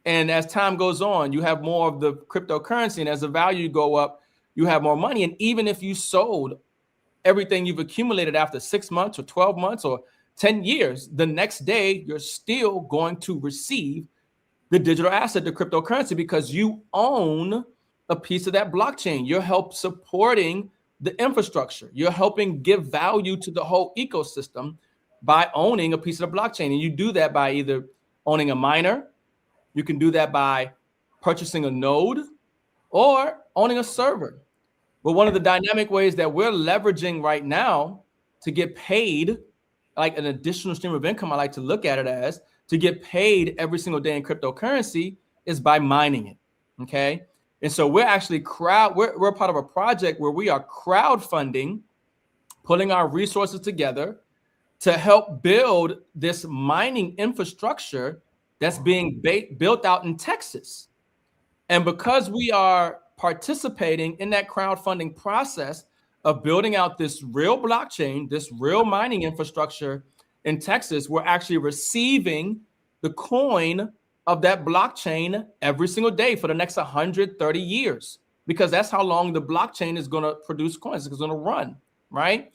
And as time goes on, you have more of the cryptocurrency. And as the value go up, you have more money. And even if you sold everything you've accumulated after 6 months or 12 months or 10 years, the next day, you're still going to receive the digital asset, the cryptocurrency, because you own a piece of that blockchain. You're supporting the infrastructure. You're helping give value to the whole ecosystem by owning a piece of the blockchain. And you do that by either owning a miner. You can do that by purchasing a node or owning a server. But one of the dynamic ways that we're leveraging right now to get paid, like an additional stream of income, I like to look at it as, to get paid every single day in cryptocurrency, is by mining it. Okay. And so we're actually we're part of a project where we are crowdfunding, putting our resources together to help build this mining infrastructure that's being built out in Texas. And because we are participating in that crowdfunding process of building out this real blockchain, this real mining infrastructure in Texas, we're actually receiving the coin of that blockchain every single day for the next 130 years, because that's how long the blockchain is going to produce coins. It's going to run, right?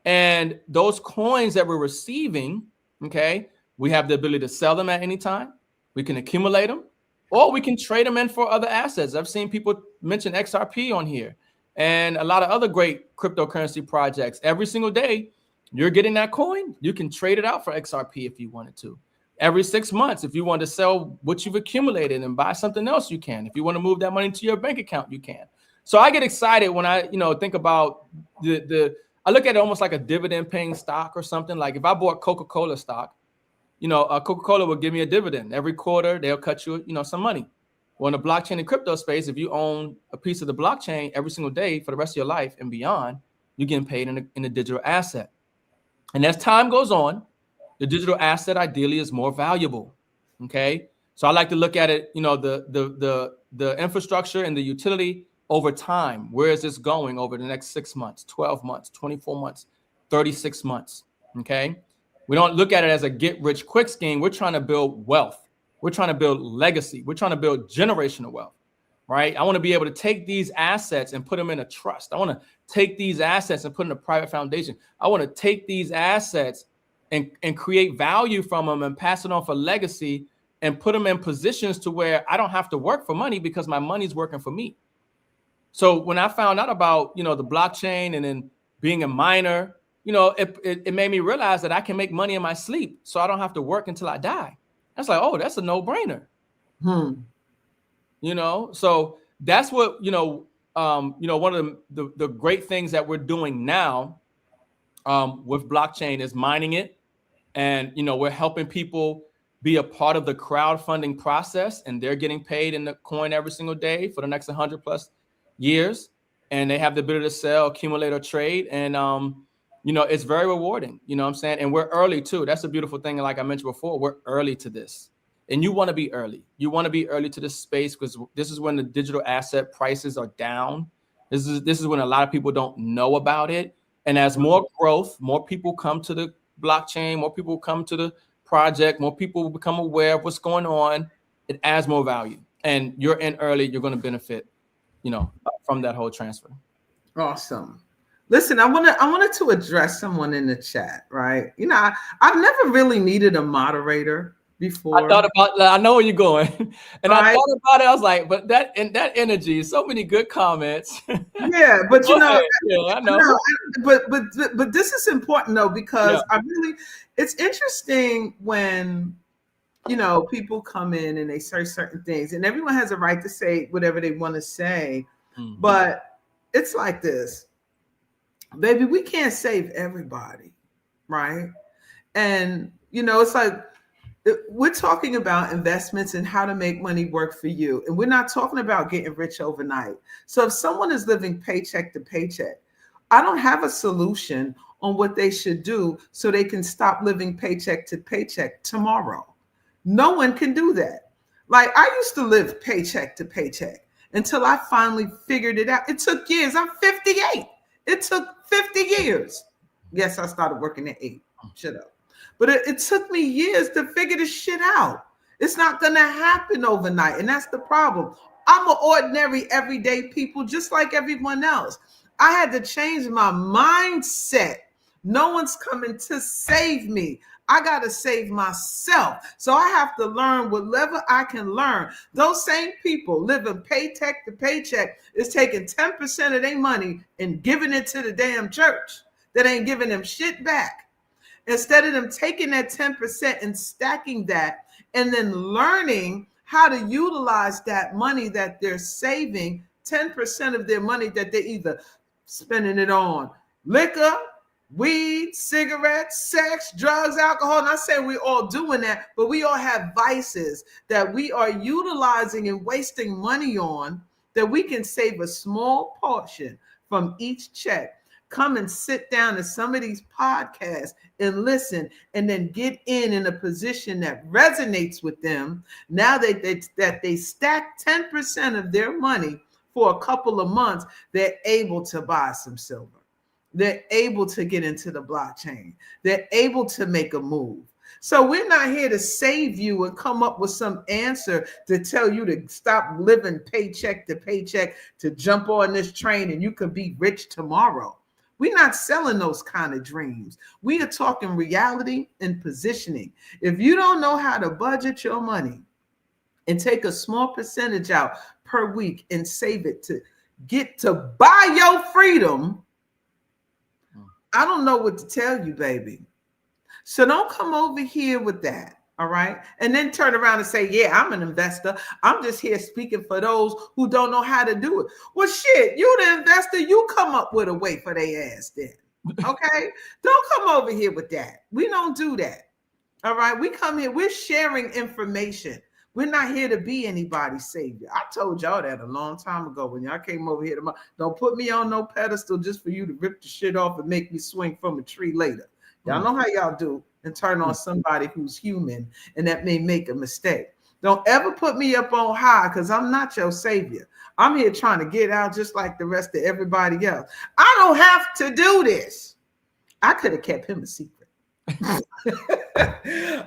And those coins that we're receiving, okay, we have the ability to sell them at any time. We can accumulate them, or we can trade them in for other assets. I've seen people mention XRP on here and a lot of other great cryptocurrency projects. Every single day, you're getting that coin. You can trade it out for XRP if you wanted to. Every 6 months, if you want to sell what you've accumulated and buy something else, you can. If you want to move that money to your bank account, you can. So I get excited when I, think about I look at it almost like a dividend paying stock or something. Like if I bought Coca-Cola stock, Coca-Cola will give me a dividend every quarter. They'll cut you, some money. Well, in the blockchain and crypto space, if you own a piece of the blockchain every single day for the rest of your life and beyond, you're getting paid in a digital asset. And as time goes on, the digital asset ideally is more valuable. Okay. So I like to look at it, the infrastructure and the utility over time. Where is this going over the next 6 months, 12 months, 24 months, 36 months? Okay. We don't look at it as a get rich quick scheme. We're trying to build wealth. We're trying to build legacy. We're trying to build generational wealth, right? I want to be able to take these assets and put them in a trust. I want to take these assets and put in a private foundation. I want to take these assets and create value from them and pass it on for legacy and put them in positions to where I don't have to work for money because my money's working for me. So when I found out about, the blockchain and then being a miner, it made me realize that I can make money in my sleep. So I don't have to work until I die. That's like, oh, that's a no-brainer. So that's what, one of the great things that we're doing now with blockchain is mining it. And, we're helping people be a part of the crowdfunding process, and they're getting paid in the coin every single day for the next 100 plus years. And they have the ability to sell, accumulate, or trade. And, it's very rewarding, you know what I'm saying? And we're early too. That's a beautiful thing. And like I mentioned before, we're early to this. And you want to be early. You want to be early to this space because this is when the digital asset prices are down. This is when a lot of people don't know about it. And as more growth, more people come to the blockchain, more people come to the project, more people become aware of what's going on, it adds more value. And you're in early, you're going to benefit, from that whole transfer. Awesome. Listen, I wanted to address someone in the chat, right? I've never really needed a moderator before. I thought about, I know where you're going. And right? I thought about it. I was like, but that energy, so many good comments. Yeah, but I know. But this is important though, because it's interesting when, people come in and they say certain things, and everyone has a right to say whatever they want to say. Mm-hmm. But it's like this, baby, we can't save everybody, right? And, it's like, we're talking about investments and how to make money work for you. And we're not talking about getting rich overnight. So if someone is living paycheck to paycheck, I don't have a solution on what they should do so they can stop living paycheck to paycheck tomorrow. No one can do that. Like, I used to live paycheck to paycheck until I finally figured it out. It took years. I'm 58. It took 50 years. Yes, I started working at 8. Shut up. But it took me years to figure this shit out. It's not going to happen overnight. And that's the problem. I'm an ordinary, everyday people, just like everyone else. I had to change my mindset. No one's coming to save me. I got to save myself. So I have to learn whatever I can learn. Those same people living paycheck to paycheck is taking 10% of their money and giving it to the damn church that ain't giving them shit back. Instead of them taking that 10% and stacking that and then learning how to utilize that money that they're saving, 10% of their money that they're either spending it on liquor, weed, cigarettes, sex, drugs, alcohol. And I say we're all doing that, but we all have vices that we are utilizing and wasting money on that we can save a small portion from each check. Come and sit down to some of these podcasts and listen, and then get in a position that resonates with them. Now that they stack 10% of their money for a couple of months, they're able to buy some silver. They're able to get into the blockchain. They're able to make a move. So we're not here to save you and come up with some answer to tell you to stop living paycheck to paycheck, to jump on this train and you can be rich tomorrow. We're not selling those kind of dreams. We are talking reality and positioning. If you don't know how to budget your money and take a small percentage out per week and save it to get to buy your freedom, I don't know what to tell you, baby. So don't come over here with that. All right. And then turn around and say, yeah, I'm an investor. I'm just here speaking for those who don't know how to do it. Well, shit, you the investor, you come up with a way for their ass then. Okay. Don't come over here with that. We don't do that. All right. We come here. We're sharing information. We're not here to be anybody's savior. I told y'all that a long time ago when y'all came over here. Don't put me on no pedestal just for you to rip the shit off and make me swing from a tree later. Y'all know how y'all do. And turn on somebody who's human and that may make a mistake. Don't ever put me up on high because I'm not your savior. I'm here trying to get out just like the rest of everybody else. I don't have to do this. I could have kept him a secret.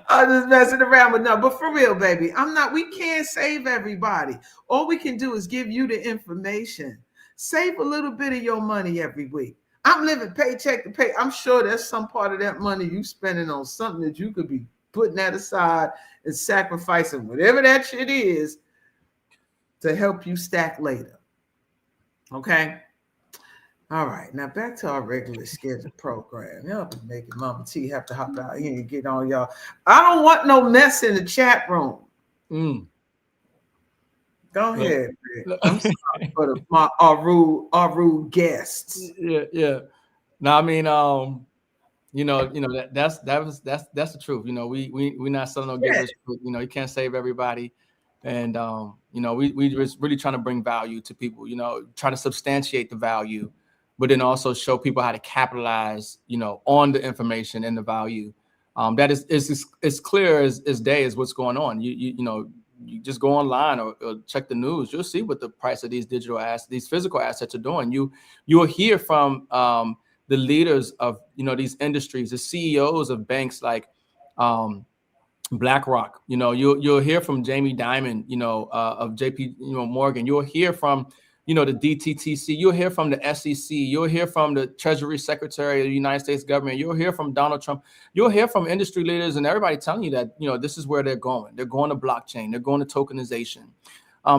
I'm just messing around with no, but for real, baby, we can't save everybody. All we can do is give you the information. Save a little bit of your money every week. I'm living paycheck to pay. I'm sure there's some part of that money you spending on something that you could be putting that aside and sacrificing whatever that shit is to help you stack later. Okay? All right, now back to our regular scheduled program. Y'all been making Mama T have to hop out here and get on y'all. I don't want no mess in the chat room. Go ahead, man. I'm sorry for our rude guests. Yeah. No, I mean, that's the truth. We're not selling no givers. You can't save everybody. And we just really trying to bring value to people, trying to substantiate the value, but then also show people how to capitalize, on the information and the value. That is clear as day is what's going on. You just go online or check the news. You'll see what the price of these digital assets, these physical assets are doing. You'll hear from the leaders of these industries, the CEOs of banks like BlackRock. You'll hear from Jamie Dimon, of JP Morgan. You'll hear from the DTTC. You'll hear from the SEC. You'll hear from the Treasury Secretary of the United States government. You'll hear from Donald Trump. You'll hear from industry leaders and everybody telling you that this is where they're going. They're going to blockchain. They're going to tokenization.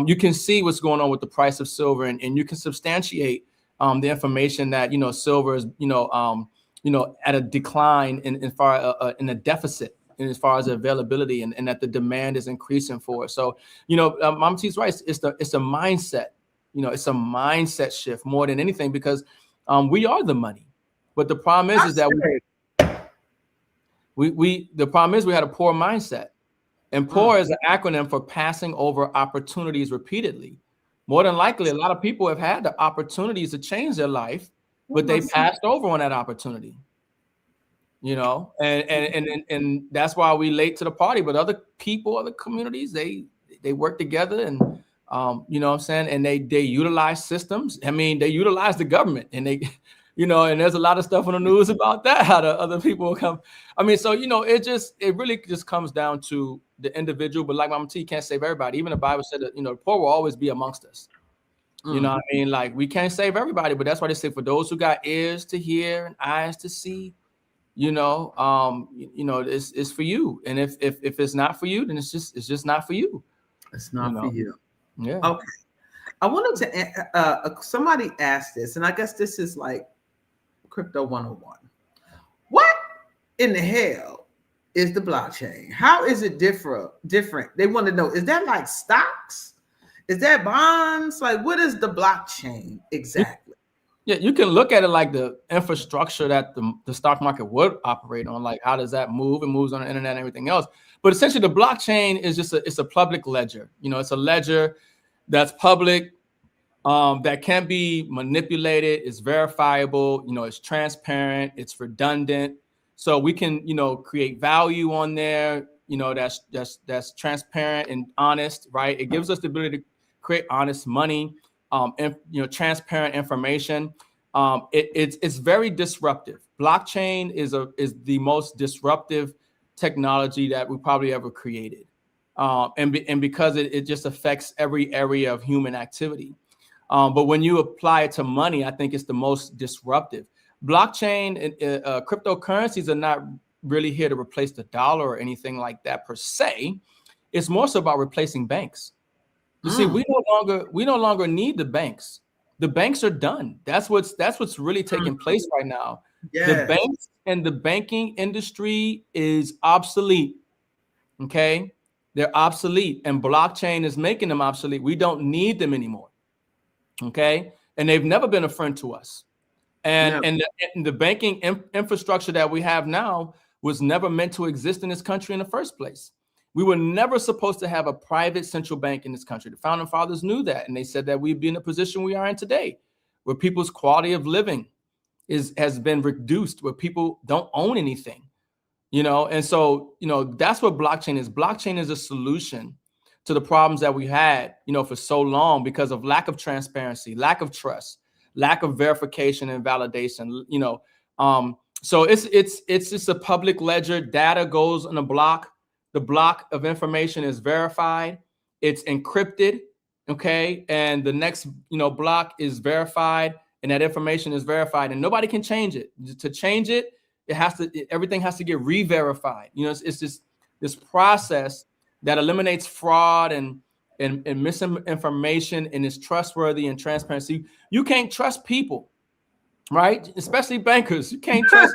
You can see what's going on with the price of silver, and you can substantiate the information that silver is at a decline in a deficit as far as the availability, and that the demand is increasing for it. So Mama T's right. It's a mindset. It's a mindset shift more than anything, because we are the money. But the problem is that the problem is we had a poor mindset, and poor is an acronym for passing over opportunities repeatedly. More than likely, a lot of people have had the opportunities to change their life, but they passed over on that opportunity. And that's why we late to the party. But other people, other communities, they work together, and you know what I'm saying, and they utilize systems. I mean, they utilize the government, and they, and there's a lot of stuff on the news about that, how the other people come. I mean, so it really just comes down to the individual. But like Mama T, can't save everybody. Even the Bible said that the poor will always be amongst us. You know what I mean? Like, we can't save everybody, but that's why they say for those who got ears to hear and eyes to see, it's for you. And if it's not for you, then it's just not for you. It's not for you. Yeah. Okay. I wanted to somebody asked this, and I guess this is like Crypto 101. What in the hell is the blockchain? How is it different? They want to know, is that like stocks? Is that bonds? Like, what is the blockchain exactly? Yeah, you can look at it like the infrastructure that the stock market would operate on. Like, how does that move? It moves on the internet and everything else. But essentially, the blockchain is just it's a public ledger. It's a ledger that's public, that can be manipulated. It's verifiable. It's transparent. It's redundant. So we can create value on there. That's transparent and honest, right? It gives us the ability to create honest money. And transparent information. It's very disruptive. Blockchain is the most disruptive technology that we probably ever created, and because it just affects every area of human activity. But when you apply it to money, I think it's the most disruptive. Blockchain and cryptocurrencies are not really here to replace the dollar or anything like that per se. It's more so about replacing banks. You see, we no longer need the banks. The banks are done. That's what's really taking place right now. Yes. The banks and the banking industry is obsolete. Okay, they're obsolete, and blockchain is making them obsolete. We don't need them anymore. Okay, and they've never been a friend to us. And the banking infrastructure that we have now was never meant to exist in this country in the first place. We were never supposed to have a private central bank in this country. The founding fathers knew that, and they said that we'd be in the position we are in today, where people's quality of living has been reduced, where people don't own anything, And so, that's what blockchain is. Blockchain is a solution to the problems that we had, for so long because of lack of transparency, lack of trust, lack of verification and validation. So it's just a public ledger. Data goes on a block. The block of information is verified. It's encrypted. Okay. And the next, block is verified, and that information is verified, and nobody can change it. To change it, everything has to get re-verified. It's just this process that eliminates fraud and misinformation, and is trustworthy and transparency. You can't trust people, right? Especially bankers. You can't trust.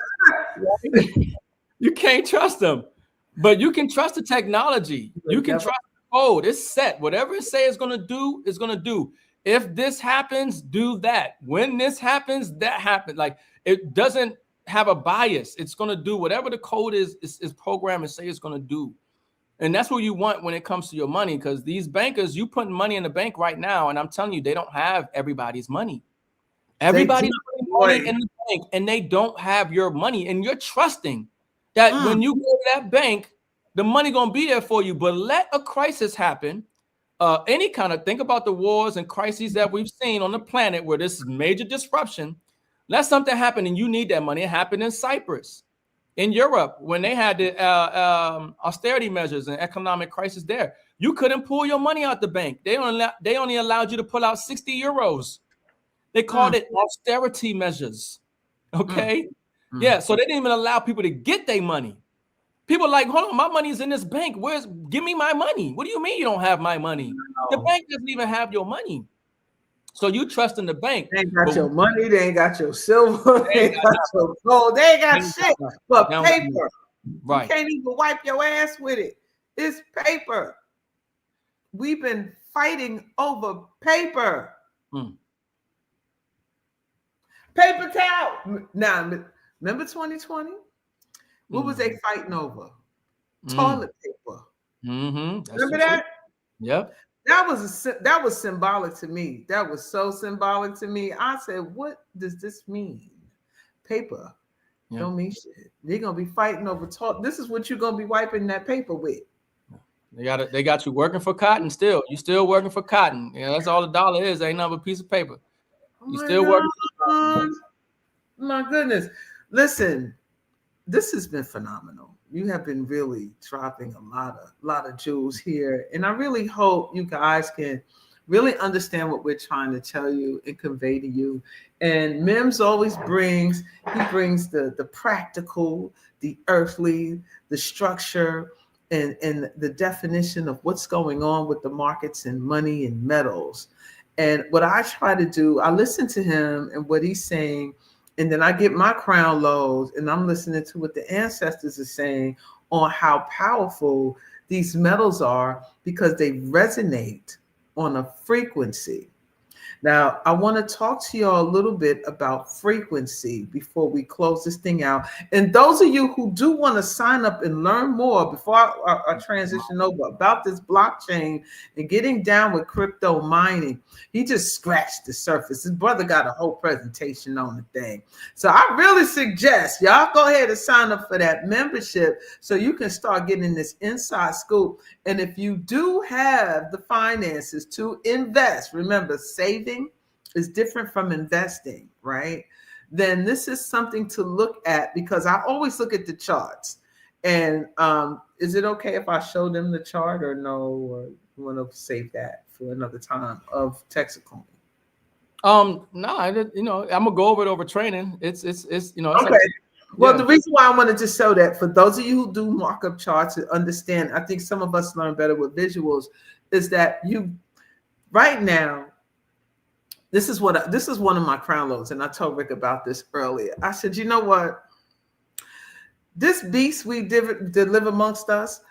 You can't trust them, but you can trust the technology. You can trust the code. It's set. Whatever it say is going to do is going to do. If this happens, do that. When this happens, that happens. Like, it doesn't have a bias. It's going to do whatever the code is programmed and say it's going to do. And that's what you want when it comes to your money, because these bankers, you putting money in the bank right now, and I'm telling you, they don't have everybody's money. Everybody's putting money in the bank, and they don't have your money. And you're trusting that when you go to that bank, the money going to be there for you. But let a crisis happen, any kind of, think about the wars and crises that we've seen on the planet where this is major disruption. Let something happen and you need that money. It happened in Cyprus. In Europe, when they had the austerity measures and economic crisis there, you couldn't pull your money out the bank. They only allowed you to pull out 60 euros. They called it austerity measures. Okay? Yeah, so they didn't even allow people to get their money. People are like, hold on, my money's in this bank. Give me my money. What do you mean you don't have my money? No. The bank doesn't even have your money. So you trust in the bank. They ain't got your money. They ain't got your silver. They ain't got your gold. They ain't got shit but paper. Right. You can't even wipe your ass with it. It's paper. We've been fighting over paper. Paper towel. Now, remember 2020? What was they fighting over? Toilet paper. Remember that? Yep. That was symbolic to me. That was so symbolic to me. I said, what does this mean? Paper don't mean shit. They're gonna be fighting over toilet. This is what you're gonna be wiping that paper with. They got you working for cotton still. You still working for cotton. That's all the dollar is. Ain't nothing but a piece of paper. You still working for cotton. My goodness. Listen, this has been phenomenal. You have been really dropping a lot of jewels here. And I really hope you guys can really understand what we're trying to tell you and convey to you. And M.I.M.S always brings the practical, the earthly, the structure, and the definition of what's going on with the markets and money and metals. And what I try to do, I listen to him and what he's saying, and then I get my crown lows and I'm listening to what the ancestors are saying on how powerful these metals are because they resonate on a frequency. Now, I want to talk to y'all a little bit about frequency before we close this thing out. And those of you who do want to sign up and learn more before I transition over about this blockchain and getting down with crypto mining, he just scratched the surface. His brother got a whole presentation on the thing. So I really suggest y'all go ahead and sign up for that membership so you can start getting this inside scoop. And if you do have the finances to invest, remember, saving is different from investing, right? Then this is something to look at because I always look at the charts. And is it okay if I show them the chart or no? Or you want to save that for another time of Texacoin? No, I'm gonna go over it over training. It's okay. Like, well, the reason why I wanted to show that for those of you who do markup charts to understand, I think some of us learn better with visuals, is that you right now. This is one of my crown loads, and I told Rick about this earlier. I said, you know what? This beast we deliver amongst us,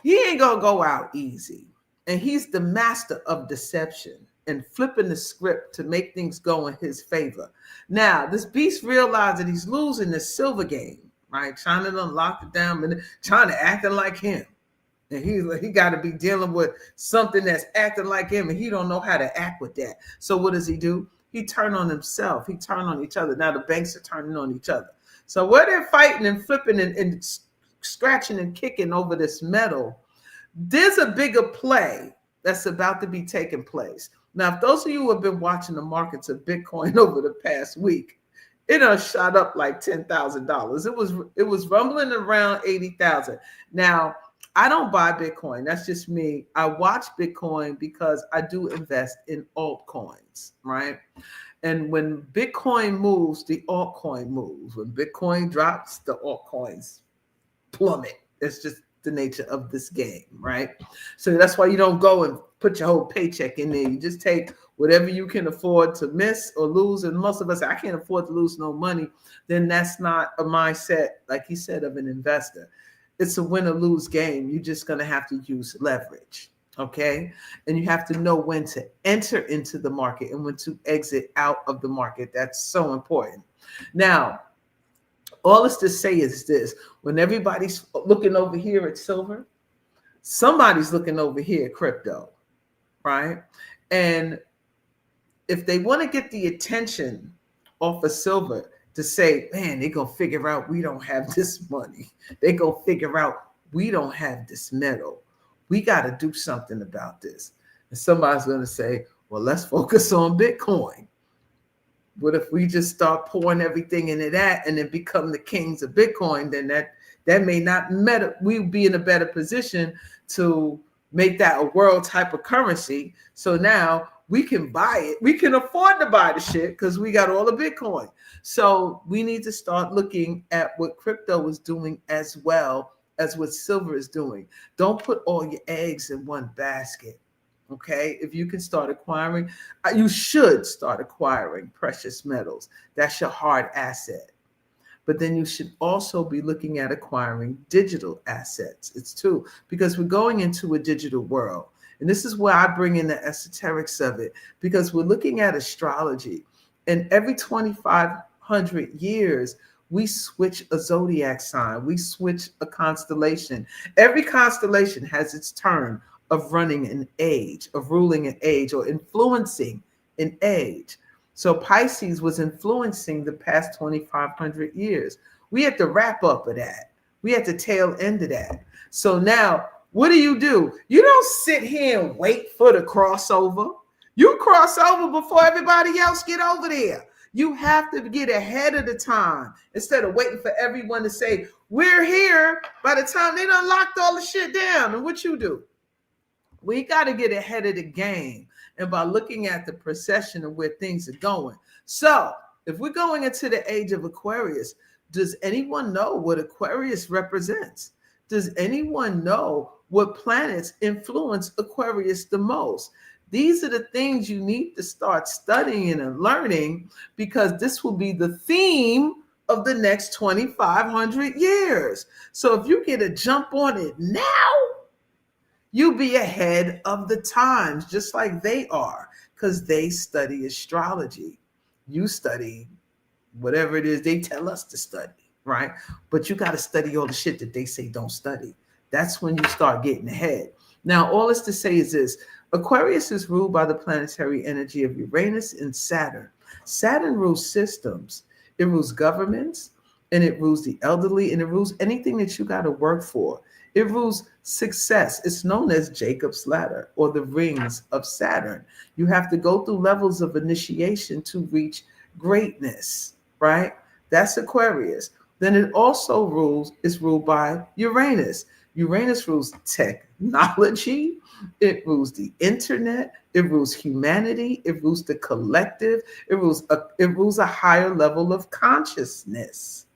he ain't gonna go out easy, and he's the master of deception and flipping the script to make things go in his favor. Now, this beast realized that he's losing this silver game, right? China done locked it down, and China acting like him. And he got to be dealing with something that's acting like him, and he don't know how to act with that. So what does he do? He turn on himself. He turn on each other. Now the banks are turning on each other. So where they're fighting and flipping and scratching and kicking over this metal, There's a bigger play that's about to be taking place. Now, if those of you who have been watching the markets of Bitcoin over the past week, it done shot up like $10,000. It was rumbling around 80,000. Now, I don't buy Bitcoin. That's just me. I watch Bitcoin because I do invest in altcoins, right? And when Bitcoin moves, the altcoin moves. When Bitcoin drops, the altcoins plummet. It's just the nature of this game, right? So that's why you don't go and put your whole paycheck in there. You just take whatever you can afford to miss or lose. And most of us, I can't afford to lose no money. Then that's not a mindset, like he said, of an investor. It's a win or lose game. You're just going to have to use leverage. Okay. And you have to know when to enter into the market and when to exit out of the market. That's so important. Now, all is to say is this: when everybody's looking over here at silver, somebody's looking over here at crypto, right? And if they want to get the attention off of silver to say, man, they're going to figure out we don't have this money. They're going to figure out we don't have this metal. We got to do something about this. And somebody's going to say, well, let's focus on Bitcoin. What if we just start pouring everything into that and then become the kings of Bitcoin? Then that may not matter. We'll be in a better position to make that a world type of currency. So now we can buy it. We can afford to buy the shit because we got all the Bitcoin. So we need to start looking at what crypto is doing as well as what silver is doing. Don't put all your eggs in one basket. Okay, if you can start acquiring, you should start acquiring precious metals. That's your hard asset. But then you should also be looking at acquiring digital assets. It's too, because we're going into a digital world. And this is where I bring in the esoterics of it, because we're looking at astrology. And every 2,500 years, we switch a zodiac sign. We switch a constellation. Every constellation has its turn of running an age, of ruling an age, or influencing an age. So Pisces was influencing the past 2,500 years. We had the wrap up of that. We had the tail end of that. So now, what do? You don't sit here and wait for the crossover. You cross over before everybody else get over there. You have to get ahead of the time instead of waiting for everyone to say, we're here. By the time they done locked all the shit down. And what you do? We got to get ahead of the game, and by looking at the procession of where things are going. So if we're going into the age of Aquarius, does anyone know what Aquarius represents? Does anyone know what planets influence Aquarius the most? These are the things you need to start studying and learning, because this will be the theme of the next 2,500 years. So if you get a jump on it now, you'll be ahead of the times, just like they are, because they study astrology. You study whatever it is they tell us to study, right? But you got to study all the shit that they say don't study. That's when you start getting ahead. Now, all is to say is this: Aquarius is ruled by the planetary energy of Uranus and Saturn. Saturn rules systems. It rules governments, and it rules the elderly, and it rules anything that you got to work for. It rules success. It's known as Jacob's ladder, or the rings of Saturn. You have to go through levels of initiation to reach greatness, right? That's Aquarius. Then it also is ruled by Uranus. Uranus rules technology. It rules the internet. It rules humanity. It rules the collective. It rules a higher level of consciousness.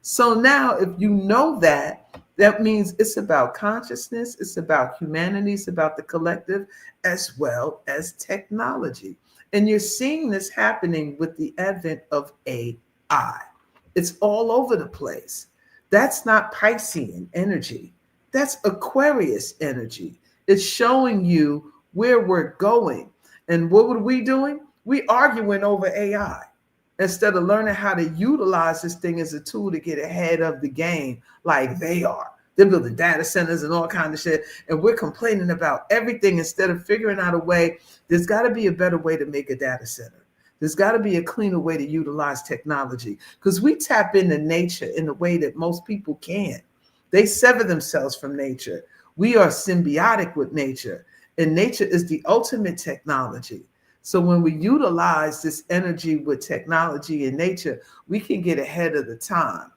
So now, if you know that means it's about consciousness, it's about humanity, it's about the collective, as well as technology. And you're seeing this happening with the advent of AI. It's all over the place. That's not Piscean energy. That's Aquarius energy. It's showing you where we're going. And what were we doing? We arguing over AI instead of learning how to utilize this thing as a tool to get ahead of the game like they are. They're building data centers and all kinds of shit. And we're complaining about everything instead of figuring out a way. There's got to be a better way to make a data center. There's got to be a cleaner way to utilize technology, because we tap into nature in a way that most people can't. They sever themselves from nature. We are symbiotic with nature, and nature is the ultimate technology. So when we utilize this energy with technology and nature, we can get ahead of the time.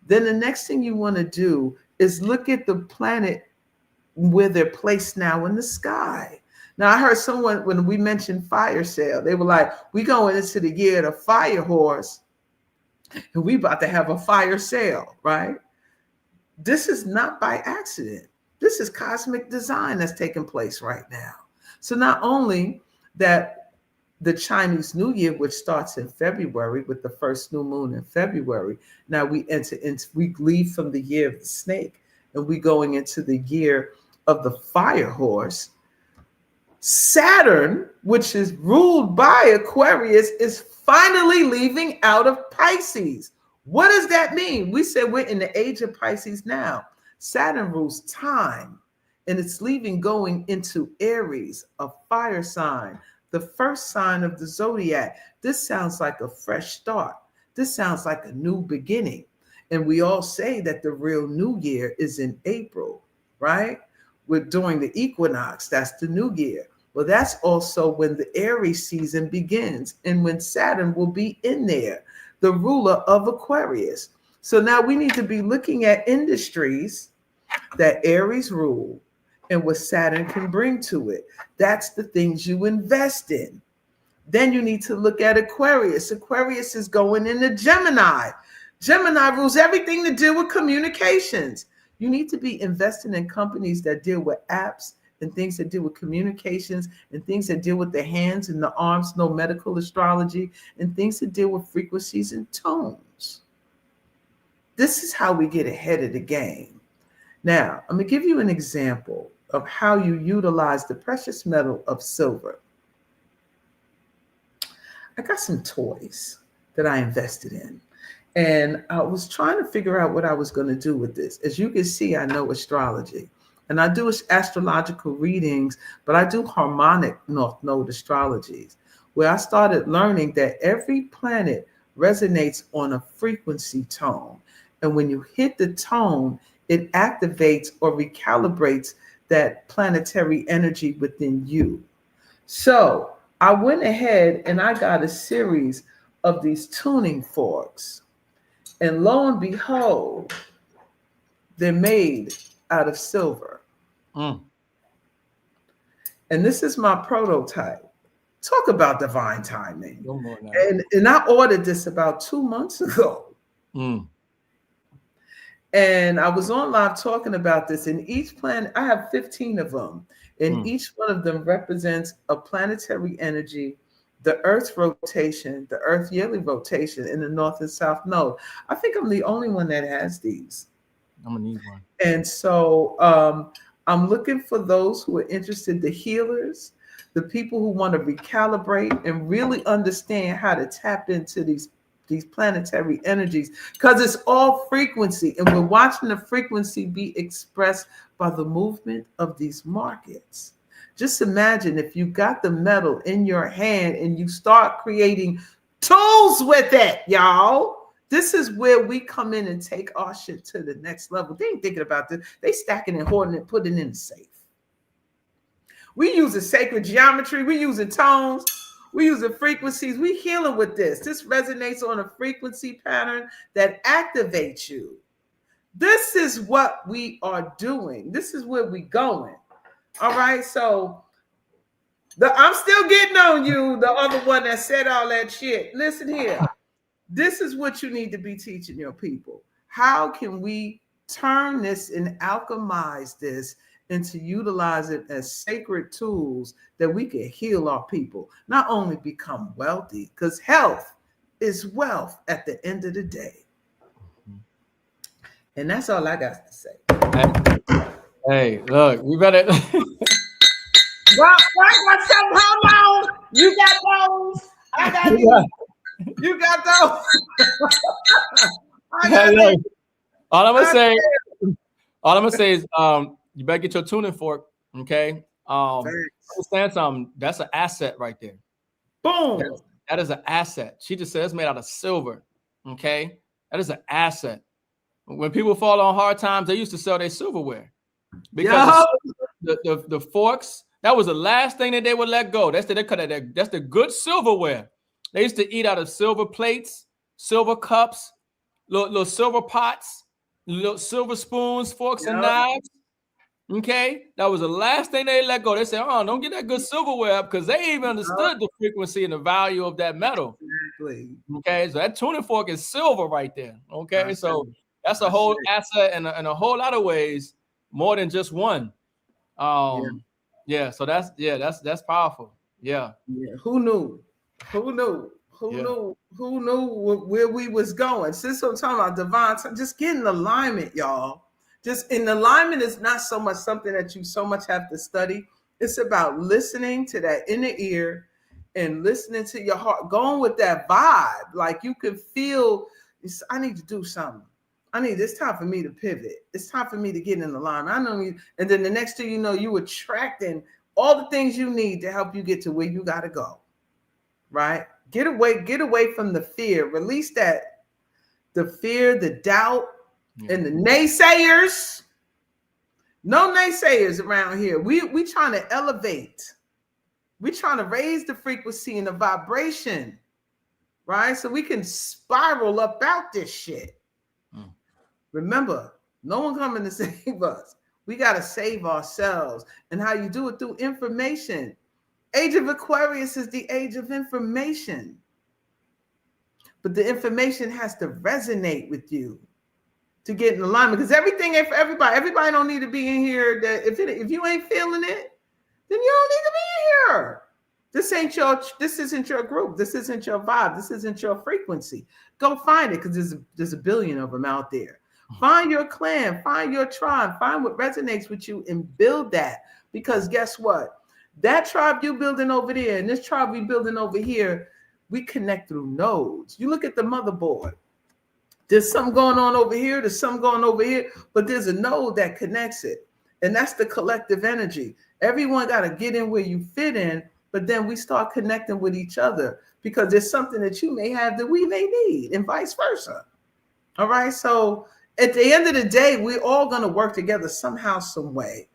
Then the next thing you want to do is look at the planet where they're placed now in the sky. Now, I heard someone, when we mentioned fire sale, they were like, we going into the year of the fire horse, and we about to have a fire sale, right? This is not by accident. This is cosmic design that's taking place right now. So not only that the Chinese New Year, which starts in February with the first new moon in February, now we leave from the year of the snake, and we going into the year of the fire horse. Saturn, which is ruled by Aquarius, is finally leaving out of Pisces. What does that mean? We said we're in the age of Pisces now. Saturn rules time, and it's leaving, going into Aries, a fire sign, the first sign of the zodiac. This sounds like a fresh start. This sounds like a new beginning. And we all say that the real new year is in April, right? We're during the equinox. That's the new year. Well, that's also when the Aries season begins, and when Saturn will be in there, the ruler of Aquarius. So now we need to be looking at industries that Aries rule and what Saturn can bring to it. That's the things you invest in. Then you need to look at Aquarius. Aquarius is going into Gemini. Gemini rules everything to do with communications. You need to be investing in companies that deal with apps and things that deal with communications and things that deal with the hands and the arms, no medical astrology, and things that deal with frequencies and tones. This is how we get ahead of the game. Now, I'm going to give you an example of how you utilize the precious metal of silver. I got some toys that I invested in, and I was trying to figure out what I was going to do with this. As you can see, I know astrology. And I do astrological readings, but I do harmonic north node astrologies, where I started learning that every planet resonates on a frequency tone. And when you hit the tone, it activates or recalibrates that planetary energy within you. So I went ahead and I got a series of these tuning forks. And lo and behold, they're made out of silver. And this is my prototype. Talk about divine timing. And I ordered this about 2 months ago. And I was on live talking about this. And each planet, I have 15 of them. And each one of them represents a planetary energy, the Earth's rotation, the Earth yearly rotation in the North and South node. I think I'm the only one that has these. I'm gonna need one. And so I'm looking for those who are interested, the healers, the people who want to recalibrate and really understand how to tap into these planetary energies, because it's all frequency, and we're watching the frequency be expressed by the movement of these markets. Just imagine if you got the metal in your hand and you start creating tools with it, y'all. This is where we come in and take our shit to the next level. They ain't thinking about this. They stacking and hoarding it, putting it in the safe. We using sacred geometry. We using tones. We using frequencies. We healing with this. This resonates on a frequency pattern that activates you. This is what we are doing. This is where we going. All right. So I'm still getting on you, the other one that said all that shit. Listen here. This is what you need to be teaching your people. How can we turn this and alchemize this and to utilize it as sacred tools that we can heal our people, not only become wealthy, because health is wealth at the end of the day. And that's all I got to say. Hey, look, we better. Well, how long? You got those? I got these. You got those. Look, all I'm gonna say is you better get your tuning fork, okay? Understand something. That's an asset right there. Boom. That is an asset. She just said it's made out of silver. Okay, that is an asset. When people fall on hard times, they used to sell their silverware. because the forks, that was the last thing that they would let go. That's the good silverware. They used to eat out of silver plates, silver cups, little silver pots, little silver spoons, forks, and knives. Okay, that was the last thing they let go. They said, "Oh, don't get that good silverware up," because they even understood the frequency and the value of that metal. Exactly. Okay, so that tuning fork is silver right there. Okay, so that's a whole asset in a whole lot of ways, more than just one. Yeah. So that's powerful. Yeah. Who knew? Who knew where we was going? Since I'm talking about divine, just get in alignment, y'all. Just in alignment is not so much something that you so much have to study. It's about listening to that inner ear and listening to your heart, going with that vibe. Like you can feel, I need to do something. It's time for me to pivot. It's time for me to get in alignment. And then the next thing you know, you attracting all the things you need to help you get to where you got to go. Right? Get away from the fear. Release the fear, the doubt, and the naysayers. No naysayers around here. We trying to elevate. We trying to raise the frequency and the vibration, right? So we can spiral up out this shit. Remember, no one coming to save us. We got to save ourselves. And how you do it? Through information. Age of Aquarius is the age of information. But the information has to resonate with you to get in alignment, because everything ain't for everybody. Everybody don't need to be in here. That if you ain't feeling it, then you don't need to be in here. This isn't your group. This isn't your vibe. This isn't your frequency. Go find it, because there's a billion of them out there. Find your clan, find your tribe, find what resonates with you and build that. Because guess what? That tribe you building over there and this tribe we building over here, we connect through nodes. You look at the motherboard. There's something going on over here. There's something going over here, but there's a node that connects it. And that's the collective energy. Everyone got to get in where you fit in, but then we start connecting with each other because there's something that you may have that we may need and vice versa. All right. So at the end of the day, we're all going to work together somehow, some way.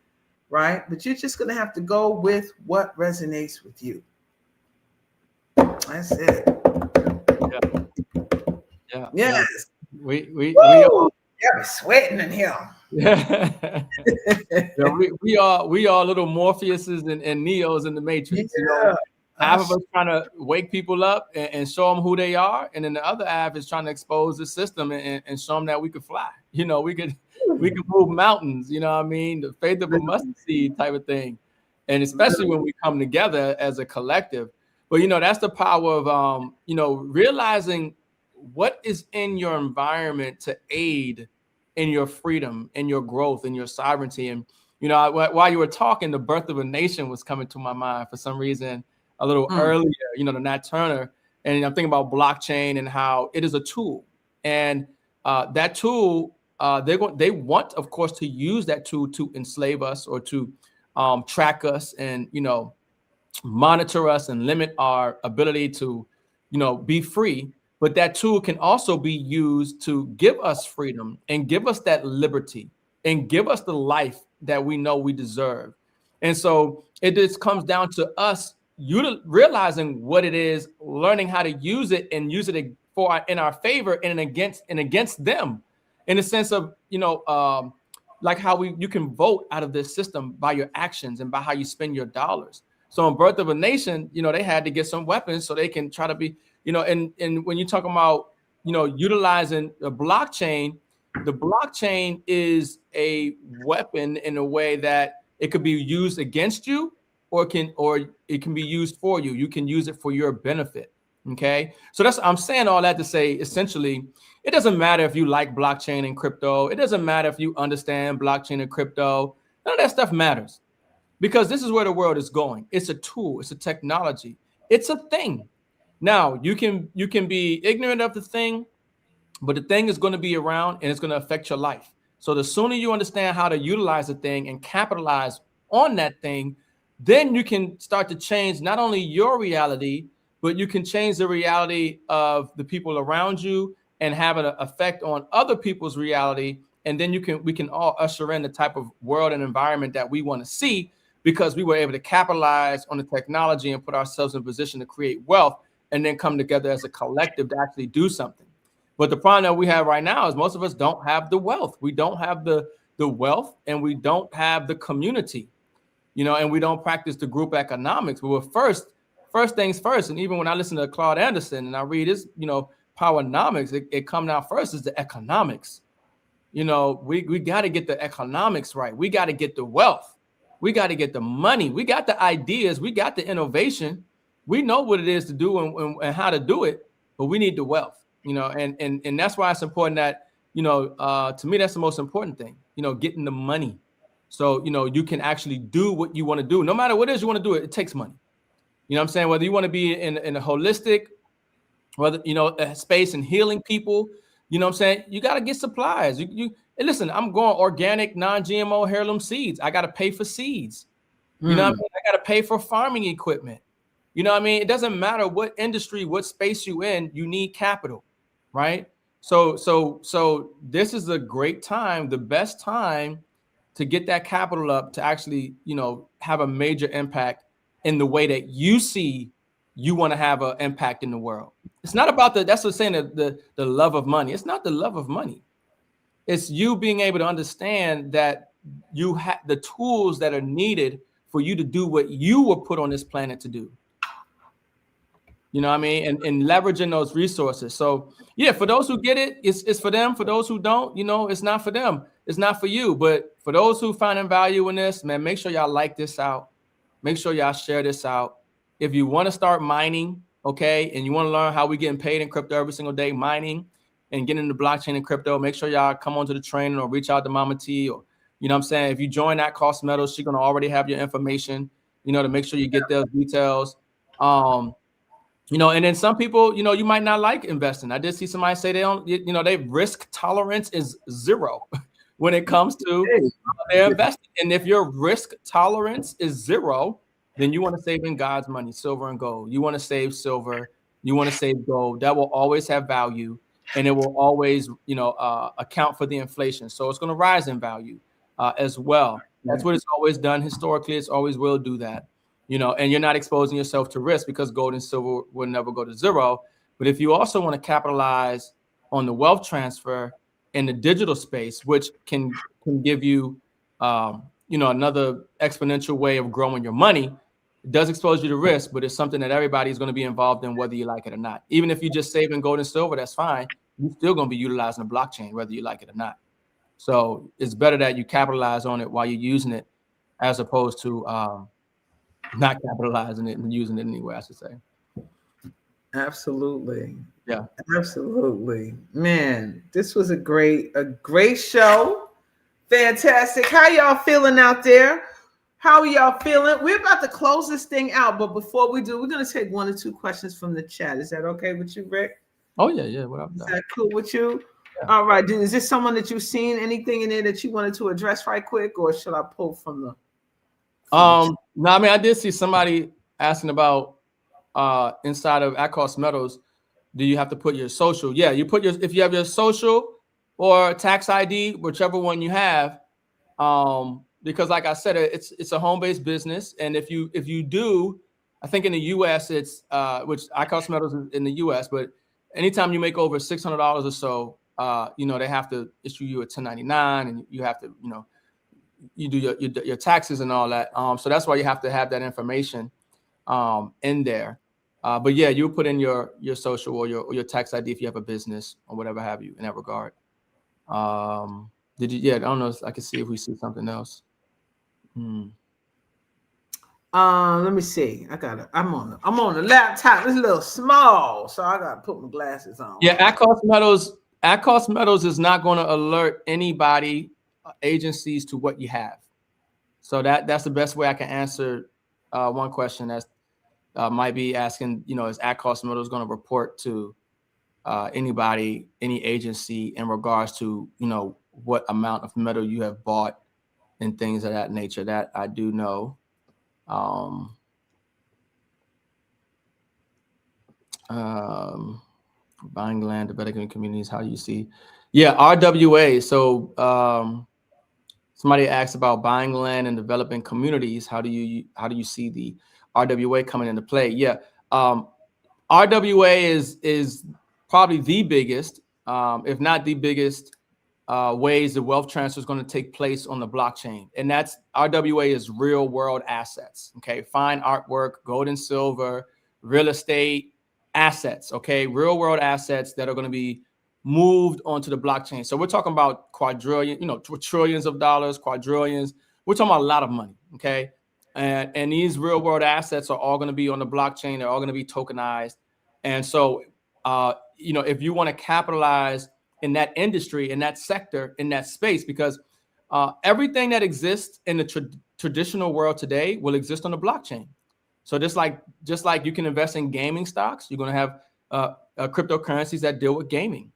Right. But you're just going to have to go with what resonates with you. That's it. Yeah. Yes. We all, we're sweating in here. Yeah, we are little Morpheuses and Neos in the Matrix. You know, half of us trying to wake people up and show them who they are, and then the other half is trying to expose the system and show them that we could fly. You know, we could move mountains. You know what I mean? The faith of a mustard seed type of thing, and especially when we come together as a collective. But you know, that's the power of realizing what is in your environment to aid in your freedom, in your growth, in your sovereignty. And, you know, while you were talking, the birth of a nation was coming to my mind for some reason a little earlier, you know, the Nat Turner. And I'm thinking about blockchain and how it is a tool. And that tool, they want, of course, to use that tool to enslave us or to track us and, you know, monitor us and limit our ability to, you know, be free. But that tool can also be used to give us freedom and give us that liberty and give us the life that we know we deserve. And so it just comes down to us realizing what it is, learning how to use it and use it in our favor and against them, in the sense of, you know, like how you can vote out of this system by your actions and by how you spend your dollars. So in Birth of a Nation, you know, they had to get some weapons so they can try to be, you know, and when you're talking about, you know, utilizing the blockchain is a weapon in a way that it could be used against you or it can be used for you. You can use it for your benefit. Okay. So I'm saying all that to say, essentially, it doesn't matter if you like blockchain and crypto. It doesn't matter if you understand blockchain and crypto. None of that stuff matters, because this is where the world is going. It's a tool. It's a technology. It's a thing. Now, you can be ignorant of the thing, but the thing is going to be around and it's going to affect your life. So the sooner you understand how to utilize the thing and capitalize on that thing, then you can start to change not only your reality, but you can change the reality of the people around you and have an effect on other people's reality and then we can all usher in the type of world and environment that we want to see, because we were able to capitalize on the technology and put ourselves in a position to create wealth and then come together as a collective to actually do something. But the problem that we have right now is most of us don't have the wealth. We don't have the wealth, and we don't have the community, and we don't practice the group economics. But first things first. And even when I listen to Claude Anderson and I read his, Powernomics, it comes out first is the economics. We got to get the economics right. We got to get the wealth. We got to get the money. We got the ideas. We got the innovation. We know what it is to do and how to do it, but we need the wealth. And that's why it's important that, to me, that's the most important thing, getting the money. So, you can actually do what you want to do. No matter what it is you want to do, it takes money. You know what I'm saying? Whether you want to be in a holistic, whether, a space and healing people, you know what I'm saying? You got to get supplies. And listen, I'm going organic, non-GMO heirloom seeds. I got to pay for seeds. You know what I mean? I got to pay for farming equipment. You know what I mean? It doesn't matter what industry, what space you in, you need capital, right? So this is a great time, the best time to get that capital up to actually, have a major impact in the way that you see you want to have an impact in the world. It's not about that's what saying the love of money. It's not the love of money. It's you being able to understand that you have the tools that are needed for you to do what you were put on this planet to do. You know what I mean? And leveraging those resources. So yeah, for those who get it, it's for them. For those who don't, it's not for them. It's not for you. But for those who finding value in this, man, make sure y'all like this out. Make sure y'all share this out. If you want to start mining, okay, and you want to learn how we getting paid in crypto every single day, mining and getting into blockchain and crypto, make sure y'all come onto the training or reach out to Mama T, or, you know what I'm saying? If you join that Cost Metals, she's going to already have your information, to make sure you get those details. And then some people, you might not like investing. I did see somebody say they don't, their risk tolerance is 0 when it comes to their investing. And if your risk tolerance is 0, then you want to save in God's money, silver and gold. You want to save silver. You want to save gold. That will always have value, and it will always, account for the inflation. So it's going to rise in value as well. That's what it's always done historically. It's always will do that. And you're not exposing yourself to risk, because gold and silver will never go to 0. But if you also want to capitalize on the wealth transfer in the digital space, which can give you, another exponential way of growing your money, it does expose you to risk, but it's something that everybody's going to be involved in, whether you like it or not. Even if you just save in gold and silver, that's fine. You're still going to be utilizing the blockchain, whether you like it or not. So it's better that you capitalize on it while you're using it, as opposed to not capitalizing it and using it anyway, I should say. Absolutely. Yeah. Absolutely. Man, this was a great show. Fantastic. How y'all feeling out there? How are y'all feeling? We're about to close this thing out, but before we do, we're going to take 1 or 2 questions from the chat. Is that okay with you, Rick? Oh, yeah. What up? Is that cool with you? Yeah. All right. Dude, is this someone that you've seen, anything in there that you wanted to address right quick, or should I pull from the... No, I mean, I did see somebody asking about inside of Cost Metals, do you have to put your social? Yeah, if you have your social or tax ID, whichever one you have, because like I said, it's a home-based business, and if you do, I think in the U.S. it's which Cost Metals is in the U.S., but anytime you make over $600 or so, they have to issue you a 1099, and you have to, you do your taxes and all that. So that's why you have to have that information in there. But yeah, you put in your social or your tax ID if you have a business or whatever have you in that regard. Did you? Yeah, I don't know. I can see if we see something else. Let me see. I'm on the laptop. It's a little small, so I gotta put my glasses on. Yeah, Cost Metals is not going to alert anybody, agencies, to what you have. So that's the best way I can answer one question that might be asking, is Cost Metals going to report to anybody, any agency in regards to, what amount of metal you have bought and things of that nature. That I do know. Buying land, developing communities. How do you see? Yeah, RWA. So somebody asked about buying land and developing communities. How do you see the RWA coming into play? Yeah, RWA is probably the biggest, if not the biggest, ways the wealth transfer is going to take place on the blockchain. And that's RWA is real world assets. Okay. Fine artwork, gold and silver, real estate assets. Okay. Real world assets that are going to be moved onto the blockchain. So we're talking about trillions of dollars, quadrillions. We're talking about a lot of money. Okay. And these real world assets are all going to be on the blockchain. They're all going to be tokenized. And so, if you want to capitalize in that industry, in that sector, in that space, because everything that exists in the traditional world today will exist on the blockchain. So just like you can invest in gaming stocks, you're going to have cryptocurrencies that deal with gaming.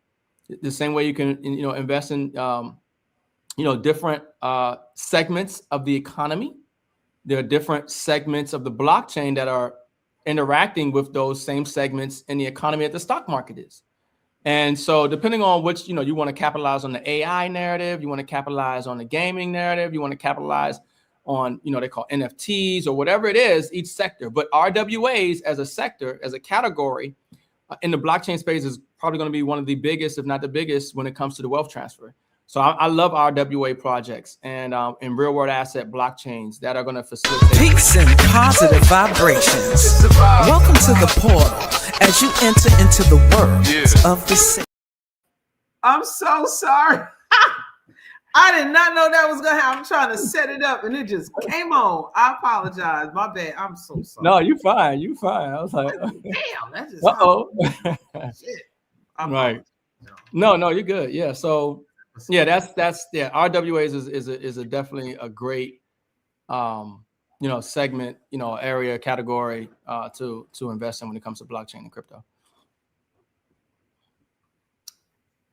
The same way you can invest in different segments of the economy. There are different segments of the blockchain that are interacting with those same segments in the economy that the stock market is. And so depending on which, you want to capitalize on the AI narrative, you want to capitalize on the gaming narrative, you want to capitalize on, they call NFTs or whatever it is, each sector. But RWAs as a sector, as a category in the blockchain space is probably going to be one of the biggest, if not the biggest, when it comes to the wealth transfer. So I love RWA projects and real world asset blockchains that are going to facilitate peace and positive vibrations. Welcome to the portal as you enter into the world of the city. I'm so sorry. I did not know that was going to happen. I'm trying to set it up and it just came on. I apologize. My bad. I'm so sorry. No, you fine. You fine. I was like, damn, that just shit. Right. No, you're good. Yeah. So yeah, that's RWAs is a definitely a great segment, area, category to invest in when it comes to blockchain and crypto.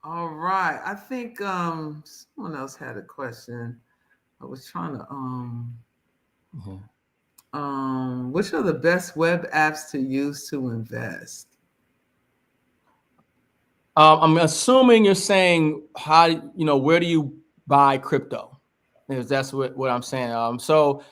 All right. I think someone else had a question. I was trying to which are the best web apps to use to invest? I'm assuming you're saying where do you buy crypto? Because that's what I'm saying. So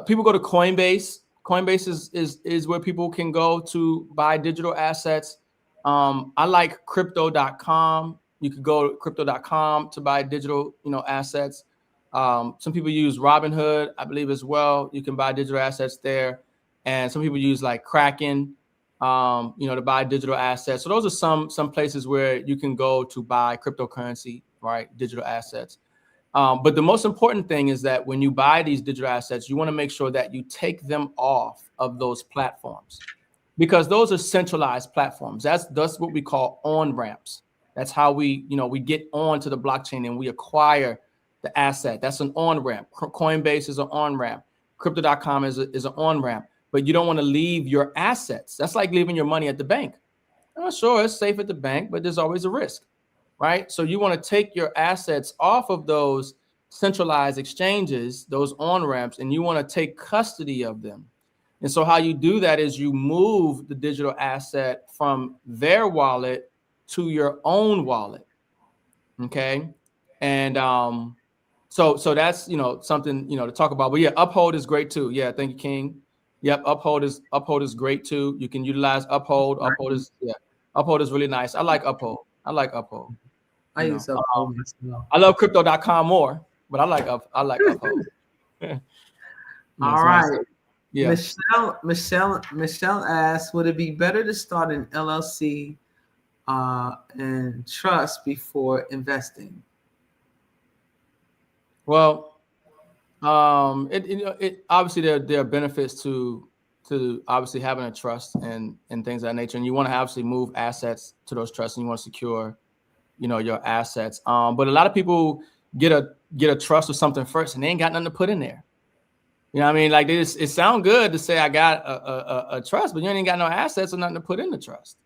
people go to Coinbase. Coinbase is where people can go to buy digital assets. I like crypto.com. You could go to crypto.com to buy digital, assets. Some people use Robinhood, I believe, as well. You can buy digital assets there. And some people use like Kraken, to buy digital assets. So those are some places where you can go to buy cryptocurrency, right? Digital assets. But the most important thing is that when you buy these digital assets, you want to make sure that you take them off of those platforms, because those are centralized platforms. That's what we call on-ramps. That's how we get onto the blockchain and we acquire the asset. That's an on-ramp. Coinbase is an on-ramp. Crypto.com is an on-ramp. But you don't want to leave your assets. That's like leaving your money at the bank. Sure, it's safe at the bank, but there's always a risk, right? So you want to take your assets off of those centralized exchanges, those on-ramps, and you want to take custody of them. And so how you do that is you move the digital asset from their wallet to your own wallet. Okay. And so that's something to talk about. But yeah, Uphold is great too. Yeah, thank you, King. Yep, Uphold is great too. You can utilize Uphold. Uphold is really nice. I like Uphold. I use Uphold. I love crypto.com more, but I like Uphold. All right. Nice. Yeah. Michelle asks, would it be better to start an LLC and trust before investing? Well, it obviously there are benefits to obviously having a trust and things of that nature, and you want to obviously move assets to those trusts, and you want to secure, your assets. But a lot of people get a trust or something first, and they ain't got nothing to put in there. You know what I mean? Like it sounds good to say I got a trust, but you ain't got no assets or nothing to put in the trust.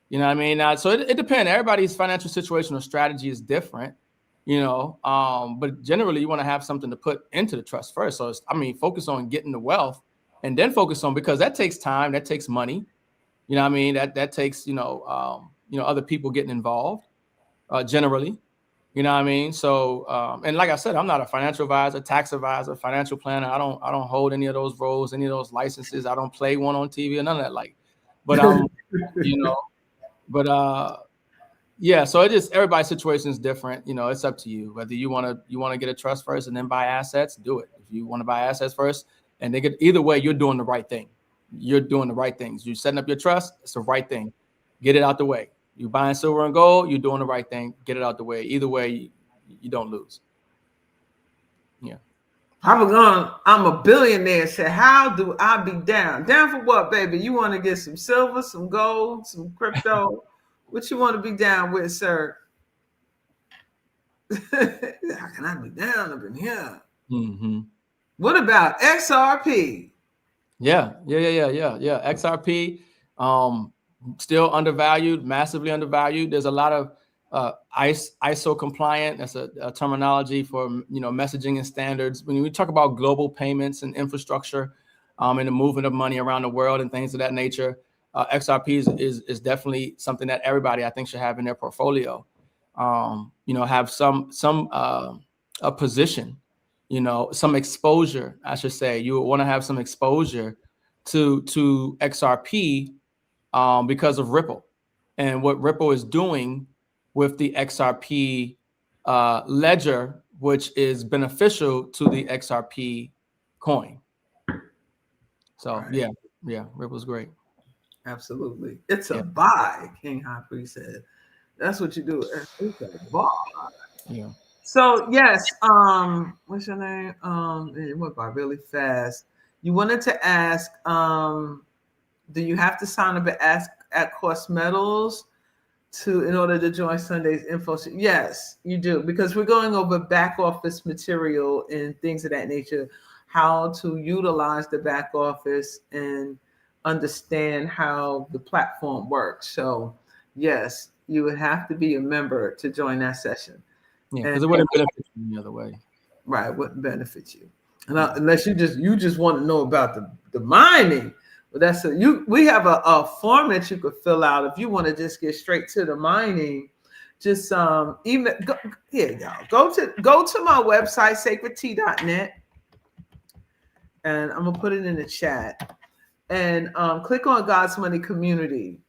You know what I mean? So it depends. Everybody's financial situation or strategy is different. But generally you want to have something to put into the trust first. So focus on getting the wealth and then focus on, because that takes time, that takes money. You know what I mean? That takes, other people getting involved, generally. You know what I mean? So, and like I said, I'm not a financial advisor, tax advisor, financial planner. I don't hold any of those roles, any of those licenses. I don't play one on TV or none of that. But yeah. So it just, everybody's situation is different. It's up to you whether you want to get a trust first and then buy assets. Do it. If you want to buy assets first, and they get, either way, you're doing the right thing. You're doing the right things. You're setting up your trust. It's the right thing. Get it out the way. You buying silver and gold, you're doing the right thing. Get it out the way. Either way, you don't lose. Yeah. I'm a billionaire. Said, how do I be down? Down for what, baby? You want to get some silver, some gold, some crypto? What you want to be down with, sir? How can I be down up in here? Mm-hmm. What about XRP? Yeah. XRP. Still undervalued, massively undervalued. There's a lot of ISO compliant. That's a terminology for messaging and standards. When we talk about global payments and infrastructure, and the movement of money around the world and things of that nature, XRP is definitely something that everybody, I think, should have in their portfolio. Have some a position, some exposure. I should say you want to have some exposure to XRP. Because of Ripple and what Ripple is doing with the XRP ledger, which is beneficial to the XRP coin. So right. Yeah, Ripple's great. Absolutely. It's a buy, King High Priest said. That's what you do. It's a buy. Yeah. So yes, what's your name? It went by really fast. You wanted to ask, do you have to sign up at Cost Metals in order to join Sunday's info? Yes, you do, because we're going over back office material and things of that nature, how to utilize the back office and understand how the platform works. So yes, you would have to be a member to join that session. Yeah, because it wouldn't benefit you any other way. Right, it wouldn't benefit you. Unless you just want to know about the mining. But we have a form that you could fill out if you want to just get straight to the mining. Just email. Here y'all go to my website sacredtea.net, and I'm gonna put it in the chat. And click on God's Money Community,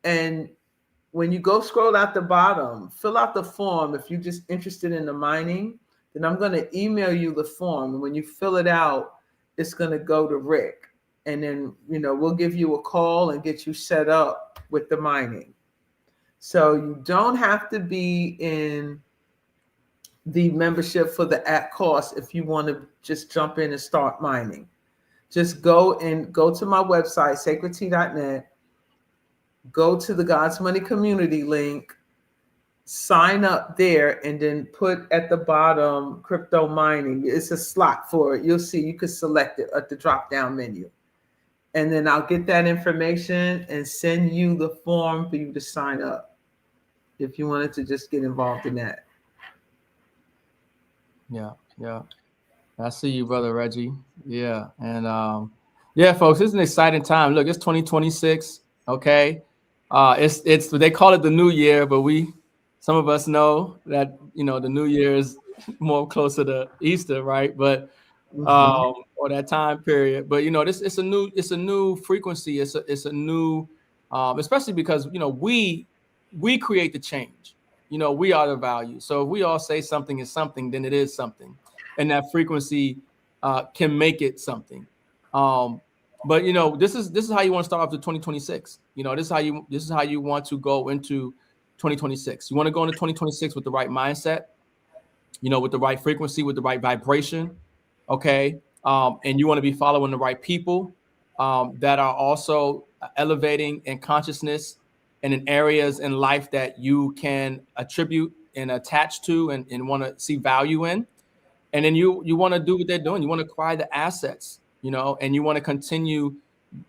and when you go scroll out the bottom, fill out the form. If you're just interested in the mining, then I'm gonna email you the form, and when you fill it out, it's gonna go to Rick. And then, we'll give you a call and get you set up with the mining. So you don't have to be in the membership for the at cost if you want to just jump in and start mining. Just go to my website, sacredtea.net, go to the God's Money Community link, sign up there, and then put at the bottom crypto mining. It's a slot for it. You'll see, you can select it at the drop-down menu. And then I'll get that information and send you the form for you to sign up if you wanted to just get involved in that. Yeah. I see you, Brother Reggie. Yeah. And folks, it's an exciting time. Look, it's 2026. Okay. It's they call it the new year, but some of us know that, the new year is more closer to Easter, right? But or that time period, but it's a new frequency. It's a new, especially because we create the change. We are the value. So if we all say something is something, then it is something, and that frequency can make it something. But this is how you want to start off the 2026. This is how you want to go into 2026. You want to go into 2026 with the right mindset, with the right frequency, with the right vibration. Okay. And you want to be following the right people that are also elevating in consciousness and in areas in life that you can attribute and attach to and want to see value in. And then you want to do what they're doing. You want to acquire the assets, and you want to continue,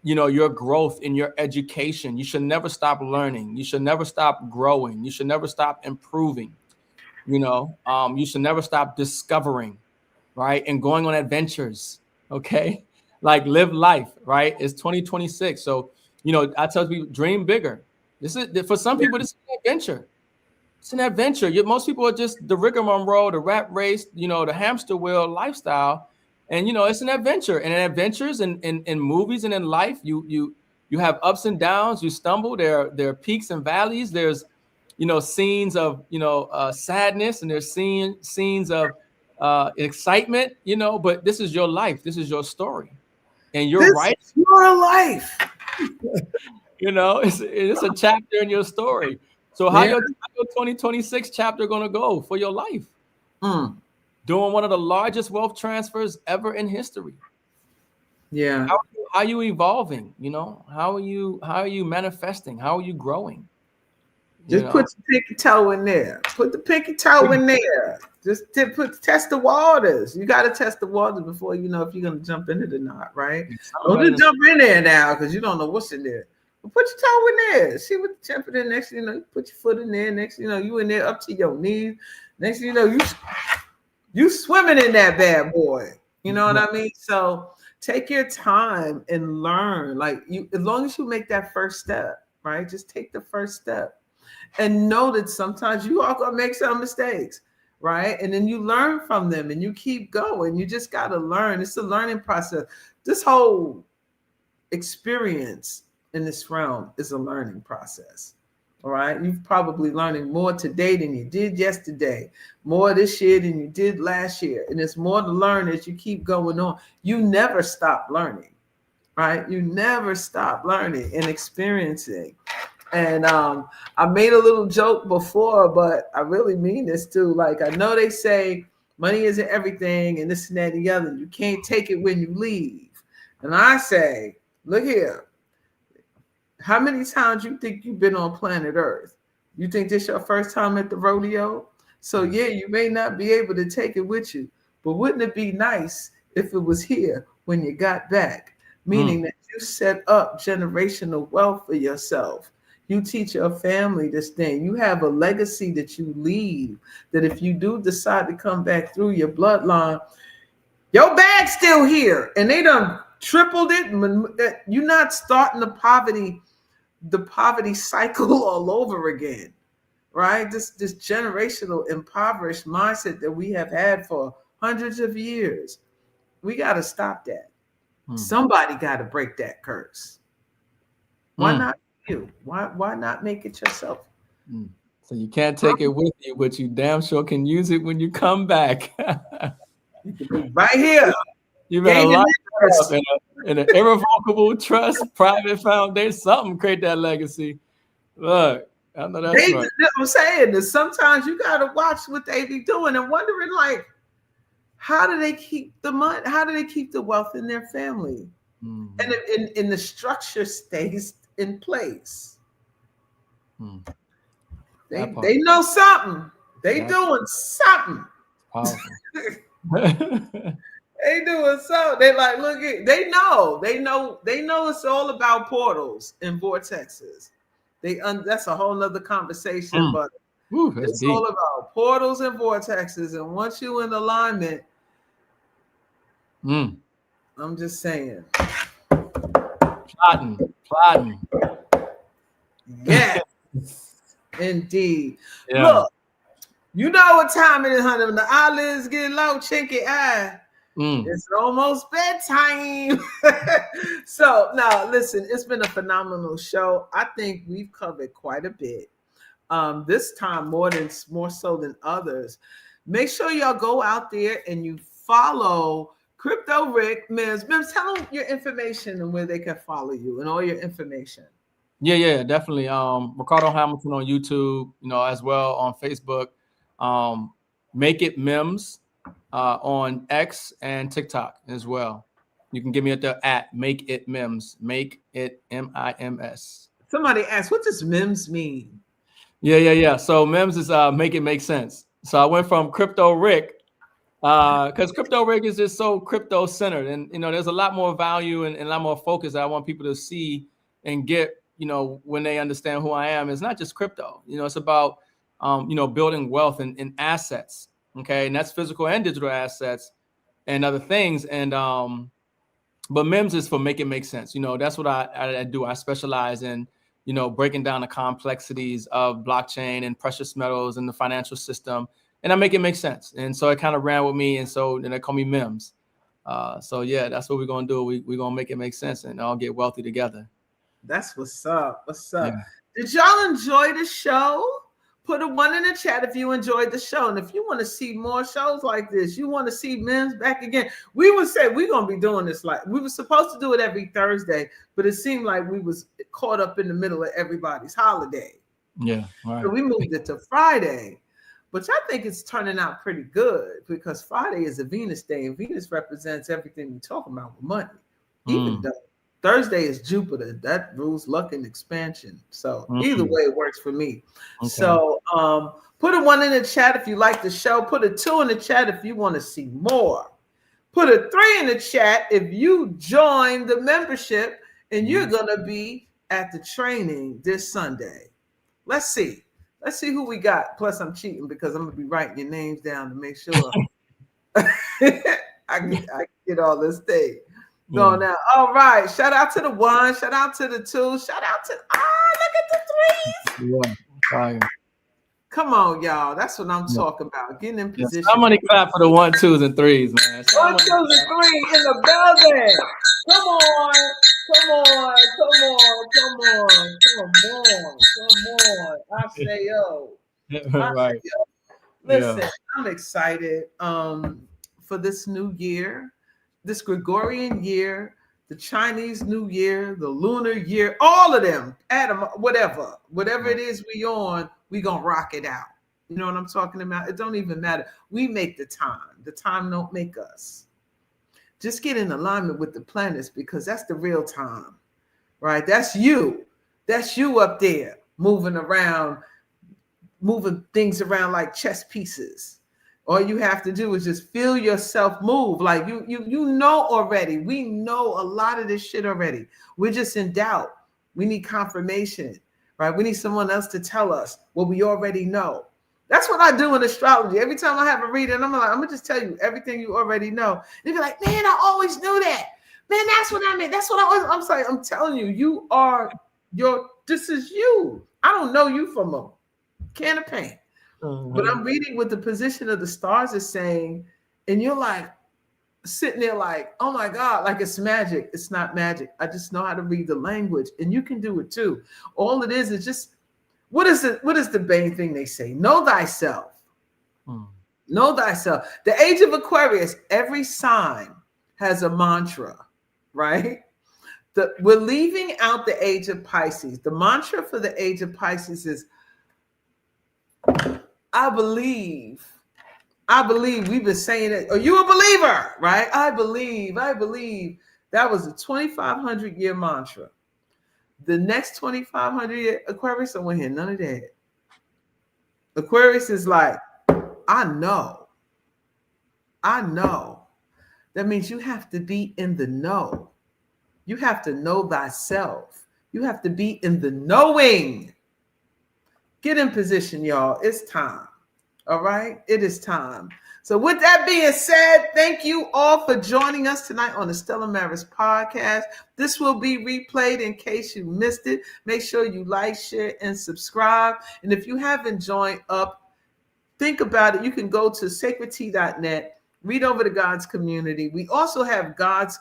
your growth in your education. You should never stop learning. You should never stop growing. You should never stop improving. You should never stop discovering. Right. And going on adventures. OK, like live life. Right. It's 2026. So, I tell people dream bigger. This is for some people. This is an adventure. It's an adventure. Most people are just the rigmarole, the rat race, the hamster wheel lifestyle, and it's an adventure. And in adventures, and in movies and in life, you have ups and downs. You stumble. There are peaks and valleys. There's scenes of sadness, and there's scenes of excitement. But this is your life. This is your story, and you're right. This is your life. It's a chapter in your story. So how your 2026 chapter going to go for your life? Doing one of the largest wealth transfers ever in history. Yeah. How are you evolving? How are you manifesting? How are you growing? Just put the pinky toe in there. Put the pinky toe in there. Just test the waters. You got to test the waters before you know if you're going to jump in it or not, right? Don't just jump in there now because you don't know what's in there. But put your toe in there. See what the temperature. Next thing you know, you put your foot in there. Next thing you know, you in there up to your knees. Next thing you know, you swimming in that bad boy. You know what I mean? So take your time and learn. Like as long as you make that first step, right? Just take the first step. And know that sometimes you are going to make some mistakes, right? And then you learn from them and you keep going. You just got to learn. It's a learning process. This whole experience in this realm is a learning process, all right? You're probably learning more today than you did yesterday, more this year than you did last year. And it's more to learn as you keep going on. You never stop learning, right? You never stop learning and experiencing. And I made a little joke before, but I really mean this too. Like, I know they say money isn't everything and this and that and the other. You can't take it when you leave. And I say, look here. How many times you think you've been on planet Earth? You think this your first time at the rodeo? So yeah, you may not be able to take it with you, but wouldn't it be nice if it was here when you got back? Meaning that you set up generational wealth for yourself. You teach your family this thing. You have a legacy that you leave, that if you do decide to come back through your bloodline, your bag's still here. And they done tripled it. You're not starting the poverty cycle all over again, right? This generational impoverished mindset that we have had for hundreds of years. We got to stop that. Somebody got to break that curse. Why not you? Why not make it yourself? So you can't take it with you, but you damn sure can use it when you come back. You can be right here. You better lock it up in an irrevocable trust, private foundation, something create that legacy. Look, I know that's right. I'm saying that sometimes you got to watch what they be doing and wondering, like, how do they keep the money? How do they keep the wealth in their family? And in the structure stays in place. They know something. They doing something. They doing so. They like, look at, they know it's all about portals and vortexes. That's a whole nother conversation, but it's deep. All about portals and vortexes. And once you in alignment, I'm just saying. Plotting. Yes, indeed. Yeah. Look, you know what time it is, honey. When the eyelids get low, chinky eye. It's almost bedtime. So now, listen, it's been a phenomenal show. I think we've covered quite a bit. This time more so than others. Make sure y'all go out there and you follow Crypto Rick, M.I.M.S. Tell them your information and where they can follow you and all your information. Yeah, definitely. Ricardo Hamilton on YouTube, as well on Facebook. Make It M.I.M.S. On X and TikTok as well. You can get me at Make It M.I.M.S. Make It M.I.M.S. Somebody asked, what does M.I.M.S. mean? Yeah. So M.I.M.S. is Make It Make Sense. So I went from Crypto Rick, because Crypto Rick is just so crypto centered, and there's a lot more value and a lot more focus that I want people to see and get, when they understand who I am. It's not just crypto, it's about building wealth and assets. Okay, and that's physical and digital assets and other things. And but M.I.M.S. is for make it make sense. That's what I do. I specialize in breaking down the complexities of blockchain and precious metals and the financial system. And I make it make sense. And so it kind of ran with me. And so then they call me M.I.M.S. So yeah, that's what we're going to do. We're going to make it make sense and all get wealthy together. That's what's up. What's up? Yeah. Did y'all enjoy the show? Put a 1 in the chat if you enjoyed the show. And if you want to see more shows like this, you want to see M.I.M.S back again, we would say we're going to be doing this. Like, we were supposed to do it every Thursday, but it seemed like we was caught up in the middle of everybody's holiday. Yeah. Right. So we moved it to Friday, which I think it's turning out pretty good because Friday is a Venus day, and Venus represents everything we talk about with money. Even though Thursday is Jupiter, that rules luck and expansion. So either way, it works for me. Okay. So put a 1 in the chat if you like the show. Put a 2 in the chat if you want to see more. Put a 3 in the chat if you join the membership and you're gonna be at the training this Sunday. Let's see who we got. Plus, I'm cheating because I'm gonna be writing your names down to make sure I get all this thing. Go now. All right. Shout out to the 1. Shout out to the 2. Shout out to look at the 3s. Yeah. Fire. Come on, y'all. That's what I'm talking about. Getting in position. Somebody clap for the 1, 2s, and 3s, man. 1, 2, and 3 in the building. Come on. I say yo. Right. Listen, I'm excited for this new year. This Gregorian year, the Chinese New Year, the lunar year, all of them, Adam, whatever it is we on, we gonna rock it out. You know what I'm talking about? It don't even matter. We make the time. The time don't make us. Just get in alignment with the planets because that's the real time, right? That's you. That's you up there moving things around like chess pieces. All you have to do is just feel yourself move. Like you know already. We know a lot of this shit already. We're just in doubt. We need confirmation, right? We need someone else to tell us what we already know. That's what I do in astrology. Every time I have a reading, I'm gonna just tell you everything you already know. And you'll be like, man, I always knew that. Man, that's what I meant. That's what I'm saying. I'm telling you, this is you. I don't know you from a can of paint. But I'm reading what the position of the stars is saying, and you're like sitting there like, oh my God, like it's magic. It's not magic. I just know how to read the language, and you can do it too. All it is just what is the main thing they say? Know thyself. Know thyself. The age of Aquarius, every sign has a mantra, right? We're leaving out the age of Pisces. The mantra for the age of Pisces is I believe we've been saying it. Are you a believer? Right? I believe. That was a 2,500 year mantra. The next 2,500 year Aquarius, I won't hear none of that. Aquarius is like, I know. That means you have to be in the know. You have to know thyself. You have to be in the knowing. Get in position, y'all. It's time. All right? It is time. So with that being said, thank you all for joining us tonight on the Stella Maris Podcast. This will be replayed in case you missed it. Make sure you like, share, and subscribe. And if you haven't joined up, think about it. You can go to sacredtea.net, read over the God's community. We also have God's,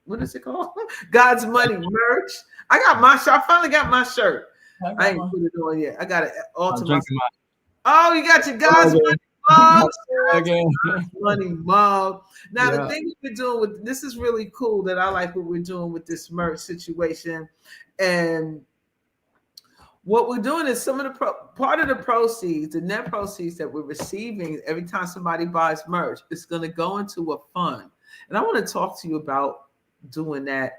what is it called? God's Money merch. I got my shirt. I finally got my shirt. I ain't put it on yet. I got it all to myself. Oh, you got your God's Money mug. Money mug. Now, the thing we're doing with this is really cool that I like what we're doing with this merch situation. And what we're doing is some of the part of the proceeds, the net proceeds that we're receiving every time somebody buys merch, it's going to go into a fund. And I want to talk to you about doing that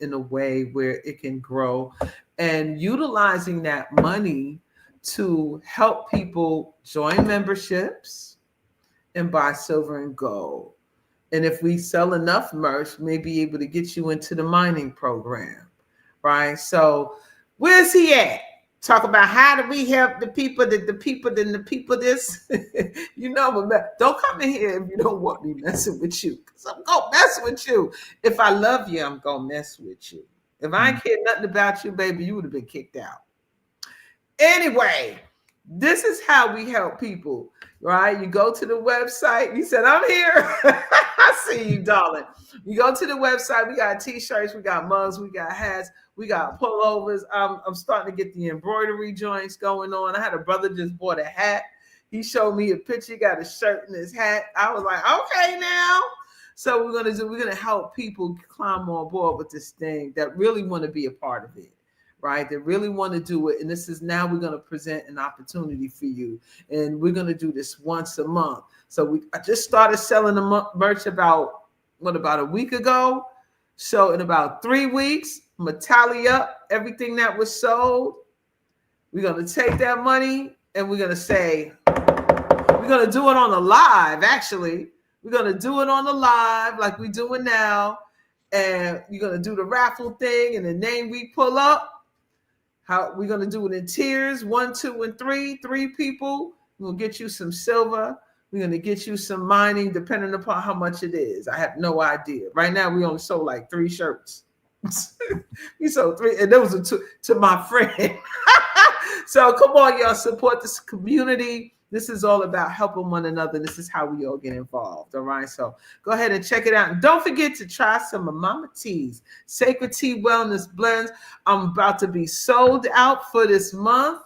in a way where it can grow and utilizing that money to help people join memberships and buy silver and gold. And if we sell enough merch, may be able to get you into the mining program, right? So where's he at? Talk about how do we help the people this. You know, but don't come in here if you don't want me messing with you. Because I'm going to mess with you. If I love you, I'm going to mess with you. If I ain't care nothing about you, baby, you would have been kicked out. Anyway, this is how we help people, right? You go to the website. You said, I'm here. I see you, darling. You go to the website. We got t-shirts. We got mugs. We got hats. We got pullovers. I'm starting to get the embroidery joints going on. I had a brother just bought a hat. He showed me a picture. He got a shirt and his hat. I was like, okay, now. So we're gonna help people climb on board with this thing that really want to be a part of it, right? They really want to do it. And this is now we're gonna present an opportunity for you. And we're gonna do this once a month. So I just started selling the merch about a week ago. So in about 3 weeks, I'm gonna tally up everything that was sold. We're gonna take that money and we're gonna say, we're gonna do it on the live, actually. We're going to do it on the live like we're doing now. And you're going to do the raffle thing and the name we pull up. How we're going to do it in tiers, 1, 2, and 3. 3 people. We'll get you some silver. We're going to get you some mining depending upon how much it is. I have no idea. Right now, we only sold like 3 shirts. We sold 3. And those are to my friend. So come on, y'all. Support this community. This is all about helping one another. This is how we all get involved. All right. So go ahead and check it out. And don't forget to try some of Mama T's Sacred Tea Wellness Blends. I'm about to be sold out for this month.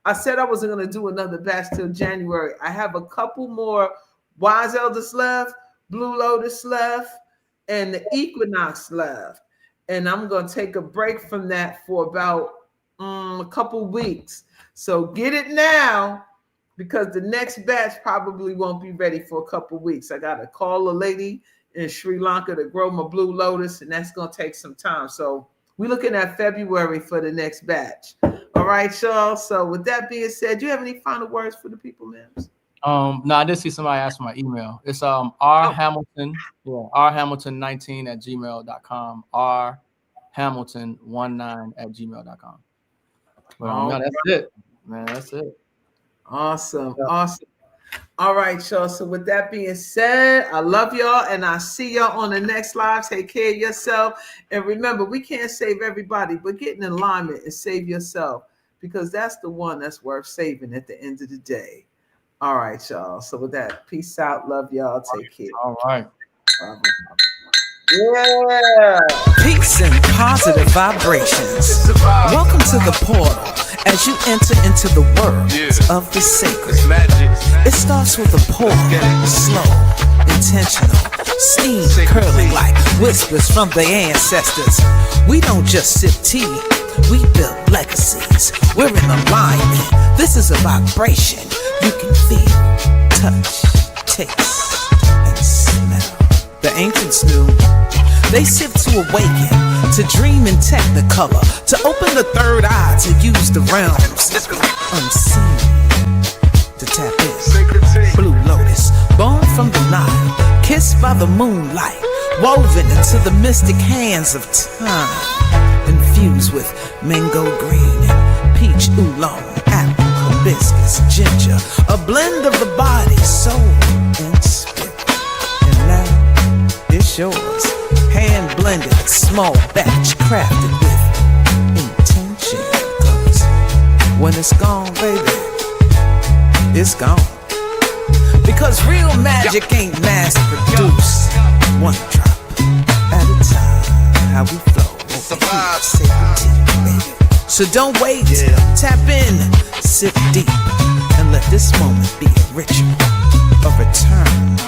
I said I wasn't going to do another batch till January. I have a couple more Wise Elders left, Blue Lotus left, and the Equinox left. And I'm going to take a break from that for about a couple weeks. So get it now, because the next batch probably won't be ready for a couple weeks. I got to call a lady in Sri Lanka to grow my Blue Lotus, and that's going to take some time. So we're looking at February for the next batch. All right, y'all. So with that being said, do you have any final words for the people, M.I.M.S? No, I did see somebody ask for my email. It's rhamilton, rhamilton19@gmail.com, rhamilton19@gmail.com. But no, that's it, man. That's it. Awesome. Awesome. All right, y'all. So with that being said, I love y'all, and I'll see y'all on the next live. Take care of yourself. And remember, we can't save everybody, but get in alignment and save yourself, because that's the one that's worth saving at the end of the day. All right, y'all. So with that, peace out. Love y'all. Take care. All right. Yeah. Peace and positive vibrations. Welcome to the portal as you enter into the world of the sacred. It starts with a pour, slow, intentional, steam curling like whispers from the ancestors. We don't just sip tea, we build legacies. We're in alignment. This is a vibration you can feel, touch, taste, and smell. The ancients knew. They sift to awaken, to dream in technicolor, to open the third eye, to use the realms unseen, to tap in. Blue Lotus, born from the Nile, kissed by the moonlight, woven into the mystic hands of time, infused with mango green and peach oolong, apple, hibiscus, ginger, a blend of the body, soul, and spirit. And now it's yours. Hand blended, small batch, crafted with intention. 'Cause when it's gone, baby, it's gone. Because real magic ain't mass produced. One drop at a time. How we flow. Survive, sacred tea, baby. So don't wait, tap in, sip deep, and let this moment be a ritual, a return,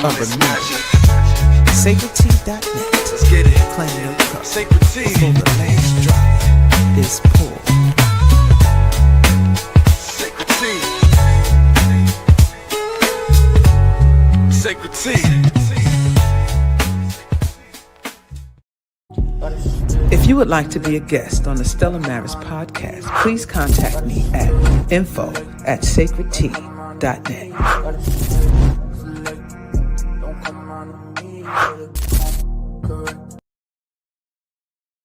a renewal. SacredTea.net. Let's get it. Claim your cup. Sacred Tea. Before the last drop is poured. Sacred Tea. Sacred Tea. If you would like to be a guest on the Stella Maris Podcast, please contact me at info@sacredtea.net.